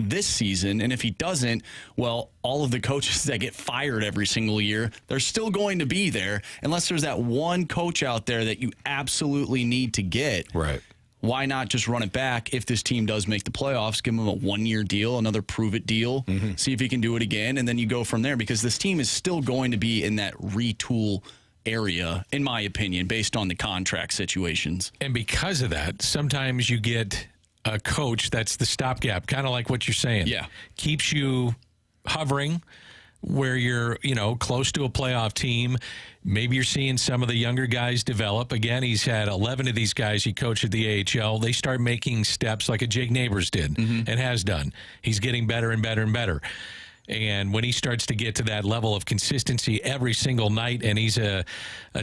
this season. And if he doesn't, well, all of the coaches that get fired every single year, they're still going to be there unless there's that one coach out there that you absolutely need to get. Right. Why not just run it back if this team does make the playoffs, give him a 1-year deal, another prove-it deal, see if he can do it again, and then you go from there, because this team is still going to be in that retool area, in my opinion, based on the contract situations. And because of that, sometimes you get a coach that's the stopgap, kind of like what you're saying. Yeah. Keeps you hovering where you're, close to a playoff team. Maybe you're seeing some of the younger guys develop. Again, he's had 11 of these guys he coached at the AHL. They start making steps like a Jake Neighbors did and has done. He's getting better and better and better. And when he starts to get to that level of consistency every single night, and he's a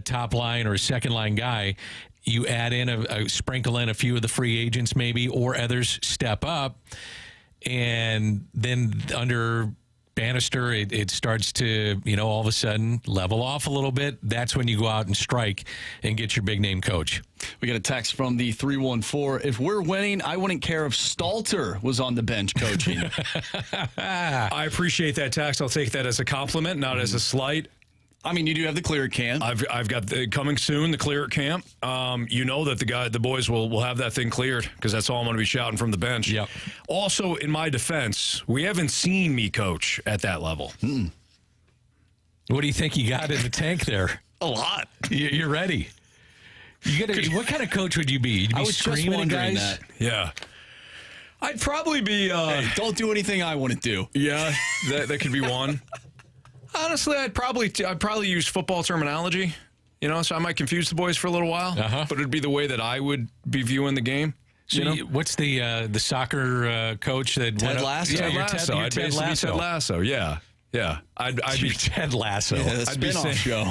top line or a second line guy, you add in a sprinkle in a few of the free agents maybe, or others step up. And then under Bannister, it starts to, all of a sudden level off a little bit. That's when you go out and strike and get your big name coach. We got a text from the 314. If we're winning, I wouldn't care if Stalter was on the bench coaching. I appreciate that text. I'll take that as a compliment, not as a slight. I mean, you do have the clear at camp. I've got coming soon, the clear at camp. That the boys will have that thing cleared, because that's all I'm going to be shouting from the bench. Yep. Also, in my defense, we haven't seen me coach at that level. What do you think you got in the tank there? A lot. You're ready. What kind of coach would you be? You'd be screaming at guys? That. Yeah. I'd probably be... hey, don't do anything I wouldn't do. Yeah, that could be one. Honestly, I'd probably use football terminology. so I might confuse the boys for a little while, but it'd be the way that I would be viewing the game. So what's the soccer coach that Ted Lasso? Yeah, you're Lasso. Ted, I'd basically be Ted Lasso. Yeah. Yeah. I'd be Ted Lasso. Yeah, the I'd be spin-off show.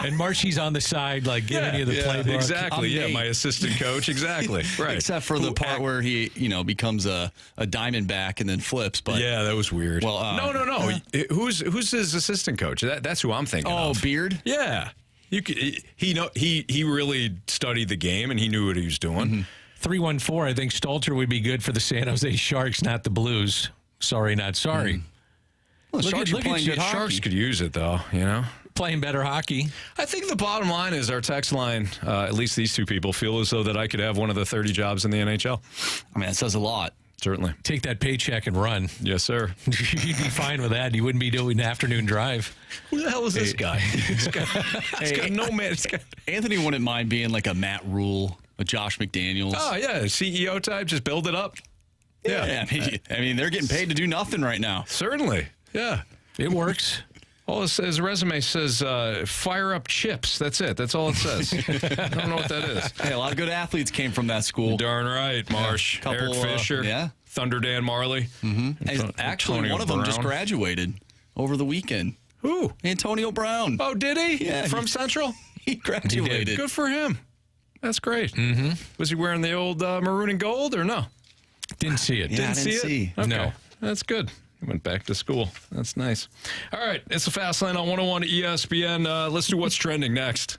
And Marshy's on the side, like giving you the playbook. Exactly. I'm Nate. My assistant coach. Exactly. Right. Except for the part where he, becomes a Diamondback and then flips. But yeah, that was weird. Well, no. Who's his assistant coach? That's who I'm thinking of. Oh, Beard? Yeah. He really studied the game and he knew what he was doing. Mm-hmm. 314, I think Stalter would be good for the San Jose Sharks, not the Blues. Sorry, not sorry. Well, the Sharks are playing good hockey. Sharks could use it, though, Playing better hockey. I think the bottom line is our text line, at least these two people, feel as though that I could have one of the 30 jobs in the NHL. I mean, that says a lot. Certainly. Take that paycheck and run. Yes, sir. You'd be fine with that. You wouldn't be doing an afternoon drive. Who the hell is this guy? He's got no man. Anthony wouldn't mind being like a Matt Rule, a Josh McDaniels. Oh, yeah. CEO type. Just build it up. Yeah. I mean, they're getting paid to do nothing right now. Certainly. Yeah. It works. All his resume says, fire up chips. That's it. That's all it says. I don't know what that is. Hey, a lot of good athletes came from that school. Darn right. Marsh, Eric Fisher, Thunder Dan Marley. Mm-hmm. Actually, one of them just graduated over the weekend. Who? Antonio Brown. Oh, did he? Yeah. From Central? He graduated. Good for him. That's great. Mm-hmm. Was he wearing the old maroon and gold or no? Didn't see it. Yeah, Didn't see it? Okay. No. That's good. He went back to school. That's nice. All right. It's the Fast Lane on 101 ESPN. Let's do what's trending next.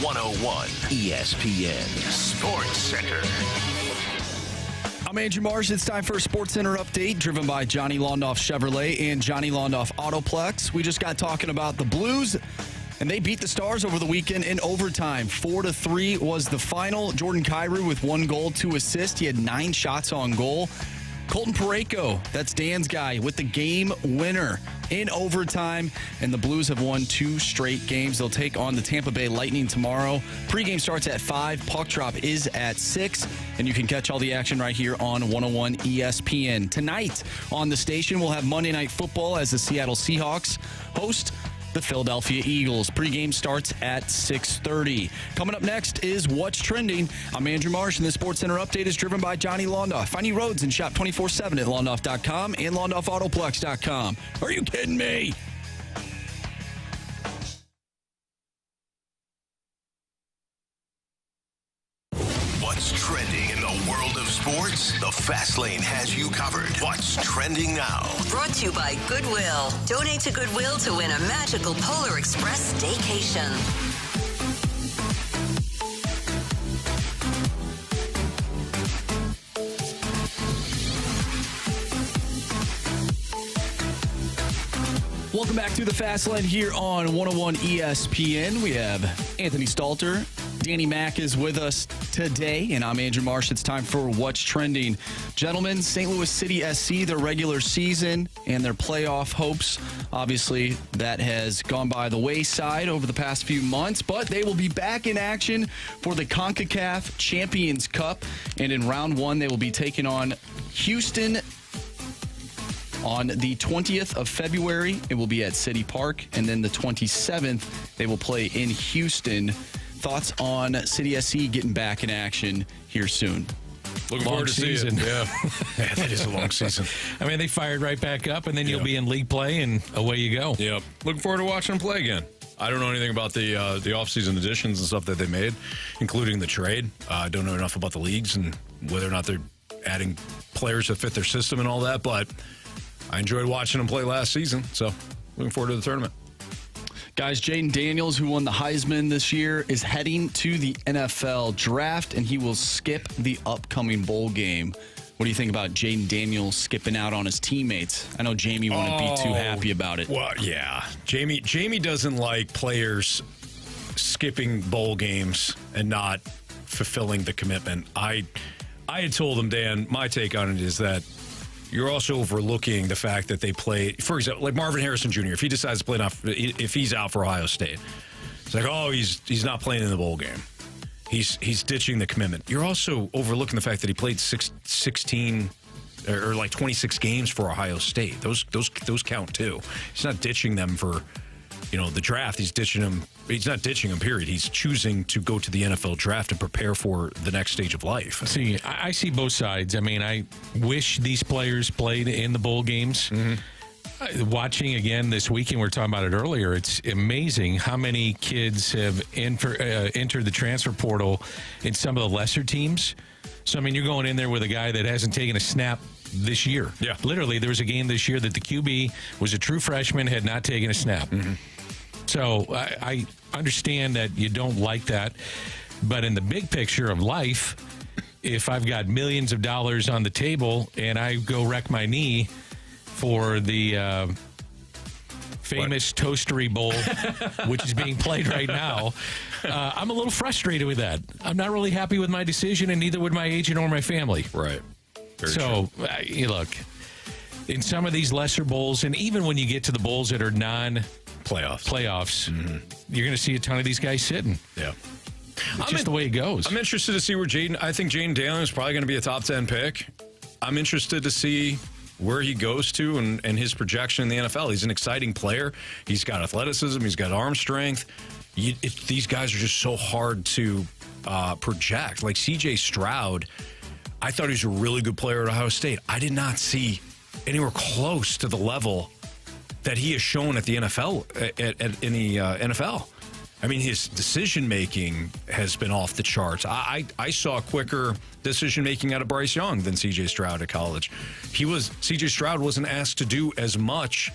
101 ESPN Sports Center. I'm Andrew Marsh. It's time for a Sports Center update driven by Johnny Londoff Chevrolet and Johnny Londoff Autoplex. We just got talking about the Blues, and they beat the Stars over the weekend in overtime. 4-3 was the final. Jordan Kyrou with 1 goal, 2 assists. He had 9 shots on goal. Colton Parayko, that's Dan's guy, with the game winner in overtime. And the Blues have won 2 straight games. They'll take on the Tampa Bay Lightning tomorrow. Pregame starts at 5. Puck drop is at 6. And you can catch all the action right here on 101 ESPN. Tonight on the station, we'll have Monday Night Football as the Seattle Seahawks host the Philadelphia Eagles. Pregame starts at 6:30. Coming up next is What's Trending. I'm Andrew Marsh, and the Sports Center update is driven by Johnny Londoff. Find new roads and shop 24/7 at londoff.com and londoffautoplex.com. Are you kidding me? What's trending in the world of sports? The Fast Lane has you covered. What's trending now? Brought to you by Goodwill. Donate to Goodwill to win a magical Polar Express staycation. Welcome back to the Fast Lane here on 101 ESPN. We have Anthony Stalter. Danny Mack is with us today, and I'm Andrew Marsh. It's time for What's Trending. Gentlemen, St. Louis City SC, their regular season and their playoff hopes, obviously that has gone by the wayside over the past few months, but they will be back in action for the CONCACAF Champions Cup, and in round 1 they will be taking on Houston on the 20th of February. It will be at City Park, and then the 27th they will play in Houston. Thoughts on City SC getting back in action here soon? Looking forward to seeing it. Yeah. Yeah, that is a long season. I mean, they fired right back up, and then you'll be in league play, and away you go. Yep. Looking forward to watching them play again. I don't know anything about the offseason additions and stuff that they made, including the trade. I don't know enough about the leagues and whether or not they're adding players that fit their system and all that, but I enjoyed watching them play last season, so looking forward to the tournament. Guys, Jaden Daniels, who won the Heisman this year, is heading to the NFL draft, and he will skip the upcoming bowl game. What do you think about Jaden Daniels skipping out on his teammates? I know Jamie wouldn't be too happy about it. Well, yeah. Jamie doesn't like players skipping bowl games and not fulfilling the commitment. I had told him, Dan, my take on it is that you're also overlooking the fact that they play, for example, like Marvin Harrison Jr., if he decides to play if he's out for Ohio State, it's like, oh, he's not playing in the bowl game. He's ditching the commitment. You're also overlooking the fact that he played 16 or like 26 games for Ohio State. Those count too. He's not ditching them for, the draft. He's ditching them. He's not ditching them, period. He's choosing to go to the NFL draft and prepare for the next stage of life. See, I see both sides. I mean, I wish these players played in the bowl games. Mm-hmm. Watching again this weekend, we were talking about it earlier, it's amazing how many kids have entered the transfer portal in some of the lesser teams. So, I mean, you're going in there with a guy that hasn't taken a snap this year. Yeah. Literally, there was a game this year that the QB was a true freshman, had not taken a snap. Mm-hmm. So I understand that you don't like that. But in the big picture of life, if I've got millions of dollars on the table and I go wreck my knee for the famous Toastery Bowl, which is being played right now, I'm a little frustrated with that. I'm not really happy with my decision, and neither would my agent or my family. Right. Very so, look, in some of these lesser bowls, and even when you get to the bowls that are non-playoffs, mm-hmm. You're going to see a ton of these guys sitting. Yeah. It's just the way it goes. I'm interested to see where I think Jaden Daniels is probably going to be a top 10 pick. I'm interested to see where he goes to and his projection in the NFL. He's an exciting player. He's got athleticism. He's got arm strength. These guys are just so hard to project. Like C.J. Stroud, I thought he was a really good player at Ohio State. I did not see anywhere close to the level that he has shown at the NFL, in the NFL. I mean, his decision-making has been off the charts. I saw quicker decision-making out of Bryce Young than C.J. Stroud at college. C.J. Stroud wasn't asked to do as much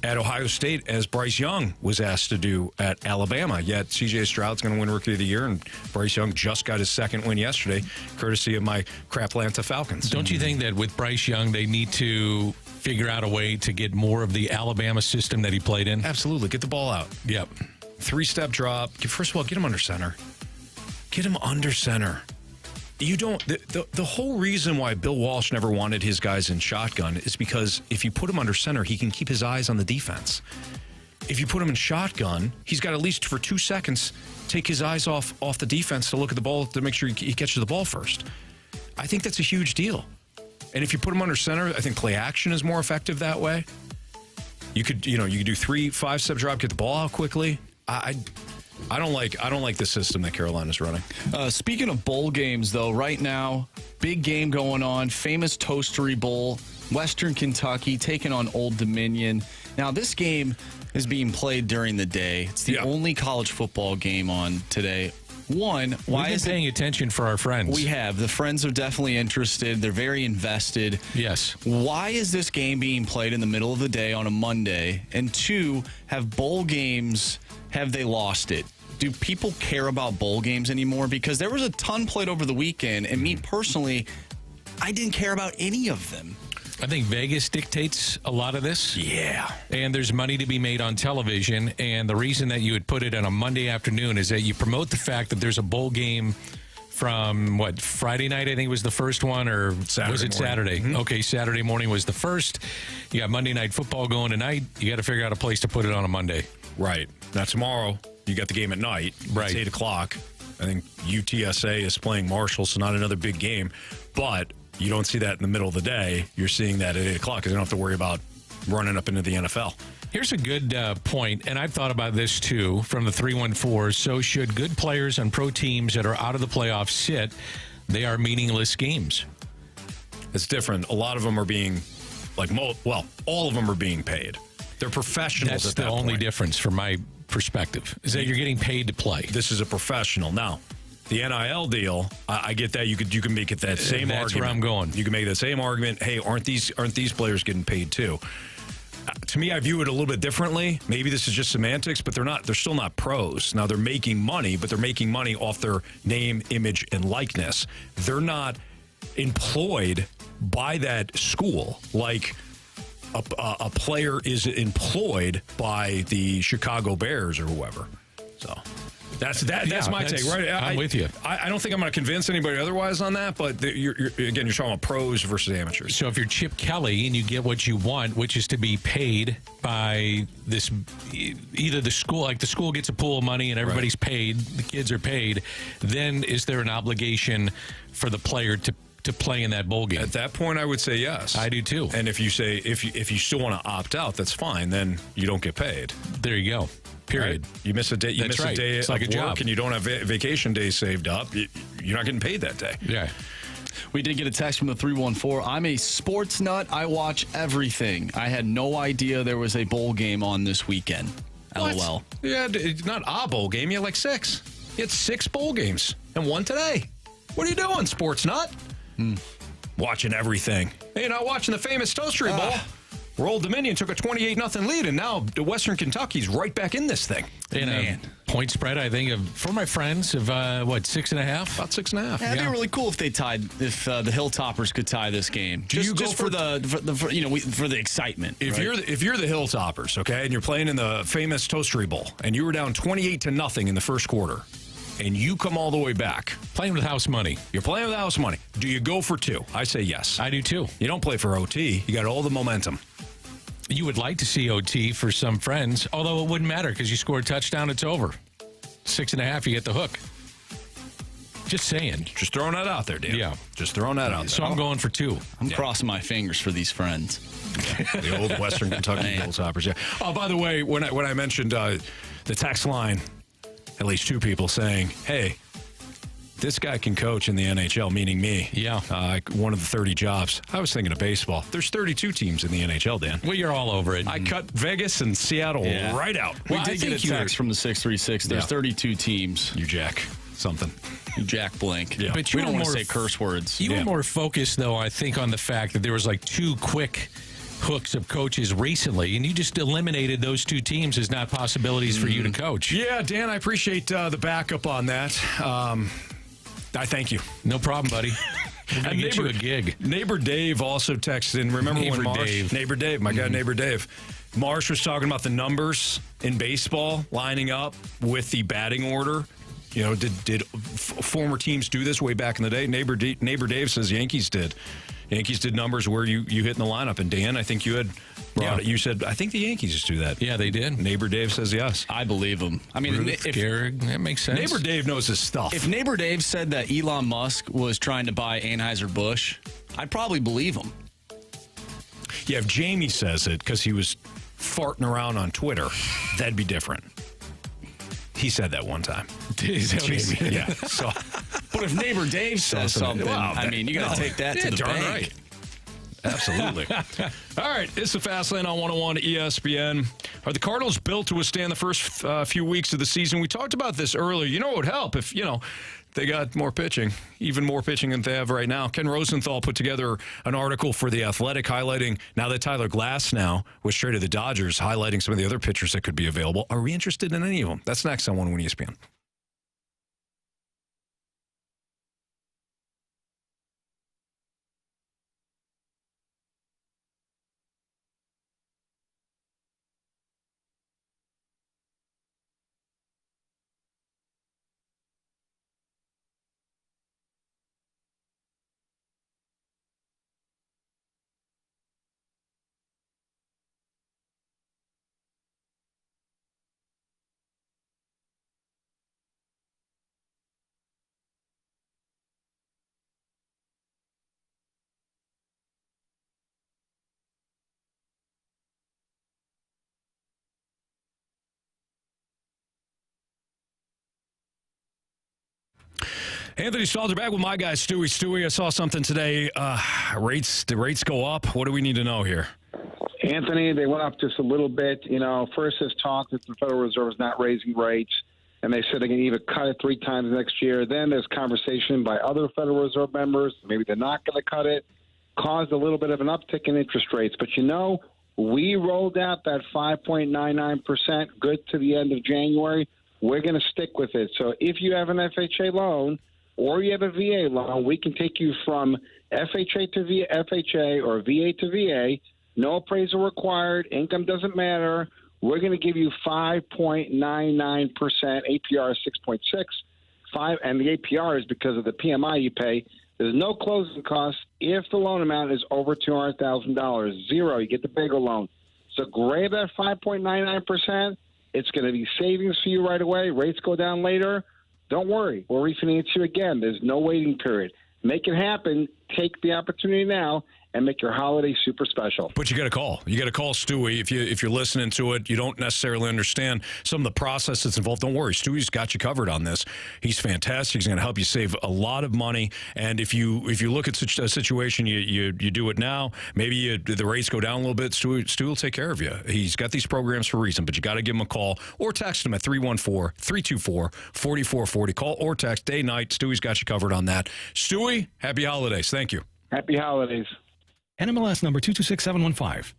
at Ohio State as Bryce Young was asked to do at Alabama. Yet C.J. Stroud's going to win Rookie of the Year, and Bryce Young just got his second win yesterday, courtesy of my Craplanta Falcons. Don't you think that with Bryce Young, they need to figure out a way to get more of the Alabama system that he played in? Absolutely. Get the ball out. Yep. 3-step drop. First of all, get him under center. Get him under center. You don't. The whole reason why Bill Walsh never wanted his guys in shotgun is because if you put him under center, he can keep his eyes on the defense. If you put him in shotgun, he's got at least for 2 seconds take his eyes off the defense to look at the ball to make sure he catches the ball first. I think that's a huge deal. And if you put him under center, I think play action is more effective that way. You could do 3-5-step drop, get the ball out quickly. I don't like the system that Carolina's running. Speaking of bowl games, though, right now, big game going on. Famous Toastery Bowl, Western Kentucky taking on Old Dominion. Now, this game is being played during the day. It's the only college football game on today. One, why We've been paying attention for our friends. We have. The friends are definitely interested. They're very invested. Yes. Why is this game being played in the middle of the day on a Monday? And two, have bowl games, have they lost it? Do people care about bowl games anymore? Because there was a ton played over the weekend, and me personally, I didn't care about any of them. I think Vegas dictates a lot of this. Yeah. And there's money to be made on television. And the reason that you would put it on a Monday afternoon is that you promote the fact that there's a bowl game from, Friday night, I think was the first one, or Saturday was it morning. Saturday? Mm-hmm. Okay, Saturday morning was the first. You got Monday Night Football going tonight. You got to figure out a place to put it on a Monday. Right. Now, tomorrow, you got the game at night. Right. It's 8 o'clock. I think UTSA is playing Marshall, so not another big game. But you don't see that in the middle of the day. You're seeing that at 8 o'clock because you don't have to worry about running up into the NFL. Here's a good point, and I've thought about this too, from the 314. So should good players on pro teams that are out of the playoffs sit? They are meaningless games. It's different. A lot of them are being, all of them are being paid. They're professionals. That's the only difference from my perspective, is that you're getting paid to play. This is a professional. Now, the NIL deal, I get that. You can make it that same argument. That's where I'm going. You can make that same argument. Hey, aren't these players getting paid too? To me, I view it a little bit differently. Maybe this is just semantics, but they're still not pros. Now they're making money, but they're making money off their name, image, and likeness. They're not employed by that school like a player is employed by the Chicago Bears or whoever. So that's my take, right? I'm with you. I don't think I'm going to convince anybody otherwise on that, but you're talking about pros versus amateurs. So if you're Chip Kelly and you get what you want, which is to be paid by this, either the school, like the school gets a pool of money and everybody's paid, the kids are paid, then is there an obligation for the player to play in that bowl game? At that point, I would say yes. I do too. And if you say if you still want to opt out, that's fine. Then you don't get paid. There you go. Period. Right? You miss a day. You That's miss right. a day It's of like a work, job. and you don't have vacation days saved up. You're not getting paid that day. Yeah. We did get a text from the 314. I'm a sports nut. I watch everything. I had no idea there was a bowl game on this weekend. What? LOL. Yeah, it's not a bowl game. You had like 6. You had 6 bowl games and 1 today. What are you doing, sports nut? Watching everything. Hey, you're not watching the famous Toastery Bowl. Where Old Dominion took a 28-0 lead, and now Western Kentucky's right back in this thing. In a point spread, I think, for my friends, of 6.5? About 6.5. Yeah, it'd be really cool if they tied. If the Hilltoppers could tie this game, just for the excitement. If you're the Hilltoppers, okay, and you're playing in the famous Toastery Bowl, and you were down 28-0 in the first quarter, and you come all the way back, playing with house money. You're playing with house money. Do you go for 2? I say yes. I do too. You don't play for OT. You got all the momentum. You would like to see OT for some friends, although it wouldn't matter because you score a touchdown, it's over. 6.5, you get the hook. Just saying. Just throwing that out there, Dan. Yeah. Just throwing that out there. So I'm going for 2. I'm crossing my fingers for these friends. The old Western Kentucky Hilltoppers, yeah. Oh, by the way, when I mentioned the text line, at least 2 people saying, hey, this guy can coach in the NHL, meaning me. Yeah. One of the 30 jobs. I was thinking of baseball. There's 32 teams in the NHL, Dan. Well, you're all over it. I cut Vegas and Seattle right out. We did get a text from the 636. There's 32 teams. You jack something. You jack blank. Yeah. But you we don't want to more say curse words. You were more focused, though, I think, on the fact that there was like 2 quick hooks of coaches recently, and you just eliminated those two teams as not possibilities for you to coach. Yeah, Dan, I appreciate the backup on that. I thank you. No problem, buddy. We're going to get you a gig. Neighbor Dave also texted in. Remember when Marsh? Neighbor Dave, my guy, Neighbor Dave. Marsh was talking about the numbers in baseball lining up with the batting order. You know, did former teams do this way back in the day? Neighbor Dave says Yankees did. Yankees did numbers where you hit in the lineup. And Dan, I think you had brought it. You said, I think the Yankees just do that. Yeah, they did. Neighbor Dave says yes. I believe him. I mean, if Gehrig, that makes sense. Neighbor Dave knows his stuff. If Neighbor Dave said that Elon Musk was trying to buy Anheuser-Busch, I'd probably believe him. Yeah, if Jamie says it because he was farting around on Twitter, that'd be different. He said that one time. Jamie. Yeah. So, but if Neighbor Dave says something, I mean, you got to take that to the bank. Right. Absolutely. All right, it's the Fast Lane on 101 ESPN. Are the Cardinals built to withstand the first few weeks of the season? We talked about this earlier. You know what would help if, they got more pitching, even more pitching than they have right now. Ken Rosenthal put together an article for The Athletic highlighting, now that Tyler Glass was traded to the Dodgers, highlighting some of the other pitchers that could be available. Are we interested in any of them? That's next on 101 ESPN. Anthony Stalter back with my guy, Stewie. Stewie, I saw something today. The rates go up. What do we need to know here? Anthony, they went up just a little bit. First there's talk that the Federal Reserve is not raising rates, and they said they can even cut it 3 times next year. Then there's conversation by other Federal Reserve members. Maybe they're not going to cut it. Caused a little bit of an uptick in interest rates. But, we rolled out that 5.99% good to the end of January. We're going to stick with it. So if you have an FHA loan or you have a VA loan, we can take you from FHA to FHA or VA to VA. No appraisal required. Income doesn't matter. We're going to give you 5.99%. APR is 6.6. And the APR is because of the PMI you pay. There's no closing costs if the loan amount is over $200,000. Zero, you get the bigger loan. So grab that 5.99%. It's going to be savings for you right away. Rates go down later. Don't worry. We'll refinance you again. There's no waiting period. Make it happen. Take the opportunity now and make your holiday super special. But you got to call. You got to call Stewie. If you're listening to it, you don't necessarily understand some of the process that's involved. Don't worry. Stewie's got you covered on this. He's fantastic. He's going to help you save a lot of money. And if you look at such a situation, you do it now. Maybe the rates go down a little bit. Stewie will take care of you. He's got these programs for a reason, but you got to give him a call or text him at 314-324-4440. Call or text day, night. Stewie's got you covered on that. Stewie, happy holidays. Thank you. Happy holidays. NMLS number 226715.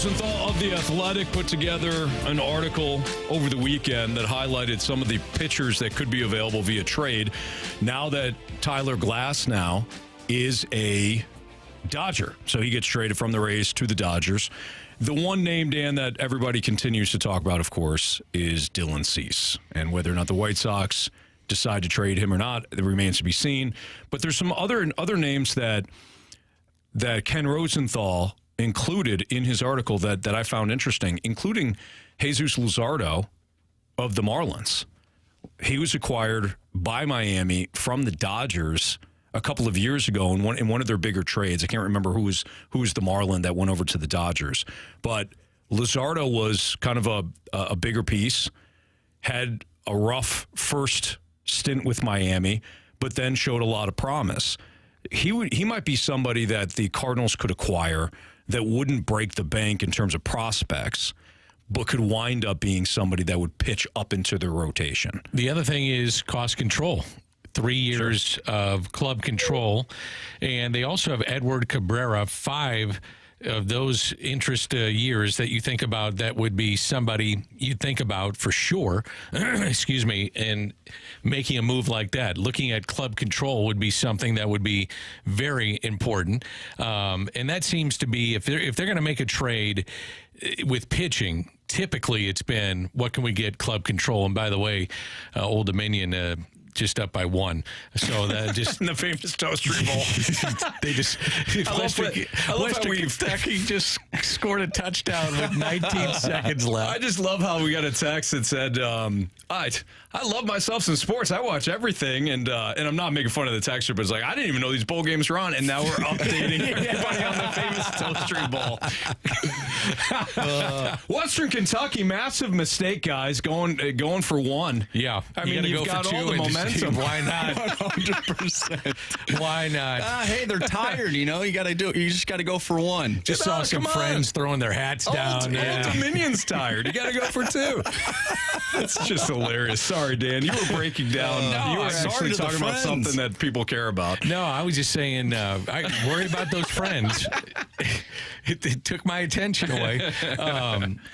Rosenthal of The Athletic put together an article over the weekend that highlighted some of the pitchers that could be available via trade now that Tyler Glasnow is a Dodger. So he gets traded from the Rays to the Dodgers. The one name, Dan, that everybody continues to talk about, of course, is Dylan Cease. And whether or not the White Sox decide to trade him or not, it remains to be seen. But there's some other names that Ken Rosenthal included in his article that I found interesting, including Jesus Luzardo of the Marlins. He was acquired by Miami from the Dodgers a couple of years ago in one of their bigger trades. I can't remember who was the Marlin that went over to the Dodgers. But Luzardo was kind of a bigger piece, had a rough first stint with Miami, but then showed a lot of promise. He might be somebody that the Cardinals could acquire that wouldn't break the bank in terms of prospects, but could wind up being somebody that would pitch up into their rotation. The other thing is cost control. 3 years of club control. And they also have Edward Cabrera, 5 of those interest years that you think about, that would be somebody you think about for sure, excuse me, and making a move like that. Looking at club control would be something that would be very important. And that seems to be, if they're going to make a trade with pitching, typically it's been, what can we get club control? And by the way, Old Dominion just up by 1. So that just in the famous Toastery Bowl. They just Western Kentucky just scored a touchdown with 19 seconds left. I just love how we got a text that said, I love myself some sports. I watch everything, and I'm not making fun of the texter, but it's like, I didn't even know these bowl games were on, and now we're updating everybody on the famous Toastery Bowl. Western Kentucky, massive mistake, guys, going for 1. Yeah. I mean, you've got all the momentum. Why not? 100%. Why not? Hey, they're tired, you know. You just got to go for 1. Just saw some friends throwing their hats down. Old Dominion's tired. You got to go for 2. It's just hilarious. Sorry, Dan. You were breaking down. You were actually talking about something that people care about. No, I was just saying, I worry about those friends. It took my attention away.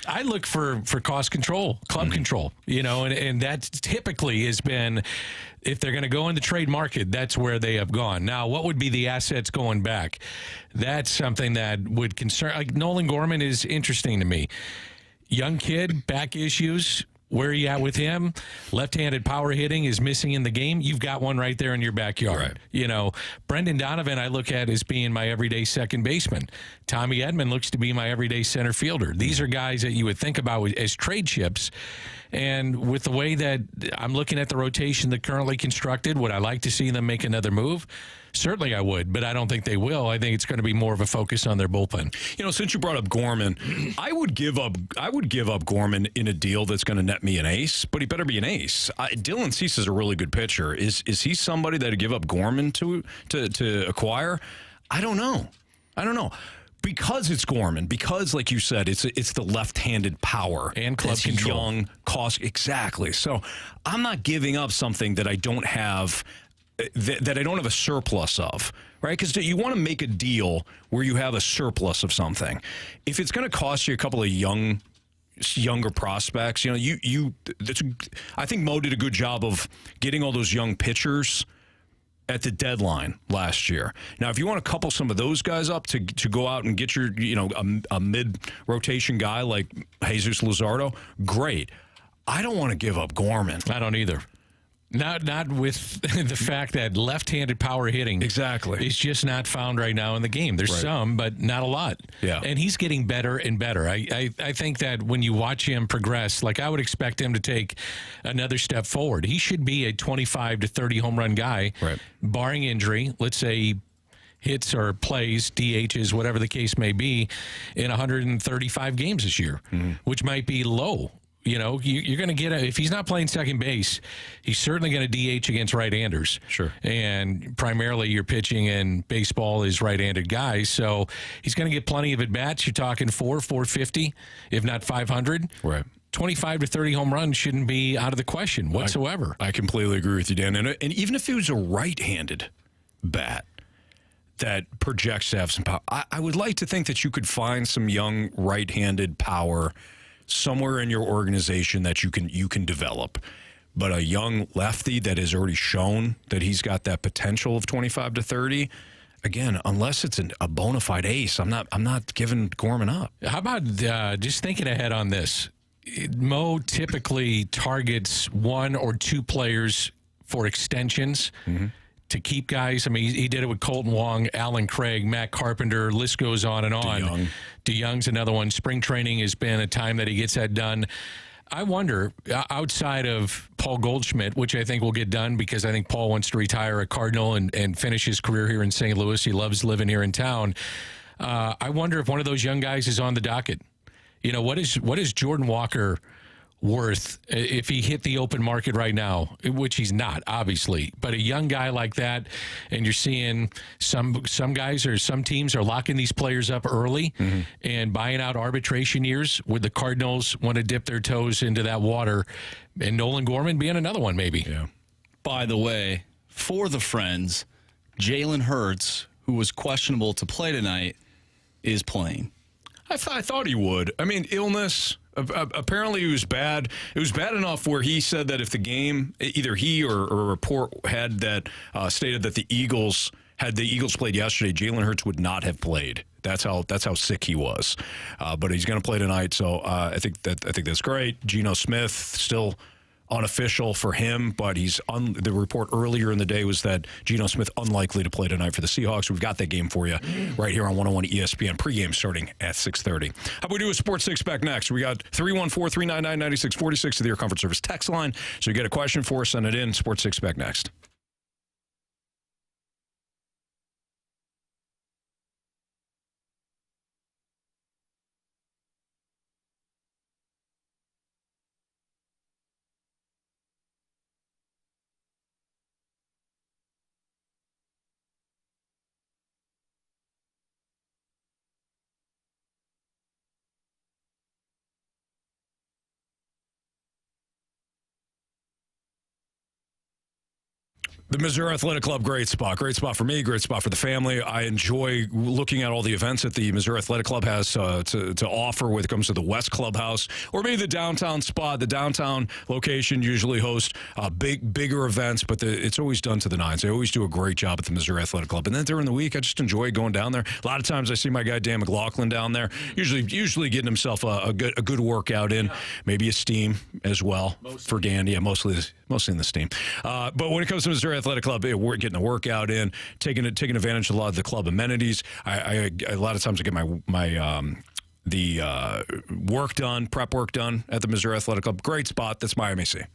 I look for cost control, club control, you know, and that typically has been, if they're going to go in the trade market, that's where they have gone. Now, what would be the assets going back? That's something that would concern. Like Nolan Gorman is interesting to me. Young kid, back issues. Where are you at with him? Left-handed power hitting is missing in the game. You've got one right there in your backyard. Right. You know, Brendan Donovan I look at as being my everyday second baseman. Tommy Edman looks to be my everyday center fielder. These are guys that you would think about as trade chips. And with the way that I'm looking at the rotation that currently constructed, would I like to see them make another move? Certainly I would, but I don't think they will. I think it's going to be more of a focus on their bullpen. You know, since you brought up Gorman, I would give up Gorman in a deal that's going to net me an ace, but he better be an ace. Dylan Cease is a really good pitcher. Is he somebody that would give up Gorman to acquire? I don't know. Because it's Gorman, because, like you said, it's the left-handed power. And club control. Young, cost, exactly. So I'm not giving up something that I don't have, that I don't have a surplus of, right? Because you want to make a deal where you have a surplus of something. If it's going to cost you a couple of younger prospects, you know, I think Mo did a good job of getting all those young pitchers at the deadline last year. Now, if you want to couple some of those guys up to go out and get your, you know, a mid-rotation guy like Jesus Luzardo, great. I don't want to give up Gorman. I don't either. Not with the fact that left-handed power hitting is just not found right now in the game. There's some, but not a lot. Yeah. And he's getting better and better. I think that when you watch him progress, like I would expect him to take another step forward. He should be a 25 to 30 home run guy, barring injury. Let's say he hits or plays, DHs, whatever the case may be, in 135 games this year, which might be low. You know, you're going to get if he's not playing second base, he's certainly going to DH against right-handers. Sure. And primarily your pitching in baseball is right-handed guys. So he's going to get plenty of at-bats. You're talking 450, if not 500. Right. 25 to 30 home runs shouldn't be out of the question whatsoever. I completely agree with you, Dan. And even if he was a right-handed bat, that projects to have some power. I would like to think that you could find some young right-handed power somewhere in your organization that you can develop. But a young lefty that has already shown that he's got that potential of 25 to 30, again, unless it's a bona fide ace, I'm not giving Gorman up. How about just thinking ahead on this? Mo typically targets one or two players for extensions to keep guys. I mean, he did it with Colton Wong, Alan Craig, Matt Carpenter. List goes on and on. DeYoung's another one. Spring training has been a time that he gets that done. I wonder, outside of Paul Goldschmidt, which I think will get done because I think Paul wants to retire a Cardinal and finish his career here in St. Louis. He loves living here in town. I wonder if one of those young guys is on the docket. You know, what is Jordan Walker worth if he hit the open market right now, which he's not, obviously. But a young guy like that, and you're seeing some guys or some teams are locking these players up early and buying out arbitration years. Would the Cardinals want to dip their toes into that water? And Nolan Gorman being another one, maybe. Yeah. By the way, for the Friends, Jalen Hurts, who was questionable to play tonight, is playing. I thought he would. I mean, illness. Apparently, it was bad. It was bad enough where he said that if the game, either he or a report had that stated that the Eagles played yesterday, Jalen Hurts would not have played. That's how sick he was. But he's going to play tonight, so I think that's great. Geno Smith still unofficial for him, but the report earlier in the day was that Geno Smith unlikely to play tonight for the Seahawks. We've got that game for you right here on 101 ESPN. Pregame starting at 6:30. How about we do a Sports Six Pack next? We got 314-399-9646 to the Air Comfort Service text line. So you get a question for us, send it in. Sports Six Pack next. The Missouri Athletic Club, great spot. Great spot for me, great spot for the family. I enjoy looking at all the events that the Missouri Athletic Club has to offer when it comes to the West Clubhouse or maybe the downtown spot. The downtown location usually hosts bigger events, but it's always done to the nines. They always do a great job at the Missouri Athletic Club. And then during the week, I just enjoy going down there. A lot of times I see my guy Dan McLaughlin down there, usually getting himself a good workout in, maybe a steam as well for Dan. Yeah, mostly in the steam. But when it comes to Missouri Athletic Club, we're getting a workout in, taking advantage of a lot of the club amenities. I a lot of times I get my work done, prep work done at the Missouri Athletic Club. Great spot. That's my MAC.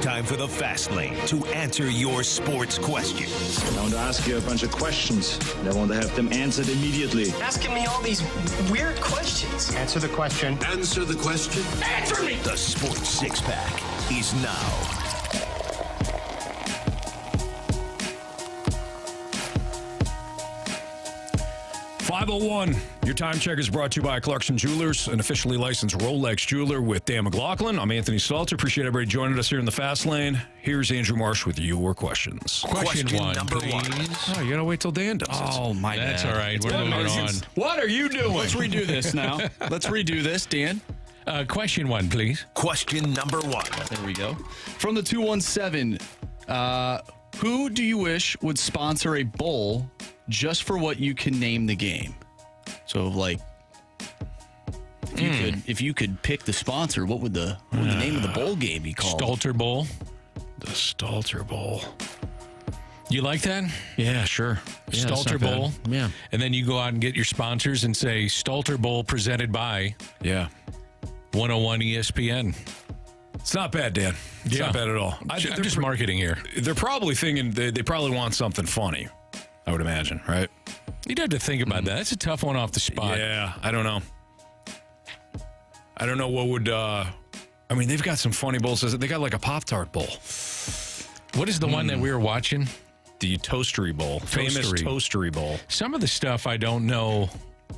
time for the Fast Lane to answer your sports questions. I want to ask you a bunch of questions, and I want to have them answered immediately. Asking me all these weird questions. Answer the question. Answer the question. Answer me! The Sports Six-Pack is now. .501. Your time check is brought to you by Clarkson Jewelers, an officially licensed Rolex jeweler with Dan McLaughlin. I'm Anthony Stalter. Appreciate everybody joining us here in the Fast Lane. Here's Andrew Marsh with your questions. Question one, number please. one. Oh, you got to wait till Dan does it. Oh, my bad. That's all right. We're moving on. What are you doing? Let's redo this now. Let's redo this, Dan. Question one, please. Question number one. There we go. From the 217, who do you wish would sponsor a bowl just for what you can name the game? So, like, if you could pick the sponsor, what would the name of the bowl game be called? Stalter Bowl. The Stalter Bowl. You like that? Yeah, sure. Yeah, Stalter Bowl. Yeah. And then you go out and get your sponsors and say Stalter Bowl presented by 101 ESPN. It's not bad, Dan. It's not bad at all. I'm just marketing here. They're probably thinking they probably want something funny, I would imagine, right? You'd have to think about that. That's a tough one off the spot. Yeah, I don't know. I don't know what would... I mean, they've got some funny bowls. They got like a Pop-Tart bowl. What is the one that we were watching? The Toastery Bowl. Famous Toastery Bowl. Some of the stuff I don't know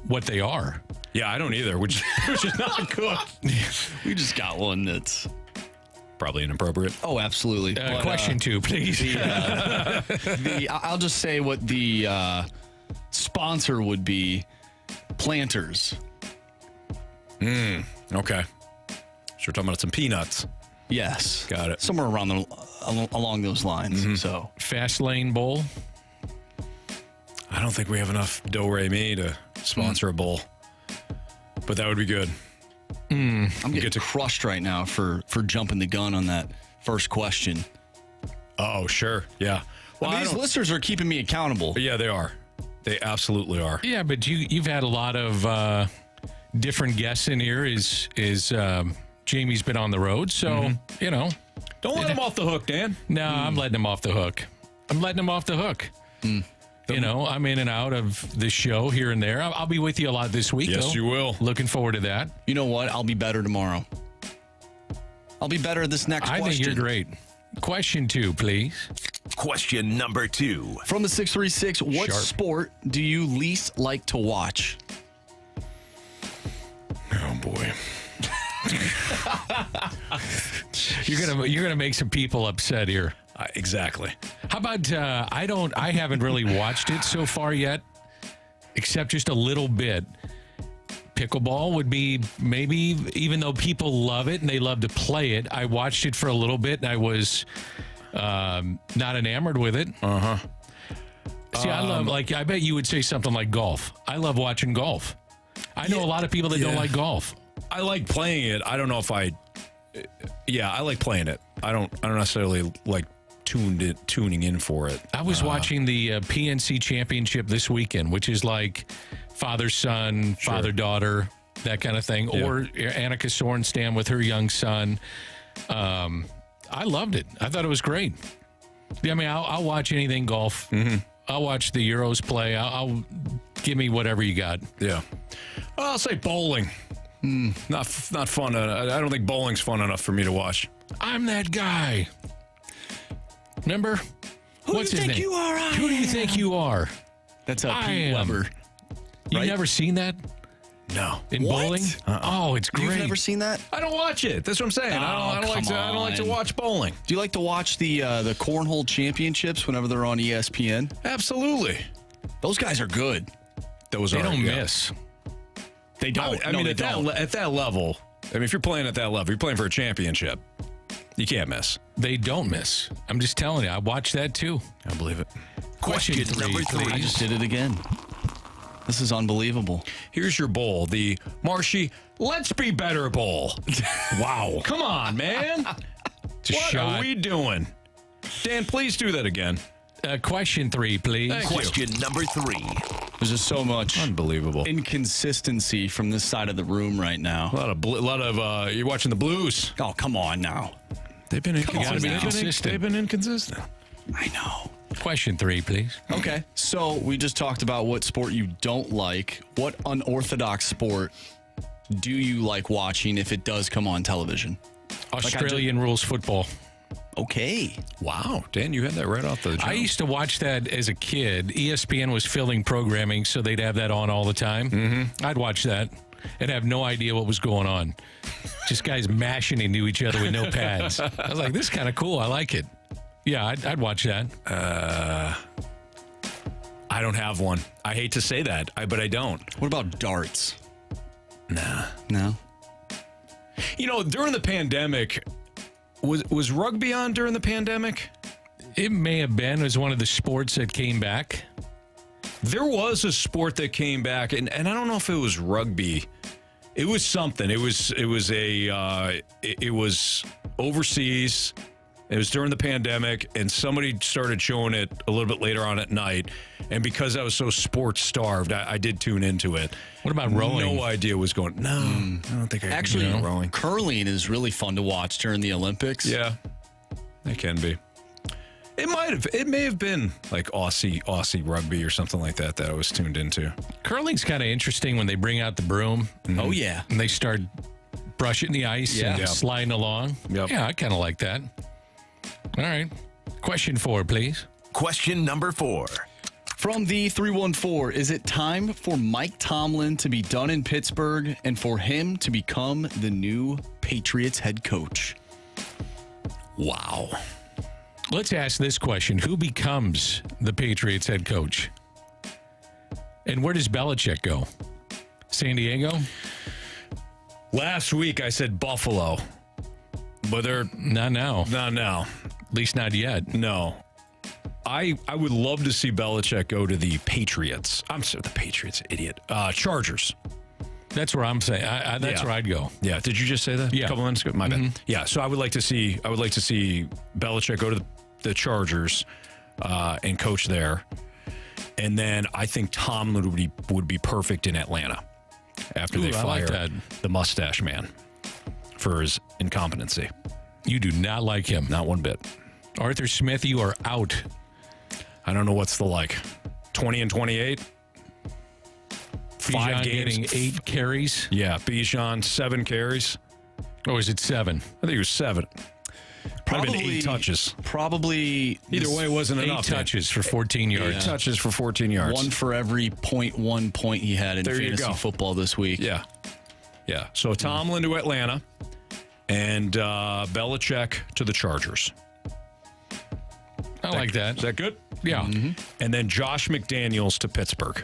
what they are. Yeah, I don't either, which is not good. We just got one that's... probably inappropriate. Oh, absolutely. Question two, please. I'll just say what the sponsor would be. Planters. Okay. So we're talking about some peanuts. Yes. Got it. Somewhere around along those lines. So Fast Lane Bowl. I don't think we have enough Do-Re-Mi to sponsor a bowl, but that would be good. I'm getting crushed right now for jumping the gun on that first question. Oh, sure. Yeah. Well, these listeners are keeping me accountable. Yeah, they are. They absolutely are. Yeah, but you've had a lot of different guests in here. Is Jamie's been on the road, so you know. Don't let him off the hook, Dan. No, I'm letting him off the hook. You know, I'm in and out of the show here and there. I'll be with you a lot this week, Yes, though. you will. Looking forward to that. You know what? I'll be better tomorrow. I'll be better this next question. I think you're great. Question two, please. Question number two. From the 636, what sport do you least like to watch? Oh, boy. You're gonna make some people upset here. Exactly. How about I haven't really watched it so far yet, except just a little bit. Pickleball would be maybe, even though people love it and they love to play it, I watched it for a little bit and I was not enamored with it. See, I love, I bet you would say something like golf. I love watching golf. I know a lot of people that don't like golf. I like playing it. I don't know if I like playing it. I don't necessarily like tuning in for it. I was watching the PNC Championship this weekend, which is like father-son, father-daughter, that kind of thing, or Annika Sorenstam with her young son. I loved it. I thought it was great. I mean, I'll watch anything golf. I'll watch the Euros play. I'll give me whatever you got. Yeah. Well, I'll say bowling. Not fun. I don't think bowling's fun enough for me to watch. I'm that guy. Remember? What's his name? Who do you think you are? That's Pete Weber. You never seen that? No. In bowling? Oh, it's great. You've never seen that? I don't watch it. That's what I'm saying. I don't like to watch bowling. Do you like to watch the cornhole championships whenever they're on ESPN? Absolutely. Those guys are good. They don't miss. They don't. I mean, at that level, if you're playing at that level, you're playing for a championship. You can't miss. They don't miss. I'm just telling you. I watched that too. I believe it. Question number three. I just did it again. This is unbelievable. Here's your bowl, the Marshy Let's Be Better Bowl. Wow. Come on, man. What are we doing? Dan, please do that again. Question three, please. Question number three. There's just so much unbelievable inconsistency from this side of the room right now. A lot of you're watching the Blues. Oh, come on now. They've been inconsistent. They've been inconsistent. I know. Question 3, please. Okay. So we just talked about what sport you don't like. What unorthodox sport do you like watching if it does come on television? Australian rules football. Okay. Wow. Dan, you had that right off the jump. I used to watch that as a kid. ESPN was filling programming, so they'd have that on all the time. Mm-hmm. I'd watch that and have no idea what was going on. Just guys mashing into each other with no pads. I was like, this is kind of cool. I like it. Yeah, I'd watch that. I don't have one. I hate to say that, but I don't. What about darts? Nah. No? You know, during the pandemic, was rugby on during the pandemic? It may have been. It was one of the sports that came back. There was a sport that came back, and I don't know if it was rugby. It was something. It was overseas. It was during the pandemic, and somebody started showing it a little bit later on at night. And because I was so sports starved, I did tune into it. What about rowing? No idea what was going. No, I don't think I actually can do rowing. Curling is really fun to watch during the Olympics. Yeah, it can be. It may have been like Aussie rugby or something like that I was tuned into. Curling's kind of interesting when they bring out the broom. Mm-hmm. Oh yeah, and they start brushing the ice and sliding along. Yep. Yeah, I kind of like that. All right. Question 4, please. Question number 4. From the 314, is it time for Mike Tomlin to be done in Pittsburgh and for him to become the new Patriots head coach? Wow. Let's ask this question. Who becomes the Patriots head coach? And where does Belichick go? San Diego? Last week I said Buffalo, but they're not now. Not now. At least not yet. No. I would love to see Belichick go to the Patriots. I'm sorry, the Patriots, idiot. Chargers. That's where I'm saying. That's where I'd go. Yeah. Did you just say that? Yeah. A couple minutes ago. My bad. Yeah. So I would like to see Belichick go to the Chargers and coach there, and then I think Tomlin would be perfect in Atlanta after they fire the mustache man for his incompetency. You do not like him. Not one bit. Arthur Smith, you are out. I don't know what's the like. 20 and 28. 5 Bijan games. getting 8 carries. Yeah, Bijan 7 carries. Or is it 7? I think it was 7. Probably 8 touches. Probably. Either way, it wasn't 8 enough. touches for 14 yards. 8 touches for 14 yards. One for every 0.1 point he had in fantasy football this week. Yeah. Yeah. So Tomlin to Atlanta and Belichick to the Chargers. I like that. Is that good? Yeah. Mm-hmm. And then Josh McDaniels to Pittsburgh.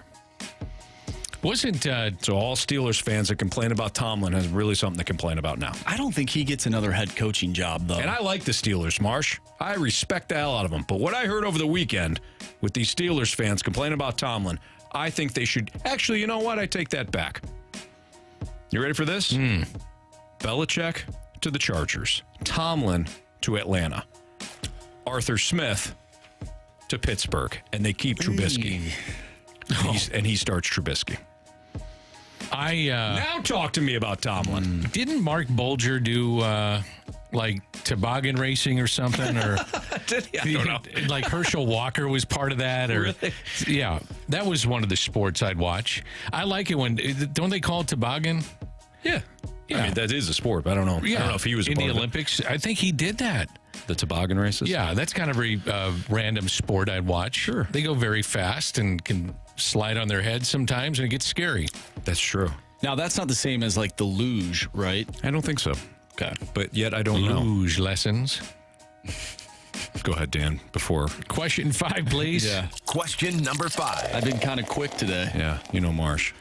Wasn't so all Steelers fans that complain about Tomlin has really something to complain about now. I don't think he gets another head coaching job, though. And I like the Steelers, Marsh. I respect the hell out of them. But what I heard over the weekend with these Steelers fans complaining about Tomlin, I think they should. Actually, you know what? I take that back. You ready for this? Belichick to the Chargers. Tomlin to Atlanta. Arthur Smith to Pittsburgh. And they keep Trubisky. And he starts Trubisky. Now talk to me about Tomlin. Didn't Mark Bulger do like toboggan racing or something? Or Did he? I don't know. Like Herschel Walker was part of that? Or Really? Yeah, that was one of the sports I'd watch. I like it when, don't they call it toboggan? Yeah. I mean, that is a sport, but I don't know. Yeah. I don't know if he was a in part the of it. Olympics. I think he did that. The toboggan races? Yeah, that's kind of a random sport I'd watch. Sure. They go very fast and can slide on their heads sometimes, and it gets scary. That's true. Now, that's not the same as like the luge, right? I don't think so. Okay. But yet I don't know. Luge lessons. Go ahead, Dan, before. Question 5, please. Yeah. Question number 5. I've been kind of quick today. Yeah, you know Marsh.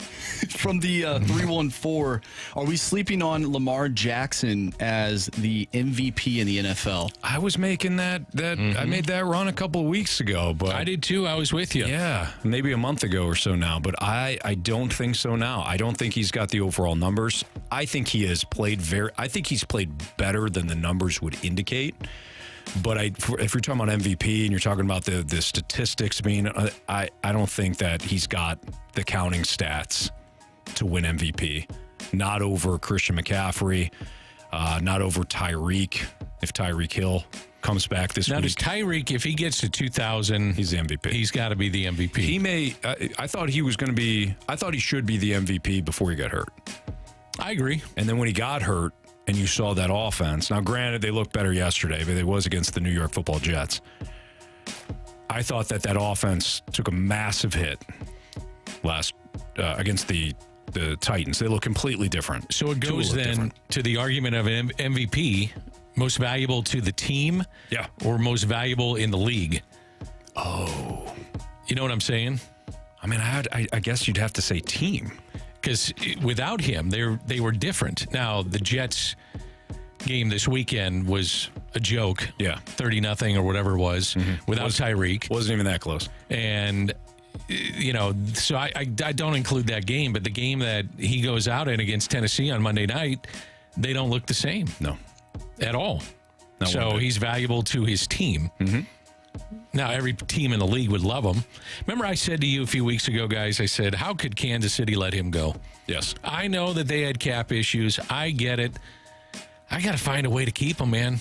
From the 314, are we sleeping on Lamar Jackson as the MVP in the NFL? I was making that I made that run a couple of weeks ago, but I did too. I was with you. Yeah, maybe a month ago or so now, but I don't think so now. I don't think he's got the overall numbers. I think he has played he's played better than the numbers would indicate. But if you're talking about MVP and you're talking about the statistics, I don't think that he's got the counting stats to win MVP. Not over Christian McCaffrey, not over Tyreek. if Tyreek Hill comes back this now, week. Does Tyreek, if he gets to 2,000, he's the MVP. He's got to be the MVP. He may. I thought he was going to be. I thought he should be the MVP before he got hurt. I agree. And then when he got hurt, and you saw that offense. Now, granted, they looked better yesterday, but it was against the New York Football Jets. I thought that offense took a massive hit last against the Titans. They look completely different. So it goes then to the argument of an MVP, most valuable to the team, or most valuable in the league. Oh, you know what I'm saying? I mean, I guess you'd have to say team, because without him, they were different. Now the Jets game this weekend was a joke. 30-0 or whatever it was without Tyreek. Wasn't even that close. And so I don't include that game, but the game that he goes out in against Tennessee on Monday night, they don't look the same. No. At all. Not so he's valuable to his team. Now, every team in the league would love him. Remember I said to you a few weeks ago, guys, I said, how could Kansas City let him go? Yes. I know that they had cap issues. I get it. I got to find a way to keep him, man.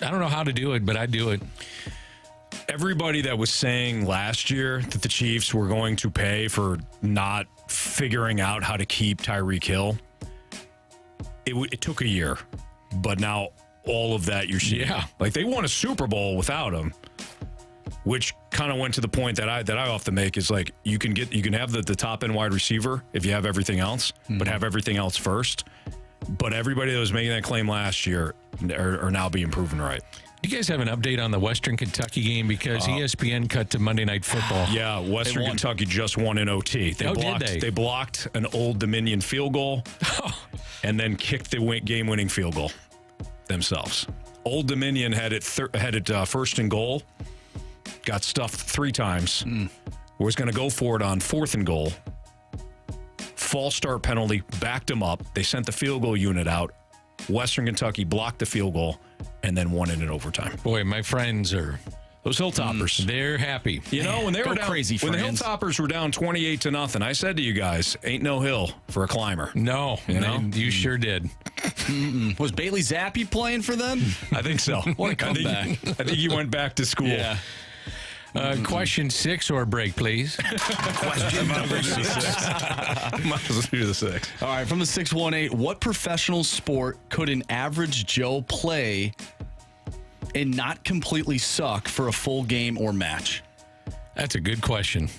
I don't know how to do it, but I'd do it. Everybody that was saying last year that the Chiefs were going to pay for not figuring out how to keep Tyreek Hill, it took a year. But now all of that you're seeing. Yeah. Like they won a Super Bowl without him, which kind of went to the point that I often make is like you can have the top end wide receiver if you have everything else, but have everything else first. But everybody that was making that claim last year are now being proven right. Do you guys have an update on the Western Kentucky game? Because ESPN cut to Monday Night Football. Yeah, Western Kentucky just won in OT. Did they? They blocked an Old Dominion field goal and then kicked the game-winning field goal themselves. Old Dominion had it first and goal, got stuffed 3 times, was going to go for it on 4th and goal. False start penalty, backed them up. They sent the field goal unit out. Western Kentucky blocked the field goal and then won it in overtime. Boy, my friends are those Hilltoppers. They're happy. You know, when they were down, crazy when the friends. Hilltoppers were down 28-0, I said to you guys, "Ain't no hill for a climber." No, you sure did. Was Bailey Zappi playing for them? I think so. What a comeback! I think he went back to school. Yeah. Question 6 or break, please. Question number 6. Might as well do the 6. All right, from the 618, what professional sport could an average Joe play and not completely suck for a full game or match? That's a good question.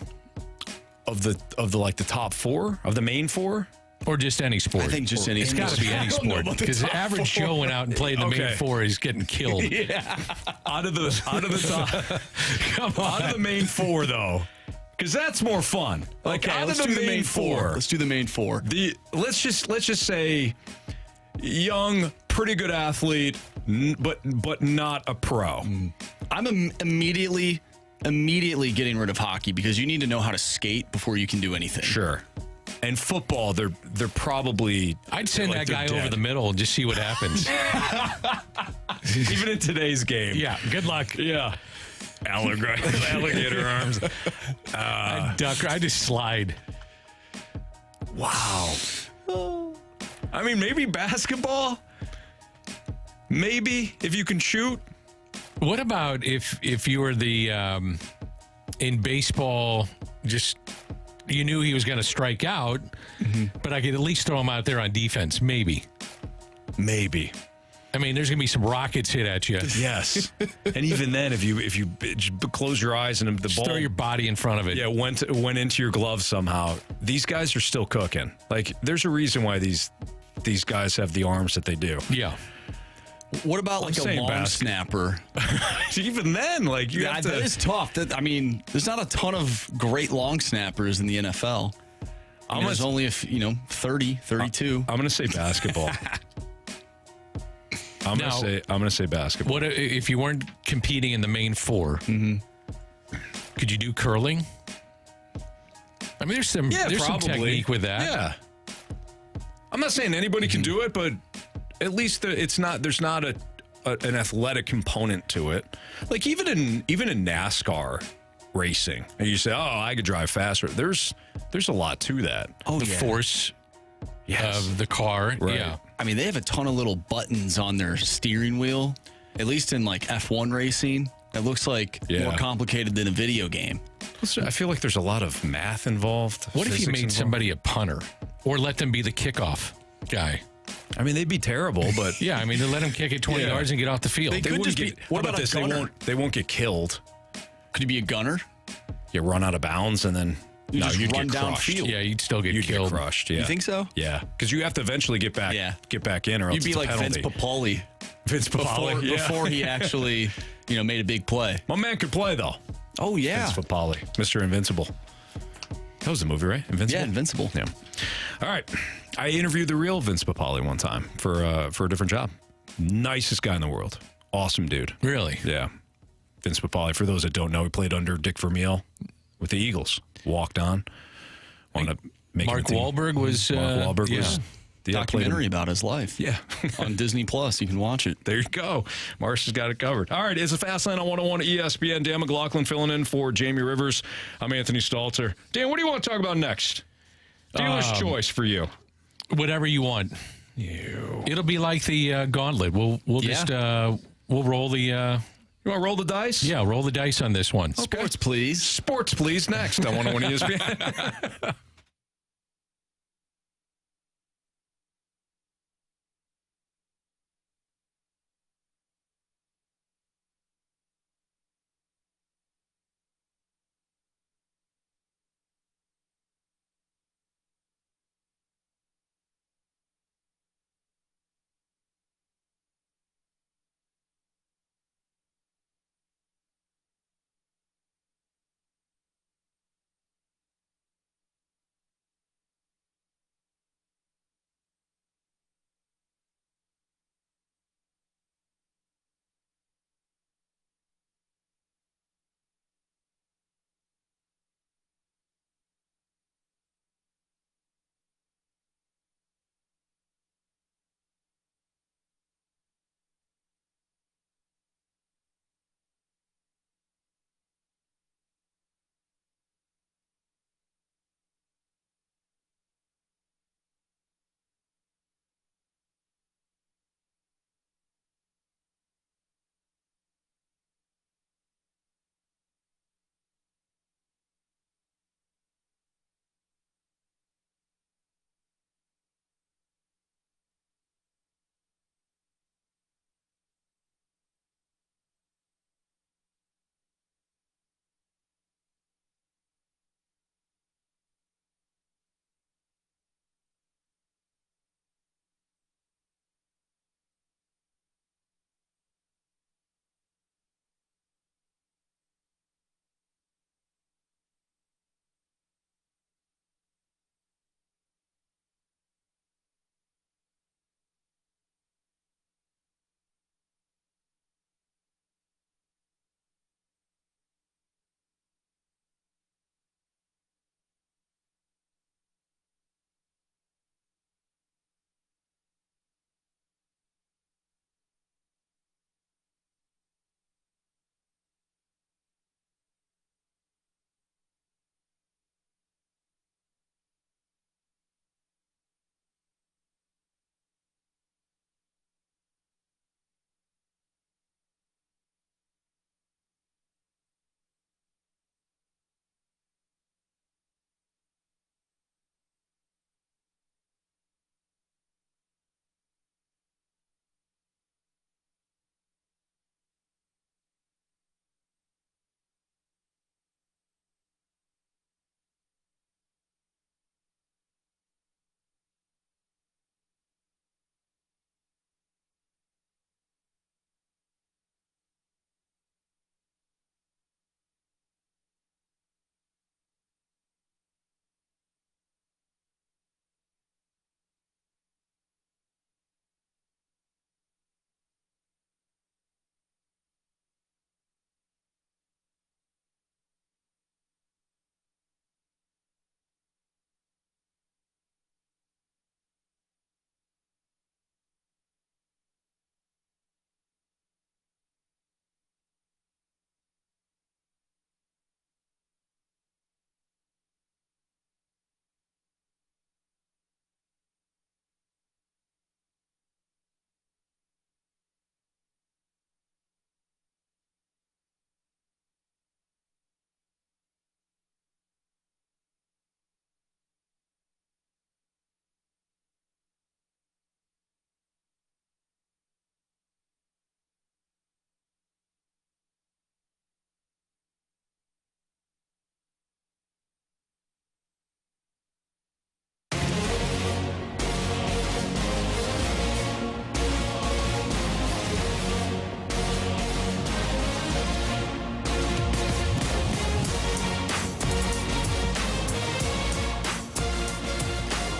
Of the top 4? Of the main 4? Or just any sport? I think just any sport. It's got to be any sport. Because the average Joe went out and played the main 4 is getting killed. Yeah. Out of the top. Come on. Out of the main 4, though. Because that's more fun. Like, okay, out let's of do the main 4. Let's do the main 4. Let's just say young, pretty good athlete, but not a pro. I'm immediately getting rid of hockey because you need to know how to skate before you can do anything. Sure. And football, they're probably. I'd send that guy over the middle and just see what happens. Even in today's game. Yeah. Good luck. Yeah. Alligator arms. I duck. I just slide. Wow. I mean, maybe basketball. Maybe if you can shoot. What about if you were the in baseball? Just. You knew he was going to strike out, but I could at least throw him out there on defense. Maybe. I mean, there's going to be some rockets hit at you. Yes. And even then, if you close your eyes and the ball, throw your body in front of it. Yeah, went into your glove somehow. These guys are still cooking. Like, there's a reason why these guys have the arms that they do. Yeah. What about like a long snapper? Even then, like that is tough. There's not a ton of great long snappers in the NFL. There's only 30, 32. I'm going to say basketball. I'm going to say basketball. What if you weren't competing in the main 4? Could you do curling? I mean, there's some technique with that. Yeah. I'm not saying anybody can do it, but at least there's not an athletic component to it. Like even in NASCAR racing, and you say, "Oh, I could drive faster." There's a lot to that. The force of the car. Right. Yeah. I mean, they have a ton of little buttons on their steering wheel, at least in like F1 racing. It looks like more complicated than a video game. I feel like there's a lot of math involved. What if you made somebody a punter or let them be the kickoff guy? I mean, they'd be terrible, but yeah, I mean, they let them kick it 20 yards and get off the field. They could just get, be. what What about about this? a gunner? They won't get killed. Could you be a gunner? You run out of bounds and then You just you'd run get crushed. downfield. Yeah, you'd still get You'd killed. get crushed. Yeah, You think so? Yeah, because you have to eventually get back in, or else You'd be it's a like penalty. Vince Papale. Vince Papale, before he actually, made a big play. My man could play though. Oh yeah, Vince Papale, Mr. Invincible. That was a movie, right? Invincible. Yeah, Invincible. Yeah. All right. I interviewed the real Vince Papale one time for a different job. Nicest guy in the world. Awesome dude. Really? Yeah. Vince Papale, for those that don't know, he played under Dick Vermeil with the Eagles. Walked on. Wound up making Mark the team. Wahlberg was... Mark Wahlberg was... Documentary about his life. Yeah. On Disney Plus. You can watch it. There you go. Marsh has got it covered. All right. It's a Fast Lane on 101 ESPN. Dan McLaughlin filling in for Jamie Rivers. I'm Anthony Stalter. Dan, what do you want to talk about next? Dealer's choice for you. Whatever you want. It'll be like the Gauntlet. We'll just we'll roll the... You want to roll the dice? Yeah, roll the dice on this one. Okay. Sports, please. Sports, please. Next on 101 ESPN.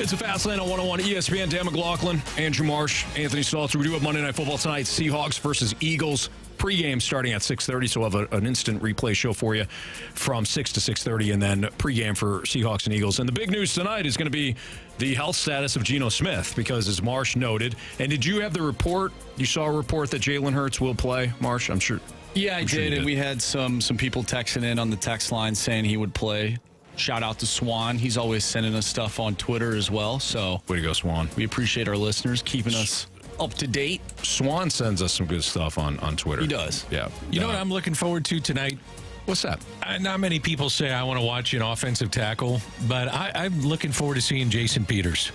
It's a Fast Lane on 101 ESPN. Dan McLaughlin, Andrew Marsh, Anthony Stalter. We do have Monday Night Football tonight. Seahawks versus Eagles. Pregame starting at 6:30, so we'll have an instant replay show for you from 6 to 6:30, and then pregame for Seahawks and Eagles. And the big news tonight is going to be the health status of Geno Smith, because as Marsh noted, and did you have the report? You saw a report that Jalen Hurts will play, Marsh? I'm sure. Yeah, I did, and we had some people texting in on the text line saying he would play. Shout out to Swan. He's always sending us stuff on Twitter as well. So way to go, Swan. We appreciate our listeners keeping us up to date. Swan sends us some good stuff on Twitter. He does. Yeah. You know what I'm looking forward to tonight? What's that? Not many people say I want to watch an offensive tackle, but I'm looking forward to seeing Jason Peters.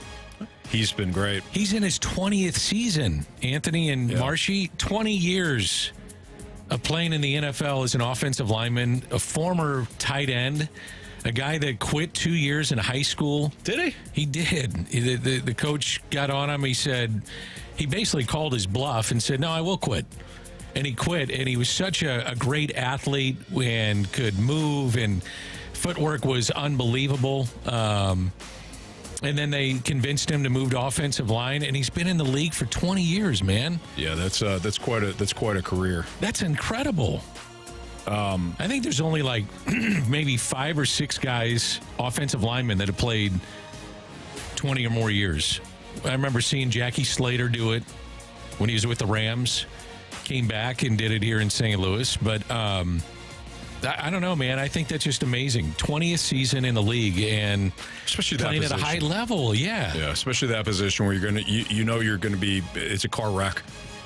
He's been great. He's in his 20th season, Anthony and Marshy. 20 years of playing in the NFL as an offensive lineman, a former tight end, a guy that quit 2 years in high school. Did he? He did. The coach got on him. He said, he basically called his bluff and said, no, I will quit. And he quit. And he was such a great athlete and could move, and footwork was unbelievable. And then they convinced him to move to offensive line, and he's been in the league for 20 years, man. Yeah, that's quite a career. That's incredible. I think there's only like maybe 5 or 6 guys, offensive linemen, that have played 20 or more years. I remember seeing Jackie Slater do it when he was with the Rams. Came back and did it here in St. Louis. But I don't know, man. I think that's just amazing. 20th season in the league, and especially playing at a high level. Yeah, especially that position where you're gonna be. It's a car wreck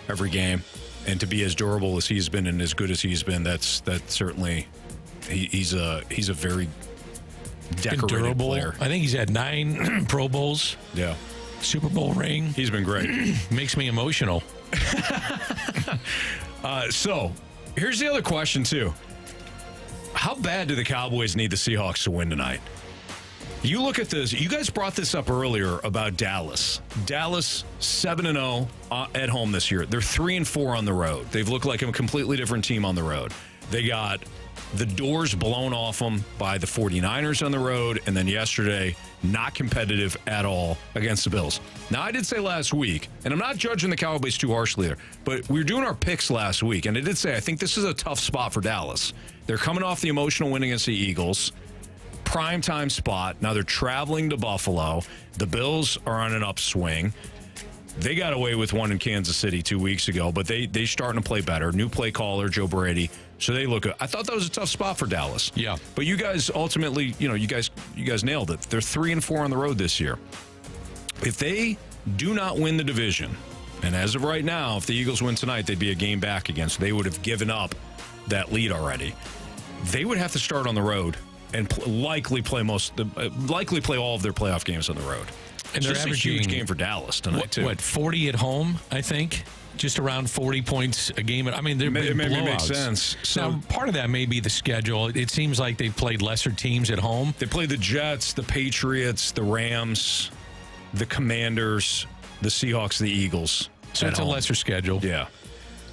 every game. And to be as durable as he's been and as good as he's been, that's certainly he's a very decorated player. I think he's had 9 Pro Bowls. Yeah, Super Bowl ring. He's been great. Makes me emotional. So here's the other question too: how bad do the Cowboys need the Seahawks to win tonight? You look at this. You guys brought this up earlier about Dallas. Dallas 7-0 at home this year. They're 3-4 on the road. They've looked like a completely different team on the road. They got the doors blown off them by the 49ers on the road, and then yesterday, not competitive at all against the Bills. Now, I did say last week, and I'm not judging the Cowboys too harshly there, but we were doing our picks last week, and I did say I think this is a tough spot for Dallas. They're coming off the emotional win against the Eagles. Primetime spot. Now they're traveling to Buffalo. The Bills are on an upswing. They got away with one in Kansas City 2 weeks ago, but they starting to play better. New play caller, Joe Brady. So they look good. I thought that was a tough spot for Dallas. Yeah. But you guys ultimately, you guys nailed it. They're 3-4 on the road this year. If they do not win the division, and as of right now, if the Eagles win tonight, they'd be a game back again. So they would have given up that lead already. They would have to start on the road and likely play all of their playoff games on the road. And they're averaging a huge game for Dallas tonight too. What, 40 at home? I think just around 40 points a game. I mean, they're big blowouts. It makes sense. So now, part of that may be the schedule. It seems like they've played lesser teams at home. They played the Jets, the Patriots, the Rams, the Commanders, the Seahawks, the Eagles. So it's a lesser schedule. Yeah.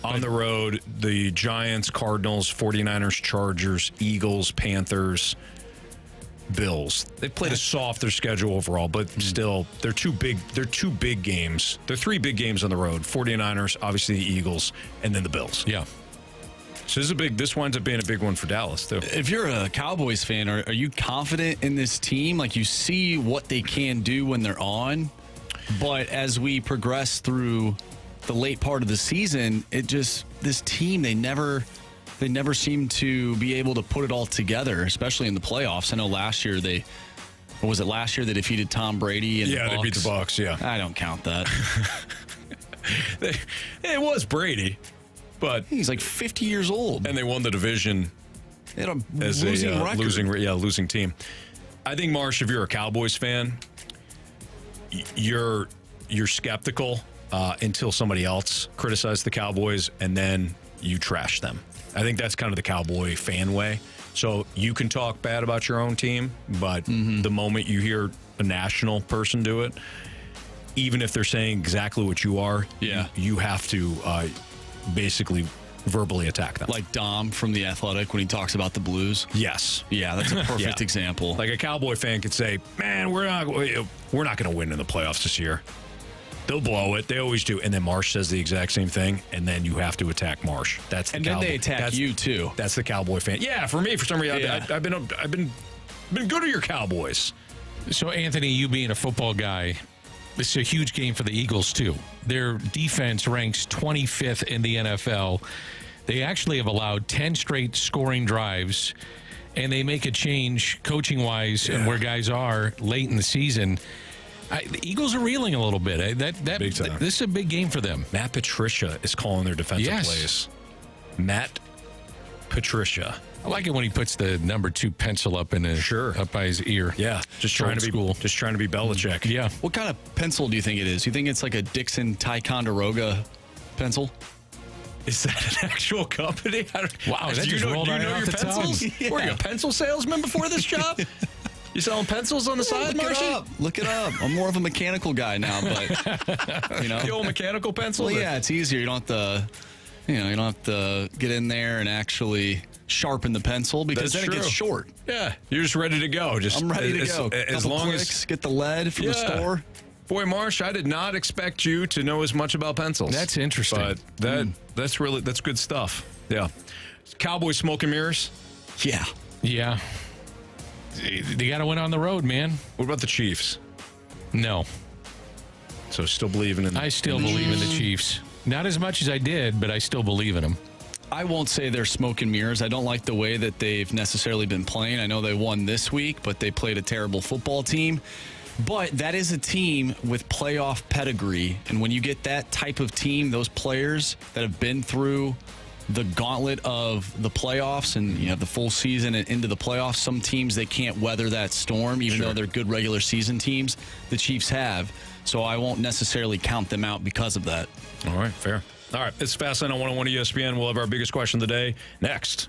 On the road, the Giants, Cardinals, 49ers, Chargers, Eagles, Panthers, Bills. They played a softer schedule overall, but still, they're two big games. They're 3 big games on the road. 49ers, obviously the Eagles, and then the Bills. Yeah. So this winds up being a big one for Dallas, too. If you're a Cowboys fan, are you confident in this team? Like, you see what they can do when they're on, but as we progress through the late part of the season, this team, they never seem to be able to put it all together, especially in the playoffs. I know last year they defeated Tom Brady and they beat the Bucs. Yeah, I don't count that. It was Brady, but he's like 50 years old, and they won the division as a losing team. I think, Marsh, if you're a Cowboys fan, you're skeptical until somebody else criticizes the Cowboys, and then you trash them. I think that's kind of the Cowboy fan way. So you can talk bad about your own team, but the moment you hear a national person do it, even if they're saying exactly what you are, you have to basically verbally attack them. Like Dom from The Athletic when he talks about the Blues. Yes. Yeah, that's a perfect example. Like a Cowboy fan could say, man, we're not going to win in the playoffs this year. They'll blow it. They always do. And then Marsh says the exact same thing, and then you have to attack Marsh. That's the and Cowboy. then they attack you too. That's the Cowboy fan. Yeah, for me, for some reason, Yeah. I've been good to your Cowboys. So, Anthony, you being a football guy, this is a huge game for the Eagles, too. Their defense ranks 25th in the NFL. They actually have allowed 10 straight scoring drives, and they make a change coaching-wise and where guys are late in the season. The Eagles are reeling a little bit. Big time. This is a big game for them. Matt Patricia is calling their defensive plays. Matt Patricia. I like it when he puts the number 2 pencil up in his up by his ear. Yeah, just trying to be Belichick. Yeah. What kind of pencil do you think it is? You think it's like a Dixon Ticonderoga pencil? Is that an actual company? Wow, that just rolled right off the tongue. Yeah. Were you a pencil salesman before this job? You selling pencils on the side, Marshy? Look it up. I'm more of a mechanical guy now, but the old mechanical pencil. Well, yeah, it's easier. You don't have to, you don't have to get in there and actually sharpen the pencil because That's then it gets true. short. Yeah, you're just ready to go. I'm ready to go. As Couple long clicks, as get the lead from the store. Boy, Marsh, I did not expect you to know as much about pencils. That's interesting. But that's good stuff. Yeah. Cowboys smoke and mirrors? Yeah. Yeah. They got to win on the road, man. What about the Chiefs? No. So still believing in I still believe in the Chiefs. Not as much as I did, but I still believe in them. I won't say they're smoke and mirrors. I don't like the way that they've necessarily been playing. I know they won this week, but they played a terrible football team. But that is a team with playoff pedigree. And when you get that type of team, those players that have been through the gauntlet of the playoffs and the full season and into the playoffs, some teams, they can't weather that storm, even though they're good regular season teams. The Chiefs have. So I won't necessarily count them out because of that. All right, fair. All right, it's Fastlane on 101 ESPN. We'll have our biggest question of the day next.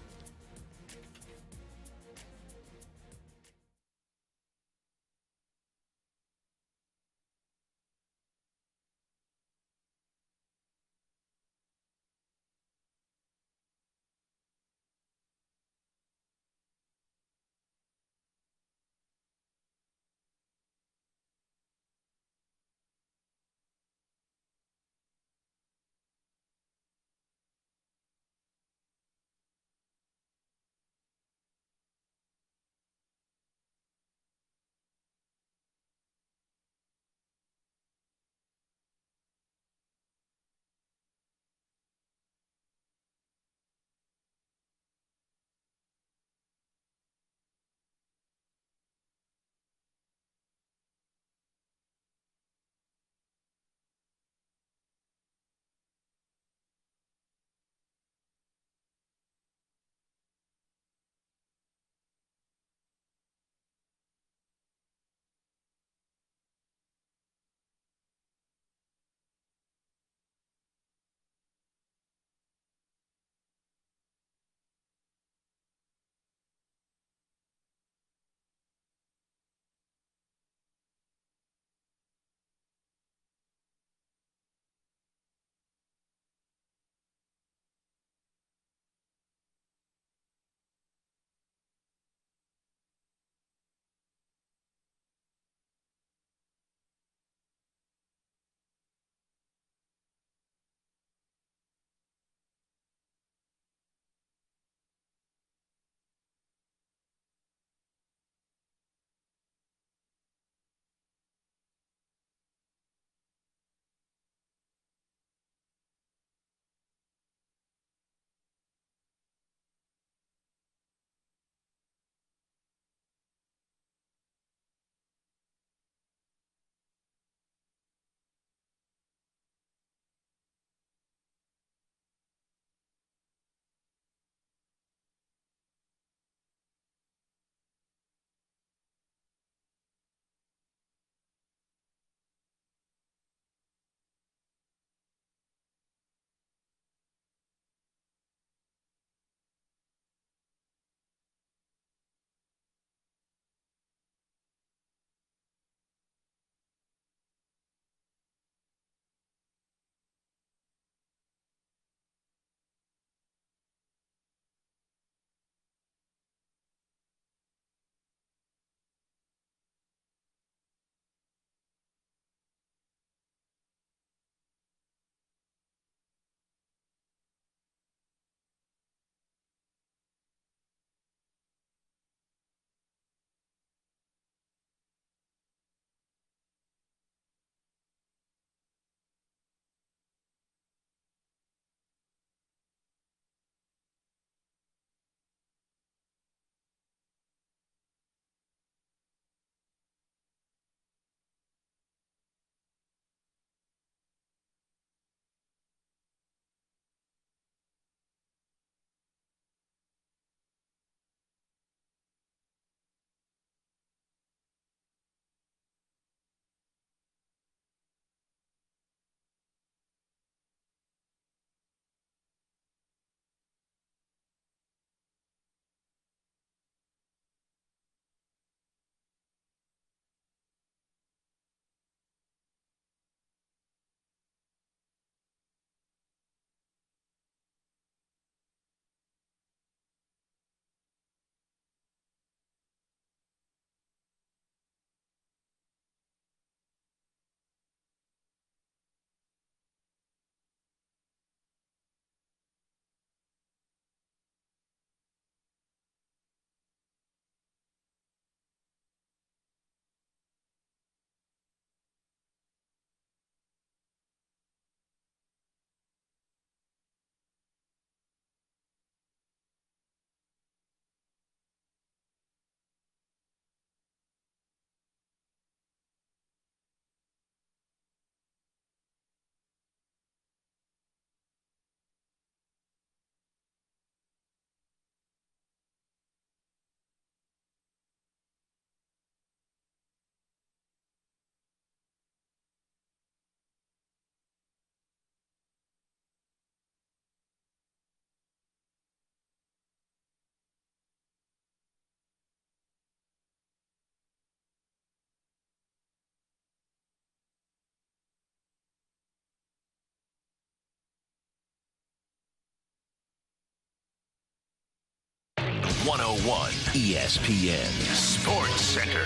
101 ESPN Sports Center.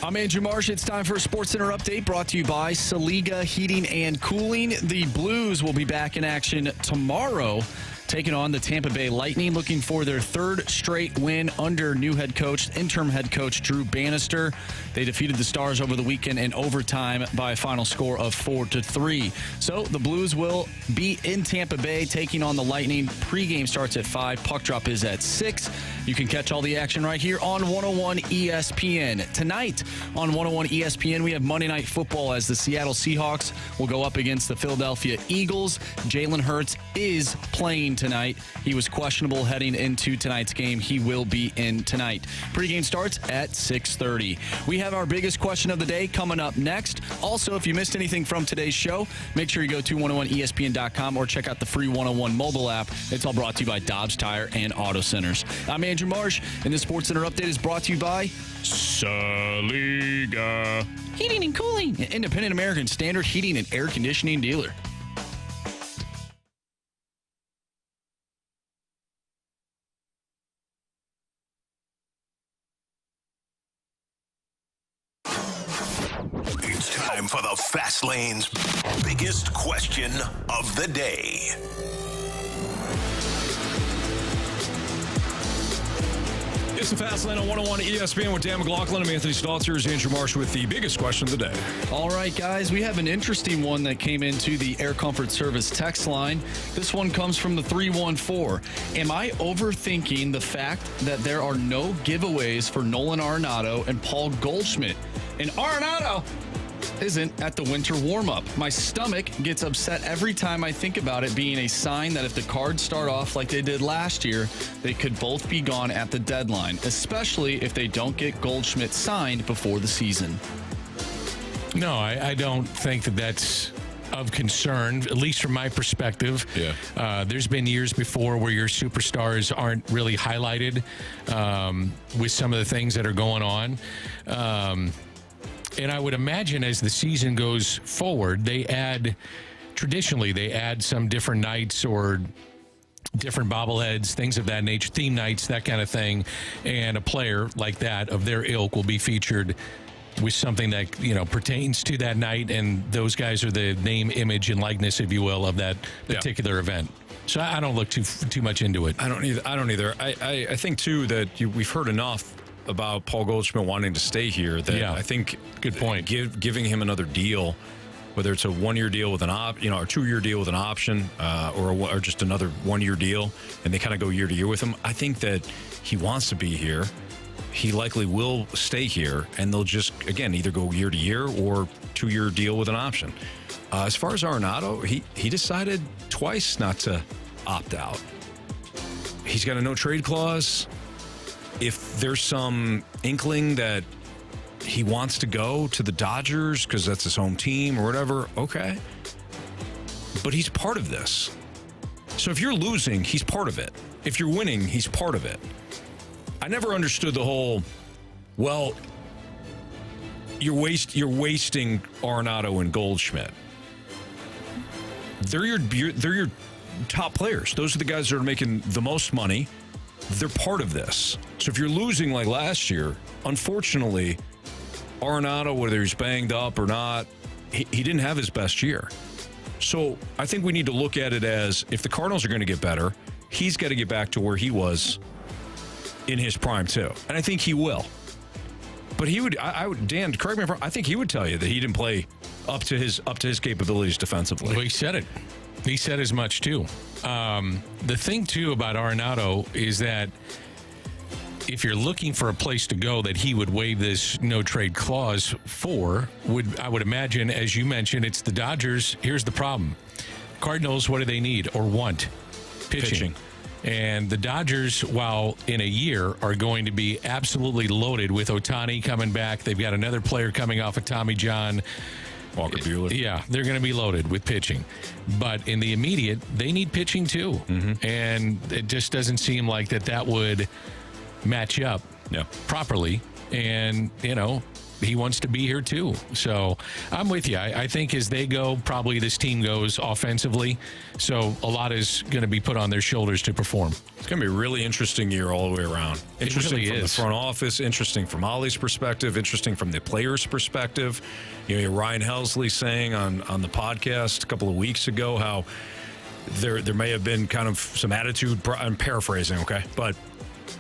I'm Andrew Marsh. It's time for a Sports Center update brought to you by Saliga Heating and Cooling. The Blues will be back in action tomorrow, taking on the Tampa Bay Lightning, looking for their third straight win under new interim head coach Drew Bannister. They defeated the Stars over the weekend in overtime by a final score of 4-3. So the Blues will be in Tampa Bay taking on the Lightning. Pre-game starts at 5. Puck drop is at 6. You can catch all the action right here on 101 ESPN. Tonight on 101 ESPN, we have Monday Night Football as the Seattle Seahawks will go up against the Philadelphia Eagles. Jalen Hurts is playing tonight. He was questionable heading into tonight's game. He will be in tonight. Pre-game starts at 6:30. We have our biggest question of the day coming up next. Also, if you missed anything from today's show, make sure you go to 101ESPN.com or check out the free 101 mobile app. It's all brought to you by Dobbs Tire and Auto Centers. I'm Andrew Marsh, and this Sports Center update is brought to you by Saliga Heating and Cooling, an independent American standard heating and air conditioning dealer. It's time for the Fast Lane's biggest question of the day. It's the Fast Lane on 101 ESPN with Dan McLaughlin. I'm Anthony Stalter. Andrew Marsh with the biggest question of the day. All right, guys, we have an interesting one that came into the Air Comfort Service text line. This one comes from the 314. Am I overthinking the fact that there are no giveaways for Nolan Arenado and Paul Goldschmidt? And Arenado isn't at the winter warm-up. My stomach gets upset every time I think about it being a sign that if the Cards start off like they did last year, they could both be gone at the deadline, especially if they don't get Goldschmidt signed before the season. No, I don't think that that's of concern, at least from my perspective. Yeah. There's been years before where your superstars aren't really highlighted with some of the things that are going on. And I would imagine as the season goes forward, traditionally they add some different nights or different bobbleheads, things of that nature, theme nights, that kind of thing. And a player like that of their ilk will be featured with something that, pertains to that night. And those guys are the name, image, and likeness, if you will, of that particular event. So I don't look too much into it. I don't either. I think, too, that we've heard enough about Paul Goldschmidt wanting to stay here that I think good point. Giving him another deal, whether it's a 1-year deal with an or 2-year deal with an option, or just another 1-year deal, and they kind of go year to year with him. I think that he wants to be here. He likely will stay here, and they'll just either go year to year or 2-year deal with an option. As far as Arenado, he decided twice not to opt out. He's got a no trade clause. If there's some inkling that he wants to go to the Dodgers because that's his home team or whatever, okay. But he's part of this. So if you're losing, he's part of it. If you're winning, he's part of it. I never understood the whole, you're wasting Arenado and Goldschmidt. They're your top players. Those are the guys that are making the most money. They're part of this. So if you're losing like last year, unfortunately, Arenado, whether he's banged up or not, he didn't have his best year. So I think we need to look at it as if the Cardinals are going to get better, he's got to get back to where he was in his prime too. And I think he will. But he would, Dan, correct me if I'm wrong, I think he would tell you that he didn't play up to his capabilities defensively. Well, he said it. He said as much too. The thing too about Arenado is that if you're looking for a place to go that he would waive this no trade clause for, I would imagine, as you mentioned, it's the Dodgers. Here's the problem. Cardinals, what do they need or want? Pitching. And the Dodgers, while in a year, are going to be absolutely loaded with Ohtani coming back. They've got another player coming off of Tommy John. Walker Buehler. Yeah, they're going to be loaded with pitching. But in the immediate, they need pitching too. Mm-hmm. And it just doesn't seem like that would match up properly. And, he wants to be here too. So I'm with you. I think as they go, probably this team goes offensively. So a lot is going to be put on their shoulders to perform. It's going to be a really interesting year all the way around. Interesting from the front office, interesting from Ollie's perspective, interesting from the players' perspective. You know, Ryan Helsley saying on the podcast a couple of weeks ago how there may have been kind of some attitude, I'm paraphrasing, okay, but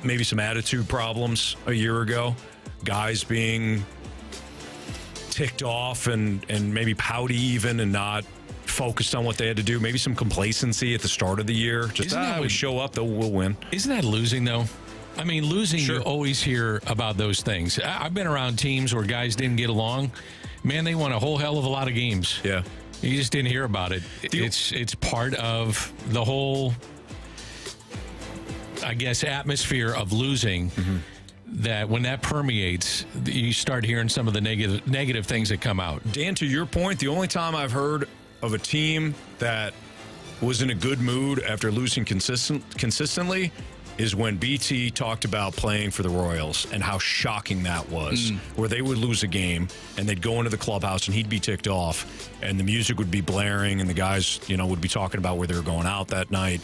maybe some attitude problems a year ago. Guys being ticked off and maybe pouty even and not focused on what they had to do. Maybe some complacency at the start of the year. Just, we show up, we'll win. Isn't that losing, though? I mean, losing, sure. You always hear about those things. I've been around teams where guys didn't get along. Man, they won a whole hell of a lot of games. Yeah. You just didn't hear about it. It's part of the whole, I guess, atmosphere of losing. Mm-hmm. That when that permeates, you start hearing some of the negative things that come out. Dan, to your point, the only time I've heard of a team that was in a good mood after losing consistently is when BT talked about playing for the Royals and how shocking that was, where they would lose a game and they'd go into the clubhouse and he'd be ticked off and the music would be blaring and the guys, would be talking about where they were going out that night.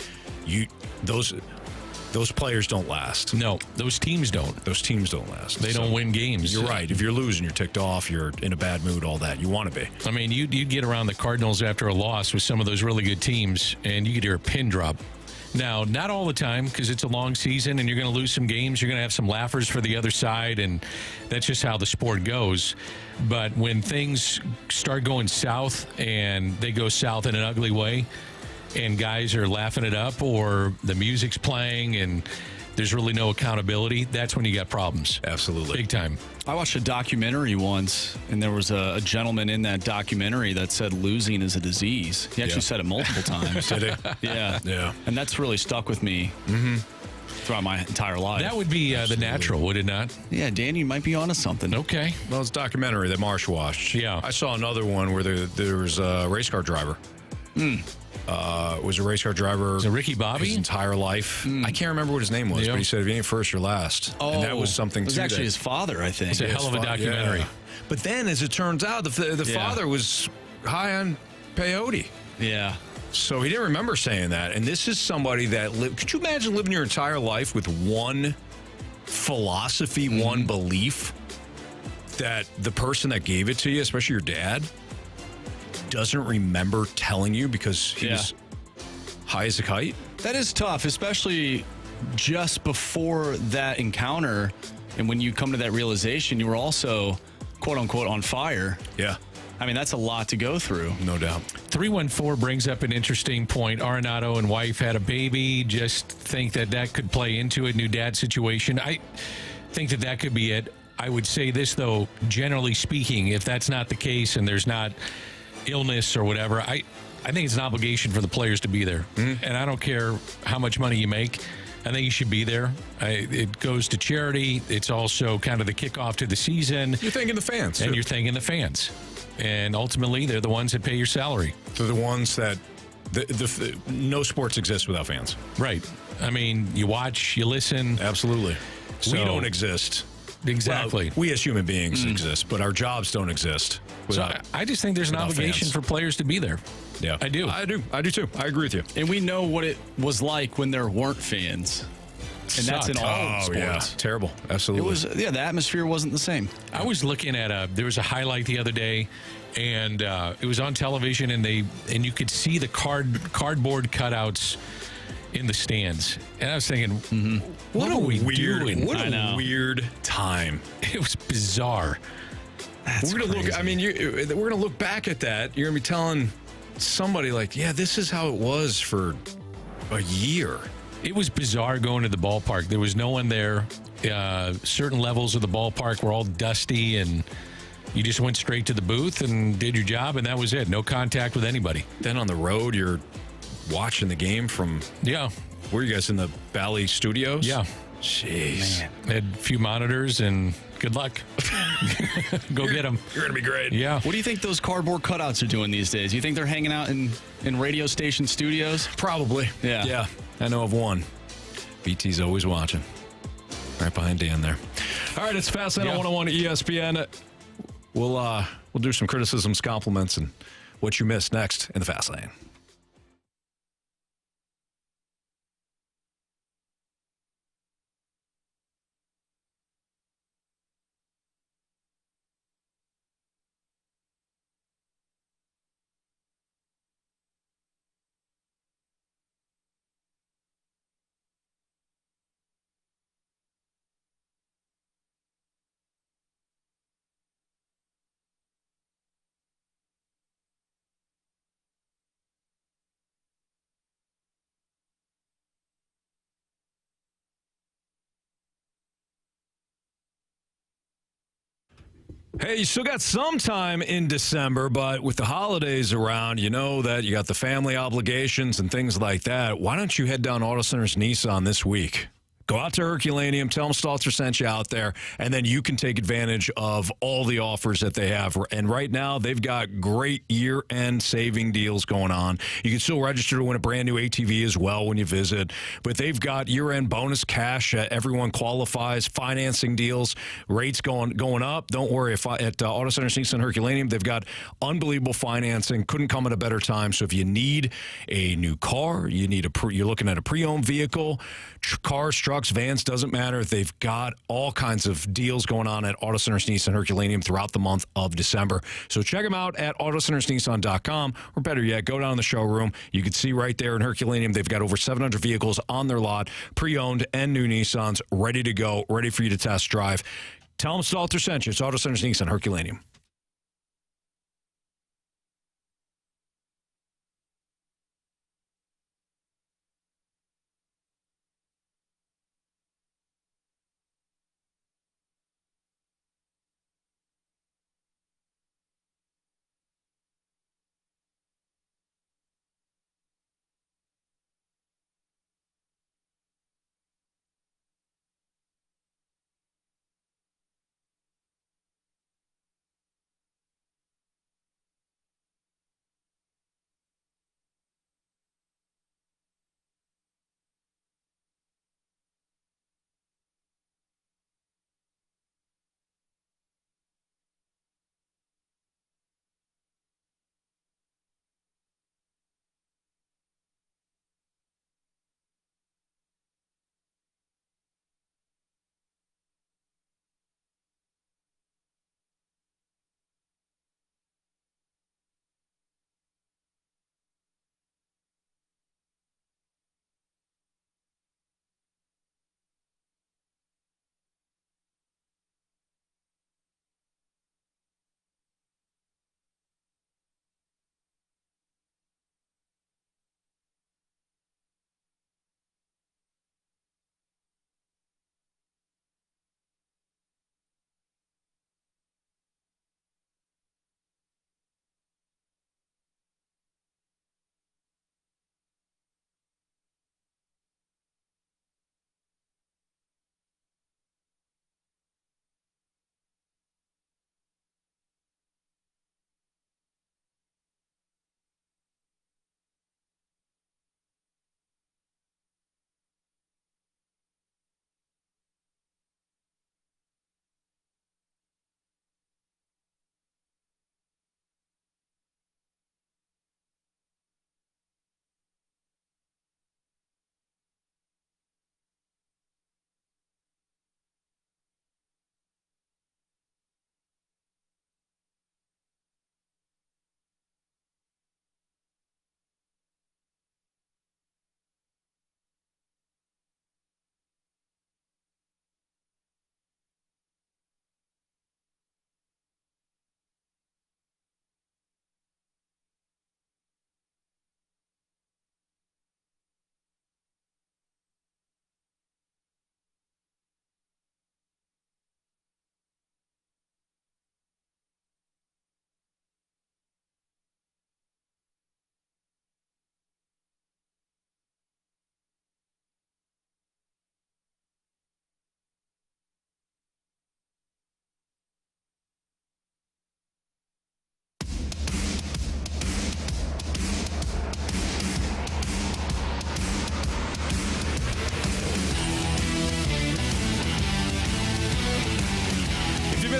Those players don't last. No, those teams don't. Those teams don't last. They don't win games. You're right. If you're losing, you're ticked off, you're in a bad mood, all that. You want to be. I mean, you'd get around the Cardinals after a loss with some of those really good teams, and you could hear a pin drop. Now, not all the time, because it's a long season, and you're going to lose some games. You're going to have some laughers for the other side, and that's just how the sport goes. But when things start going south, and they go south in an ugly way, and guys are laughing it up or the music's playing and there's really no accountability, that's when you got problems. Absolutely. Big time. I watched a documentary once, and there was a gentleman in that documentary that said losing is a disease. He actually said it multiple times. Did he? Yeah. Yeah. And that's really stuck with me throughout my entire life. That would be the natural, would it not? Yeah, Dan, you might be onto something. Okay. Well, it's a documentary that Marsh watched. Yeah. I saw another one where there was a race car driver. Was a race car driver. Was it Ricky Bobby? His entire life. I can't remember what his name was, but he said, if you ain't first, you're last. Oh, and that was something, it was actually his father, I think. It's a hell of a documentary. Yeah. But then, as it turns out, the father was high on peyote. Yeah. So he didn't remember saying that. And this is somebody that lived. Could you imagine living your entire life with one philosophy, one belief that the person that gave it to you, especially your dad, doesn't remember telling you because he was high as a kite? That is tough, especially just before that encounter. And when you come to that realization, you were also, quote unquote, on fire. Yeah. I mean, that's a lot to go through. No doubt. 314 brings up an interesting point. Arenado and wife had a baby. Just think that could play into it. New dad situation. I think that could be it. I would say this, though, generally speaking, if that's not the case and there's not illness or whatever, I think it's an obligation for the players to be there. And I don't care how much money you make. I think you should be there. It goes to charity. It's also kind of the kickoff to the season. You're thanking the fans. And you're thanking the fans. And ultimately, they're the ones that pay your salary. They're the ones that no sports exists without fans. Right. I mean, you watch, you listen. Absolutely. So, we don't exist. Exactly. Well, we as human beings exist, but our jobs don't exist. So I just think there's an obligation for players to be there. Yeah. I do. I do too. I agree with you. And we know what it was like when there weren't fans. And that's in all sports. Yeah. Terrible. Absolutely. It was, the atmosphere wasn't the same. I was looking at there was a highlight the other day, and it was on television, and you could see the cardboard cutouts in the stands. And I was thinking, what are we doing? What a weird time. It was bizarre. We're gonna look back at that. You're gonna be telling somebody like, yeah, this is how it was for a year. It was bizarre going to the ballpark. There was no one there. Certain levels of the ballpark were all dusty, and you just went straight to the booth and did your job, and that was it. No contact with anybody. Then on the road, you're watching the game from... Yeah. Were you guys in the Valley Studios? Yeah. Jeez. Man. Had a few monitors, and good luck. Go get them. You're going to be great. Yeah. What do you think those cardboard cutouts are doing these days? You think they're hanging out in radio station studios? Probably. Yeah. Yeah. I know of one. BT's always watching. Right behind Dan there. All right, it's Fast Lane on 101 ESPN. We'll do some criticisms, compliments, and what you missed next in the Fast Lane. Hey, you still got some time in December, but with the holidays around, you know that you got the family obligations and things like that. Why don't you head down Auto Center's Nissan this week? Go out to Herculaneum, tell them Stalter sent you out there, and then you can take advantage of all the offers that they have. And right now, they've got great year-end saving deals going on. You can still register to win a brand new ATV as well when you visit. But they've got year-end bonus cash. Everyone qualifies. Financing deals, rates going up. Don't worry. At Auto Center Nissan Herculaneum, they've got unbelievable financing. Couldn't come at a better time. So if you need a new car, you're looking at a pre-owned vehicle, cars, trucks, vans, doesn't matter. They've got all kinds of deals going on at Auto Centers Nissan Herculaneum throughout the month of December. So check them out at AutoCentersNissan.com, or better yet, go down to the showroom. You can see right there in Herculaneum, they've got over 700 vehicles on their lot, pre-owned and new Nissans, ready to go, ready for you to test drive. Tell them Stalter sent you. It's Auto Centers Nissan Herculaneum.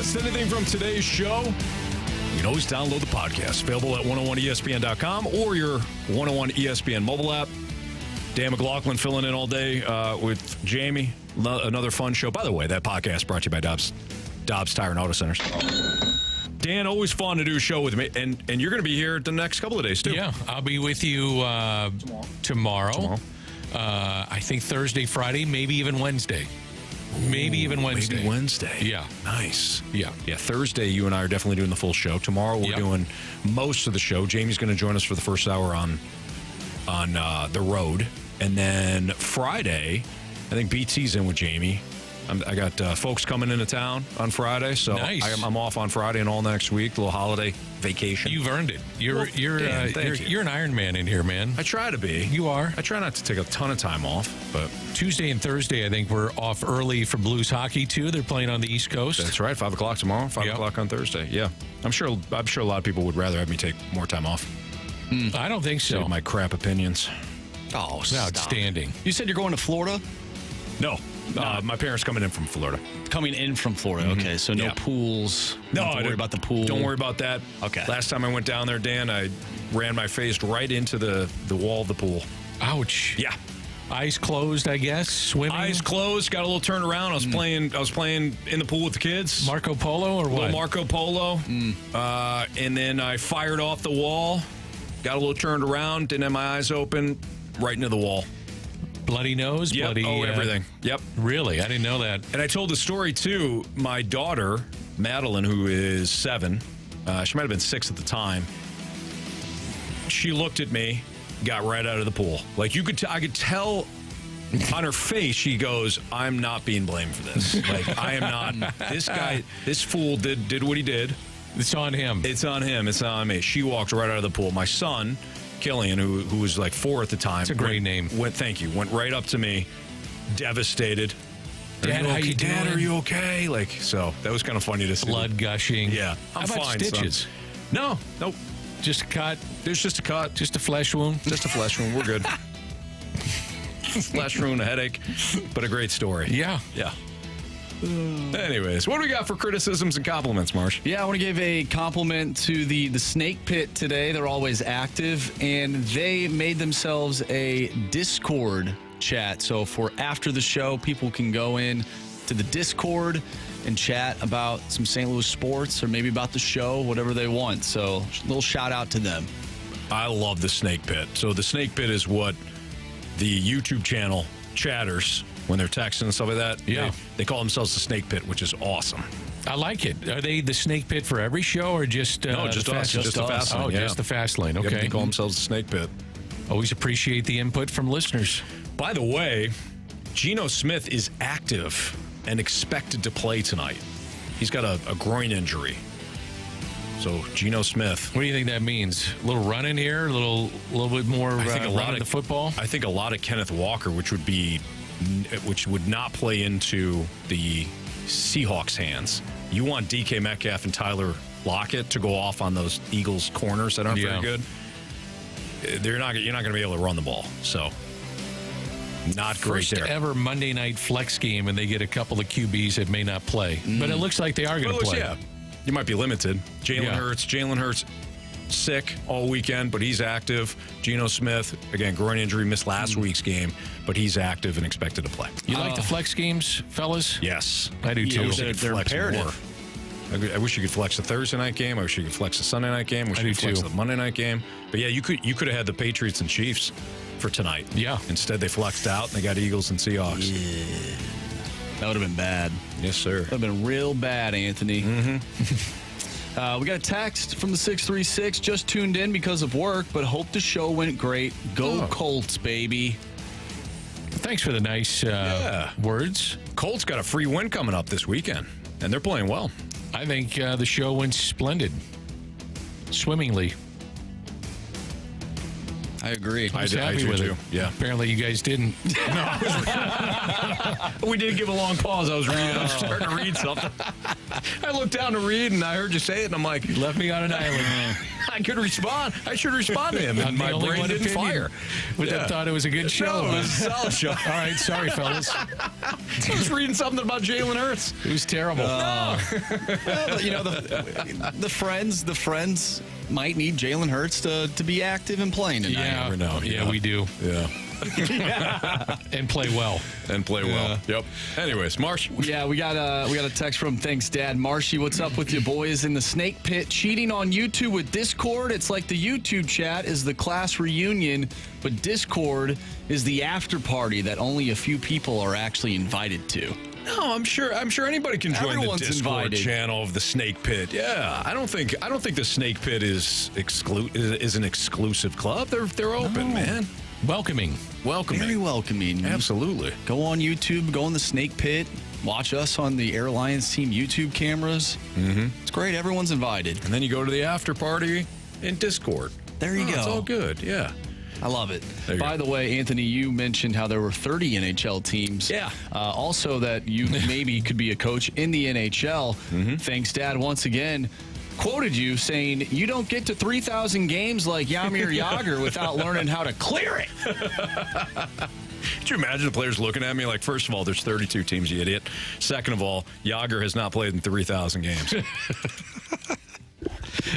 missed anything from today's show, you can always download the podcast. Available at 101ESPN.com or your 101 ESPN mobile app. Dan McLaughlin filling in all day with Jamie. Another fun show. By the way, that podcast brought to you by Dobbs Tire and Auto Centers. Dan, always fun to do a show with me. And you're going to be here the next couple of days, too. Yeah, I'll be with you tomorrow. I think Thursday, Friday, maybe even Wednesday. Maybe Wednesday. Yeah. Nice. Yeah. Yeah, Thursday, you and I are definitely doing the full show. Tomorrow, we're doing most of the show. Jamie's going to join us for the first hour on the road. And then Friday, I think BT's in with Jamie. I got folks coming into town on Friday, so nice. I'm off on Friday and all next week. A little holiday vacation. You've earned it. You're an Iron Man in here, man. I try to be. You are. I try not to take a ton of time off, but Tuesday and Thursday, I think we're off early for Blues hockey too. They're playing on the East Coast. That's right. 5 o'clock tomorrow. 5 o'clock on Thursday. Yeah, I'm sure a lot of people would rather have me take more time off. I don't think so. Save my crap opinions. Oh, outstanding. You said you're going to Florida? No. My parents coming in from Florida. Coming in from Florida. Mm-hmm. Okay, so no pools. No, don't worry about the pool. Don't worry about that. Okay. Last time I went down there, Dan, I ran my face right into the wall of the pool. Ouch. Yeah. Eyes closed, I guess. Swimming. Eyes closed. Got a little turned around. I was playing in the pool with the kids. Marco Polo or what? Little Marco Polo. And then I fired off the wall. Got a little turned around. Didn't have my eyes open. Right into the wall. Bloody nose? Yep. Bloody... everything. Yep. Really? I didn't know that. And I told the story, too. My daughter, Madeline, who is 7, she might have been 6 at the time, she looked at me, got right out of the pool. Like, I could tell on her face, she goes, I'm not being blamed for this. Like, I am not. This guy, this fool did what he did. It's on him. It's on him. It's not on me. She walked right out of the pool. My son, Killian, who was like 4 at the time. It's a great name. Thank you. Went right up to me, devastated. Dad, how you doing? Dad, are you okay? Like, so that was kind of funny to see. Blood gushing. Yeah. I'm fine. Stitches? Son. No. Nope. Just a cut. There's just a cut. Just a flesh wound. Just a flesh wound. We're good. Flesh wound, a headache, but a great story. Yeah. Yeah. Anyways, what do we got for criticisms and compliments, Marsh? Yeah, I want to give a compliment to the Snake Pit today. They're always active, and they made themselves a Discord chat. So for after the show, people can go in to the Discord and chat about some St. Louis sports or maybe about the show, whatever they want. So a little shout out to them. I love the Snake Pit. So the Snake Pit is what the YouTube channel chatters, when they're texting and stuff like that, they call themselves the Snake Pit, which is awesome. I like it. Are they the Snake Pit for every show or just no, just us. Just the Fast Lane. Oh, just the Fast Lane. Okay. Yep, they call themselves the Snake Pit. Always appreciate the input from listeners. By the way, Geno Smith is active and expected to play tonight. He's got a groin injury. So Geno Smith. What do you think that means? A little run in here, a little bit more. I think a lot of the football. I think a lot of Kenneth Walker, which would not play into the Seahawks' hands. You want DK Metcalf and Tyler Lockett to go off on those Eagles corners that aren't very good. You're not going to be able to run the ball. So not great there. First ever Monday night flex game, and they get a couple of QBs that may not play. But it looks like they are going to play. Yeah, you might be limited. Jalen Hurts sick all weekend, but he's active. Geno Smith, again, groin injury, missed last week's game, but he's active and expected to play. You like the flex games, fellas? Yes. I do too. They're imperative. I wish you could flex the Thursday night game. I wish you could flex the Sunday night game. I wish you could flex the Monday night game. But yeah, you could have had the Patriots and Chiefs for tonight. Yeah. Instead, they flexed out and they got Eagles and Seahawks. Yeah. That would have been bad. Yes, sir. That would have been real bad, Anthony. We got a text from the 636. Just tuned in because of work, but hope the show went great. Go Colts, baby. Thanks for the nice words. Colts got a free win coming up this weekend, and they're playing well. I think the show went splendid. Swimmingly. I agree. I was happy with it. Yeah. Apparently you guys didn't. We did give a long pause. I was starting to read something. I looked down to read, and I heard you say it, and I'm like, you left me on an island. I could respond. I should respond to him. And my brain didn't fire. But I thought it was a good show. No, it was a solid show. All right, sorry, fellas. I was reading something about Jalen Hurts. It was terrible. Well, the friends might need Jalen Hurts to be active and playing tonight. Yeah, never know. Yeah, we do. Yeah. And play well. Yep. Anyways, Marsh. Yeah, we got a text from Thanks Dad. Marshy, what's up with you boys in the snake pit? Cheating on YouTube with Discord. It's like the YouTube chat is the class reunion, but Discord is the after party that only a few people are actually invited to. No, I'm sure anybody can join Everyone's the Discord invited. channel of the Snake Pit. Yeah, I don't think the Snake Pit is an exclusive club. They're open, man. Welcoming. Very welcoming. Absolutely. Go on YouTube, go in the snake pit, watch us on the Air Lions team YouTube cameras. Mm-hmm. It's great. Everyone's invited. And then you go to the after party in Discord. There you go. It's all good. Yeah. I love it. By the way, Anthony, you mentioned how there were 30 NHL teams. Yeah. Also that you maybe could be a coach in the NHL. Mm-hmm. Thanks, Dad, once again. Quoted you saying you don't get to 3,000 games like Jaromir Jagr without learning how to clear it. Could you imagine the players looking at me like, first of all, there's 32 teams, you idiot. Second of all, Jagr has not played in 3,000 games.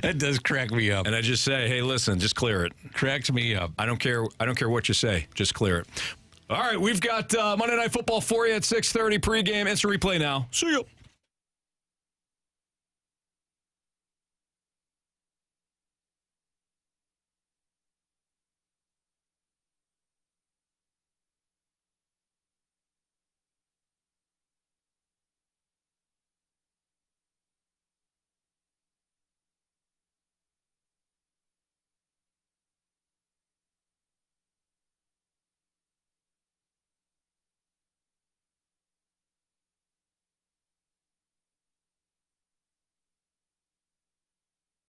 That does crack me up. And I just say, hey, listen, just clear it. Cracks me up. I don't care what you say. Just clear it. All right, we've got Monday Night Football for you at 6:30 pregame. Instant replay now. See you.